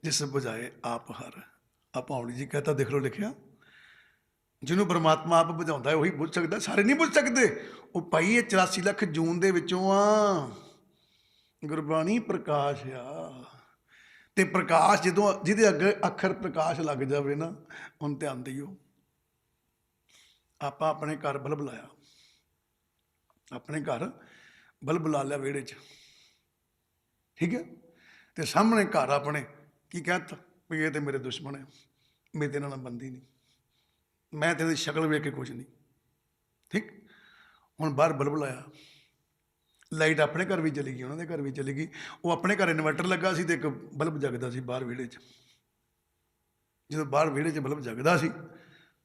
ਜਿਸ ਬੁਝਾਏ ਆਪ ਹਰ। ਆਪਾਂ ਹੌਲੀ ਜੀ ਕਹਤਾ, ਦੇਖ ਲਓ ਲਿਖਿਆ, ਜਿਹਨੂੰ ਪਰਮਾਤਮਾ ਆਪ ਬੁਝਾਉਂਦਾ ਉਹੀ ਬੁੱਝ ਸਕਦਾ, ਸਾਰੇ ਨਹੀਂ ਬੁੱਝ ਸਕਦੇ। ਉਹ ਭਾਈ ਇਹ 84 ਲੱਖ ਜੂਨ ਦੇ ਵਿੱਚੋਂ ਆ। ਗੁਰਬਾਣੀ ਪ੍ਰਕਾਸ਼ ਆ, ਤੇ ਪ੍ਰਕਾਸ਼ ਜਦੋਂ ਜਿਹਦੇ ਅੱਗੇ ਅੱਖਰ ਪ੍ਰਕਾਸ਼ ਲੱਗ ਜਾਵੇ ਨਾ, ਹੁਣ ਧਿਆਨ ਦਿਓ। ਆਪਾਂ ਆਪਣੇ ਘਰ ਬਲਬ ਲਾਇਆ, ਆਪਣੇ ਘਰ ਬਲਬ ਲਾ ਲਿਆ ਵਿਹੜੇ 'ਚ, ਠੀਕ ਹੈ? ਤੇ ਸਾਹਮਣੇ ਘਰ ਆਪਣੇ ਕੀ ਕਹਿਤਾ ਵੀ ਇਹ ਤੇ ਮੇਰੇ ਦੁਸ਼ਮਣ ਹੈ, ਮੇਰੇ ਤੇ ਇਹਨਾਂ ਨਾਲ ਬੰਦੀ ਨਹੀਂ, ਮੈਂ ਤੇ ਇਹਦੀ ਸ਼ਕਲ ਵੇਖ ਕੇ ਕੁਛ ਨਹੀਂ, ਠੀਕ? ਹੁਣ ਬਾਹਰ ਬਲਬ ਲਾਇਆ, ਲਾਈਟ ਆਪਣੇ ਘਰ ਵੀ ਚਲੀ ਗਈ, ਉਹਨਾਂ ਦੇ ਘਰ ਵੀ ਚਲੀ ਗਈ। ਉਹ ਆਪਣੇ ਘਰ ਇਨਵਰਟਰ ਲੱਗਾ ਸੀ ਤੇ ਇੱਕ ਬਲਬ ਜਗਦਾ ਸੀ ਬਾਹਰ ਵਿਹੜੇ 'ਚ। ਜਦੋਂ ਬਾਹਰ ਵਿਹੜੇ 'ਚ ਬਲਬ ਜਗਦਾ ਸੀ,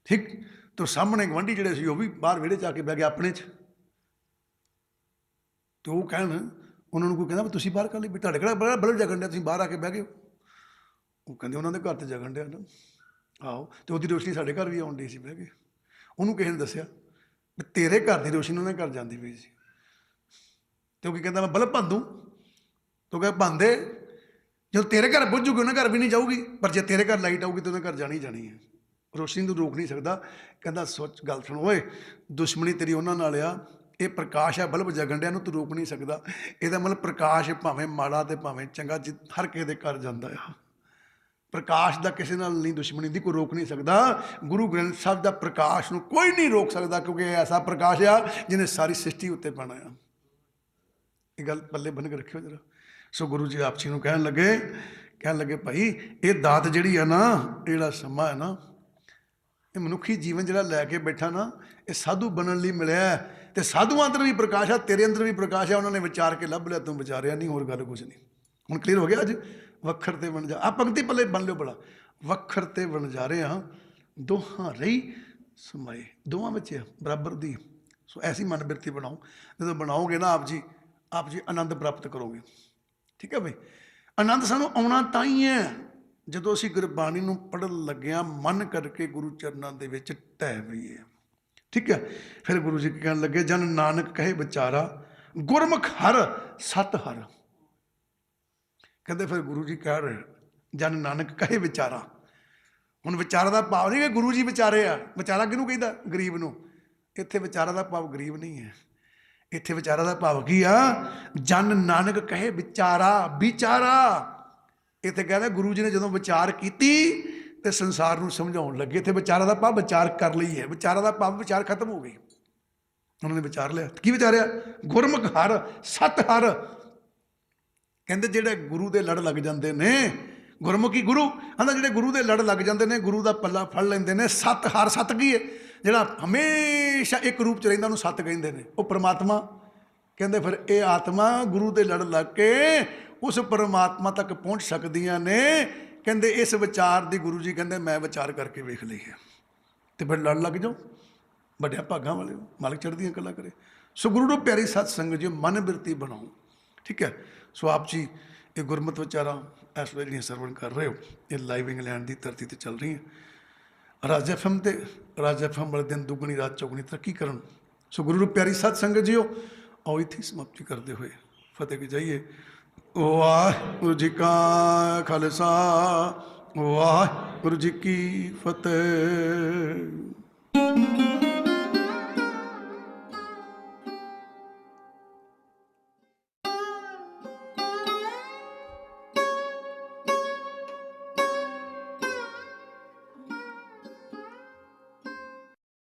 ਠੀਕ, ਤੇ ਸਾਹਮਣੇ ਗੁਆਂਢੀ ਜਿਹੜੇ ਸੀ ਉਹ ਵੀ ਬਾਹਰ ਵਿਹੜੇ 'ਚ ਆ ਕੇ ਬਹਿ ਗਏ ਆਪਣੇ 'ਚ। ਤੇ ਉਹ ਕਹਿਣ, ਉਹਨਾਂ ਨੂੰ ਕੋਈ ਕਹਿੰਦਾ ਵੀ ਤੁਸੀਂ ਬਾਹਰ ਕਰ ਲਈ, ਵੀ ਤੁਹਾਡੇ ਕਿਹੜਾ ਬਲਬ ਜਗਣ ਡਿਆ, ਤੁਸੀਂ ਬਾਹਰ ਆ ਕੇ ਬਹਿ ਗਏ? ਉਹ ਕਹਿੰਦੇ ਉਹਨਾਂ ਦੇ ਘਰ 'ਤੇ ਜਗਣ ਡਿਆ ਨਾ। ਆਹੋ, ਤੇ ਉਹਦੀ ਰੋਸ਼ਨੀ ਸਾਡੇ ਘਰ ਵੀ ਆਉਣ ਡਈ ਸੀ, ਬਹਿ ਕੇ। ਉਹਨੂੰ ਕਿਸੇ ਨੇ ਦੱਸਿਆ ਵੀ ਤੇਰੇ ਘਰ ਦੀ ਰੋਸ਼ਨੀ ਉਹਨਾਂ ਦੇ ਘਰ ਜਾਂਦੀ ਪਈ ਸੀ। ਤੇ ਉਹ ਕੀ ਕਹਿੰਦਾ, ਮੈਂ ਬਲਬ ਭੰਨ ਦੂੰ। ਤੂੰ ਕਹਿੰਦਾ ਭੰਨ ਦੇ, ਜਦੋਂ ਤੇਰੇ ਘਰ ਪੁੱਜ ਜੂਗੀ ਉਹਨਾਂ ਘਰ ਵੀ ਨਹੀਂ ਜਾਊਗੀ, ਪਰ ਜੇ ਤੇਰੇ ਘਰ ਲਾਈਟ ਆਊਗੀ ਤਾਂ ਉਹਦੇ ਘਰ ਜਾਣੀ ਜਾਣੀ ਹੈ। ਰੋਸ਼ਨੀ ਨੂੰ ਰੋਕ ਨਹੀਂ ਸਕਦਾ। ਕਹਿੰਦਾ ਸੋਚ, ਗੱਲ ਸੁਣ ਓਏ, ਦੁਸ਼ਮਣੀ ਤੇਰੀ ਉਹਨਾਂ ਨਾਲ ਆ, ਇਹ ਪ੍ਰਕਾਸ਼ ਆ, ਬਲਬ ਜਗਣ ਡਿਆ ਨੂੰ ਤੂੰ ਰੋਕ ਨਹੀਂ ਸਕਦਾ। ਇਹਦਾ ਮਤਲਬ ਪ੍ਰਕਾਸ਼ ਭਾਵੇਂ ਮਾੜਾ ਤੇ ਭਾਵੇਂ ਚੰਗਾ, ਹਰ ਕਿਸੇ ਦੇ ਘਰ ਜਾਂਦਾ ਆ। ਪ੍ਰਕਾਸ਼ ਦਾ ਕਿਸੇ ਨਾਲ ਨਹੀਂ ਦੁਸ਼ਮਣੀ ਦੀ, ਕੋਈ ਰੋਕ ਨਹੀਂ ਸਕਦਾ। ਗੁਰੂ ਗ੍ਰੰਥ ਸਾਹਿਬ ਦਾ ਪ੍ਰਕਾਸ਼ ਨੂੰ ਕੋਈ ਨਹੀਂ ਰੋਕ ਸਕਦਾ, ਕਿਉਂਕਿ ਇਹ ਐਸਾ ਪ੍ਰਕਾਸ਼ ਆ ਜਿਹਨੇ ਸਾਰੀ ਸ੍ਰਿਸ਼ਟੀ ਉੱਤੇ ਪਾਉਣਾ ਆ। ਇਹ ਗੱਲ ਪੱਲੇ ਬੰਨ ਕੇ ਰੱਖਿਓ ਜਰਾ। ਸੋ ਗੁਰੂ ਜੀ ਆਪ ਜੀ ਨੂੰ ਕਹਿਣ ਲੱਗੇ ਭਾਈ ਇਹ ਦਾਤ ਜਿਹੜੀ ਆ ਨਾ, ਇਹ ਜਿਹੜਾ ਸਮਾਂ ਹੈ ਨਾ, ਇਹ ਮਨੁੱਖੀ ਜੀਵਨ ਜਿਹੜਾ ਲੈ ਕੇ ਬੈਠਾ ਨਾ, ਇਹ ਸਾਧੂ ਬਣਨ ਲਈ ਮਿਲਿਆ। ਤੇ ਸਾਧੂਆਂ ਅੰਦਰ ਵੀ ਪ੍ਰਕਾਸ਼ ਆ, ਤੇਰੇ ਅੰਦਰ ਵੀ ਪ੍ਰਕਾਸ਼ ਆ। ਉਹਨਾਂ ਨੇ ਵਿਚਾਰ ਕੇ ਲੱਭ ਲਿਆ, ਤੂੰ ਵਿਚਾਰਿਆ ਨਹੀਂ, ਹੋਰ ਗੱਲ ਕੁਛ ਨਹੀਂ। ਹੁਣ ਕਲੀਅਰ ਹੋ ਗਿਆ। ਅੱਜ ਵੱਖਰ ਤੇ ਵਣਜਾ, ਆ ਪੰਕਤੀ ਪੱਲੇ ਬਣ ਲਿਓ ਬੜਾ, ਵੱਖਰ ਤੇ ਵਣਜਾਰੇ ਹਾਂ, ਦੋਹਾਂ ਰਹੀ ਸਮਾਏ। ਦੋਵਾਂ ਵਿੱਚ ਬਰਾਬਰ ਦੀ। ਸੋ ਐਸੀ ਮਨ ਬਿਰਤੀ ਬਣਾਓ, ਜਦੋਂ ਬਣਾਓਗੇ ਨਾ ਆਪ ਜੀ ਆਨੰਦ ਪ੍ਰਾਪਤ ਕਰੋਗੇ। ਠੀਕ ਹੈ ਬਈ? ਆਨੰਦ ਸਾਨੂੰ ਆਉਣਾ ਤਾਂ ਹੀ ਹੈ ਜਦੋਂ ਅਸੀਂ ਗੁਰਬਾਣੀ ਨੂੰ ਪੜ੍ਹਨ ਲੱਗਿਆਂ ਮਨ ਕਰਕੇ ਗੁਰੂ ਚਰਨਾਂ ਦੇ ਵਿੱਚ ਢਹਿ ਪਈਏ। ਠੀਕ ਹੈ? ਫਿਰ ਗੁਰੂ ਜੀ ਕਹਿਣ ਲੱਗੇ, ਜਨ ਨਾਨਕ ਕਹੇ ਵਿਚਾਰਾ, ਗੁਰਮੁਖ ਹਰ ਸਤ ਹਰ। ਕਹਿੰਦੇ ਫਿਰ ਗੁਰੂ ਜੀ ਕਹਿ ਰਹੇ, ਜਨ ਨਾਨਕ ਕਹੇ ਵਿਚਾਰਾ। ਹੁਣ ਵਿਚਾਰਾ ਦਾ ਭਾਵ ਨਹੀਂ ਕਿ ਗੁਰੂ ਜੀ ਵਿਚਾਰੇ ਆ। ਵਿਚਾਰਾ ਕਿਹਨੂੰ ਕਹਿੰਦਾ? ਗਰੀਬ ਨੂੰ। ਇੱਥੇ ਵਿਚਾਰਾ ਦਾ ਭਾਵ ਗਰੀਬ ਨਹੀਂ ਹੈ। ਇੱਥੇ ਵਿਚਾਰਾ ਦਾ ਭਾਵ ਕੀ ਆ? ਜਨ ਨਾਨਕ ਕਹੇ ਵਿਚਾਰਾ। ਇੱਥੇ ਕਹਿੰਦਾ ਗੁਰੂ ਜੀ ਨੇ ਜਦੋਂ ਵਿਚਾਰ ਕੀਤੀ ਤੇ ਸੰਸਾਰ ਨੂੰ ਸਮਝਾਉਣ ਲੱਗੇ। ਇੱਥੇ ਵਿਚਾਰਾ ਦਾ ਭਾਵ ਵਿਚਾਰ ਕਰ ਲਈ ਹੈ। ਵਿਚਾਰਾ ਦਾ ਭਾਵ ਵਿਚਾਰ ਖਤਮ ਹੋ ਗਈ। ਉਹਨਾਂ ਨੇ ਵਿਚਾਰ ਲਿਆ। ਕੀ ਵਿਚਾਰਿਆ? ਗੁਰਮੁਖ ਹਰ ਸਤ ਹਰ। ਕਹਿੰਦੇ ਜਿਹੜੇ ਗੁਰੂ ਦੇ ਲੜ ਲੱਗ ਜਾਂਦੇ ਨੇ, ਗੁਰਮੁਖੀ ਗੁਰੂ ਕਹਿੰਦਾ, ਜਿਹੜੇ ਗੁਰੂ ਦੇ ਲੜ ਲੱਗ ਜਾਂਦੇ ਨੇ, ਗੁਰੂ ਦਾ ਪੱਲਾ ਫੜ ਲੈਂਦੇ ਨੇ। ਸਤ ਹਰ, ਸਤ ਕੀ ਹੈ? ਜਿਹੜਾ ਹਮੇਸ਼ਾ ਇੱਕ ਰੂਪ 'ਚ ਰਹਿੰਦਾ, ਉਹਨੂੰ ਸਤ ਕਹਿੰਦੇ ਨੇ। ਉਹ ਪਰਮਾਤਮਾ। ਕਹਿੰਦੇ ਫਿਰ ਇਹ ਆਤਮਾ ਗੁਰੂ ਦੇ ਲੜ ਲੱਗ ਕੇ ਉਸ ਪਰਮਾਤਮਾ ਤੱਕ ਪਹੁੰਚ ਸਕਦੀਆਂ ਨੇ। ਕਹਿੰਦੇ ਇਸ ਵਿਚਾਰ ਦੀ ਗੁਰੂ ਜੀ ਕਹਿੰਦੇ ਮੈਂ ਵਿਚਾਰ ਕਰਕੇ ਵੇਖ ਲਈ ਹੈ। ਤੇ ਫਿਰ ਲੜ ਲੱਗ ਜਾਓ, ਵੱਡਿਆਂ ਭਾਗਾਂ ਵਾਲੇ ਹੋ, ਮਾਲਕ ਚੜ੍ਹਦੀਆਂ ਕਲਾ ਕਰੇ। ਸੋ ਗੁਰੂ ਨੂੰ ਪਿਆਰੀ ਸਤ ਸੰਗਤ ਜੀ, ਮਨ ਬਿਰਤੀ ਬਣਾਓ। ਠੀਕ ਹੈ? ਸੋ ਆਪ ਜੀ ਇਹ ਗੁਰਮਤਿ ਵਿਚਾਰਾਂ ਇਸ ਵੇਲੇ ਜਿਹੜੀਆਂ ਸਰਵਣ ਕਰ ਰਹੇ ਹੋ, ਇਹ ਲਾਈਵ ਇੰਗਲੈਂਡ ਦੀ ਧਰਤੀ 'ਤੇ ਚੱਲ ਰਹੀਆਂ। ਰਾਜ FM ਤੇ ਰਾਜ FM ਵਾਲੇ ਦਿਨ ਦੁੱਗਣੀ ਰਾਤ ਚੌਗਣੀ ਤਰੱਕੀ ਕਰਨ। ਸੋ ਗੁਰੂ ਰੂਪ ਪਿਆਰੀ ਸਤ ਸੰਗਤ ਜੀਓ, ਆਓ ਇੱਥੇ ਹੀ ਸਮਾਪਤੀ ਕਰਦੇ ਹੋਏ ਫਤਿਹ ਕੀ ਜਾਈਏ। ਵਾਹਿਗੁਰੂ ਜੀ ਕਾ ਖਾਲਸਾ, ਵਾਹਿਗੁਰੂ ਜੀ ਕੀ ਫਤਿਹ।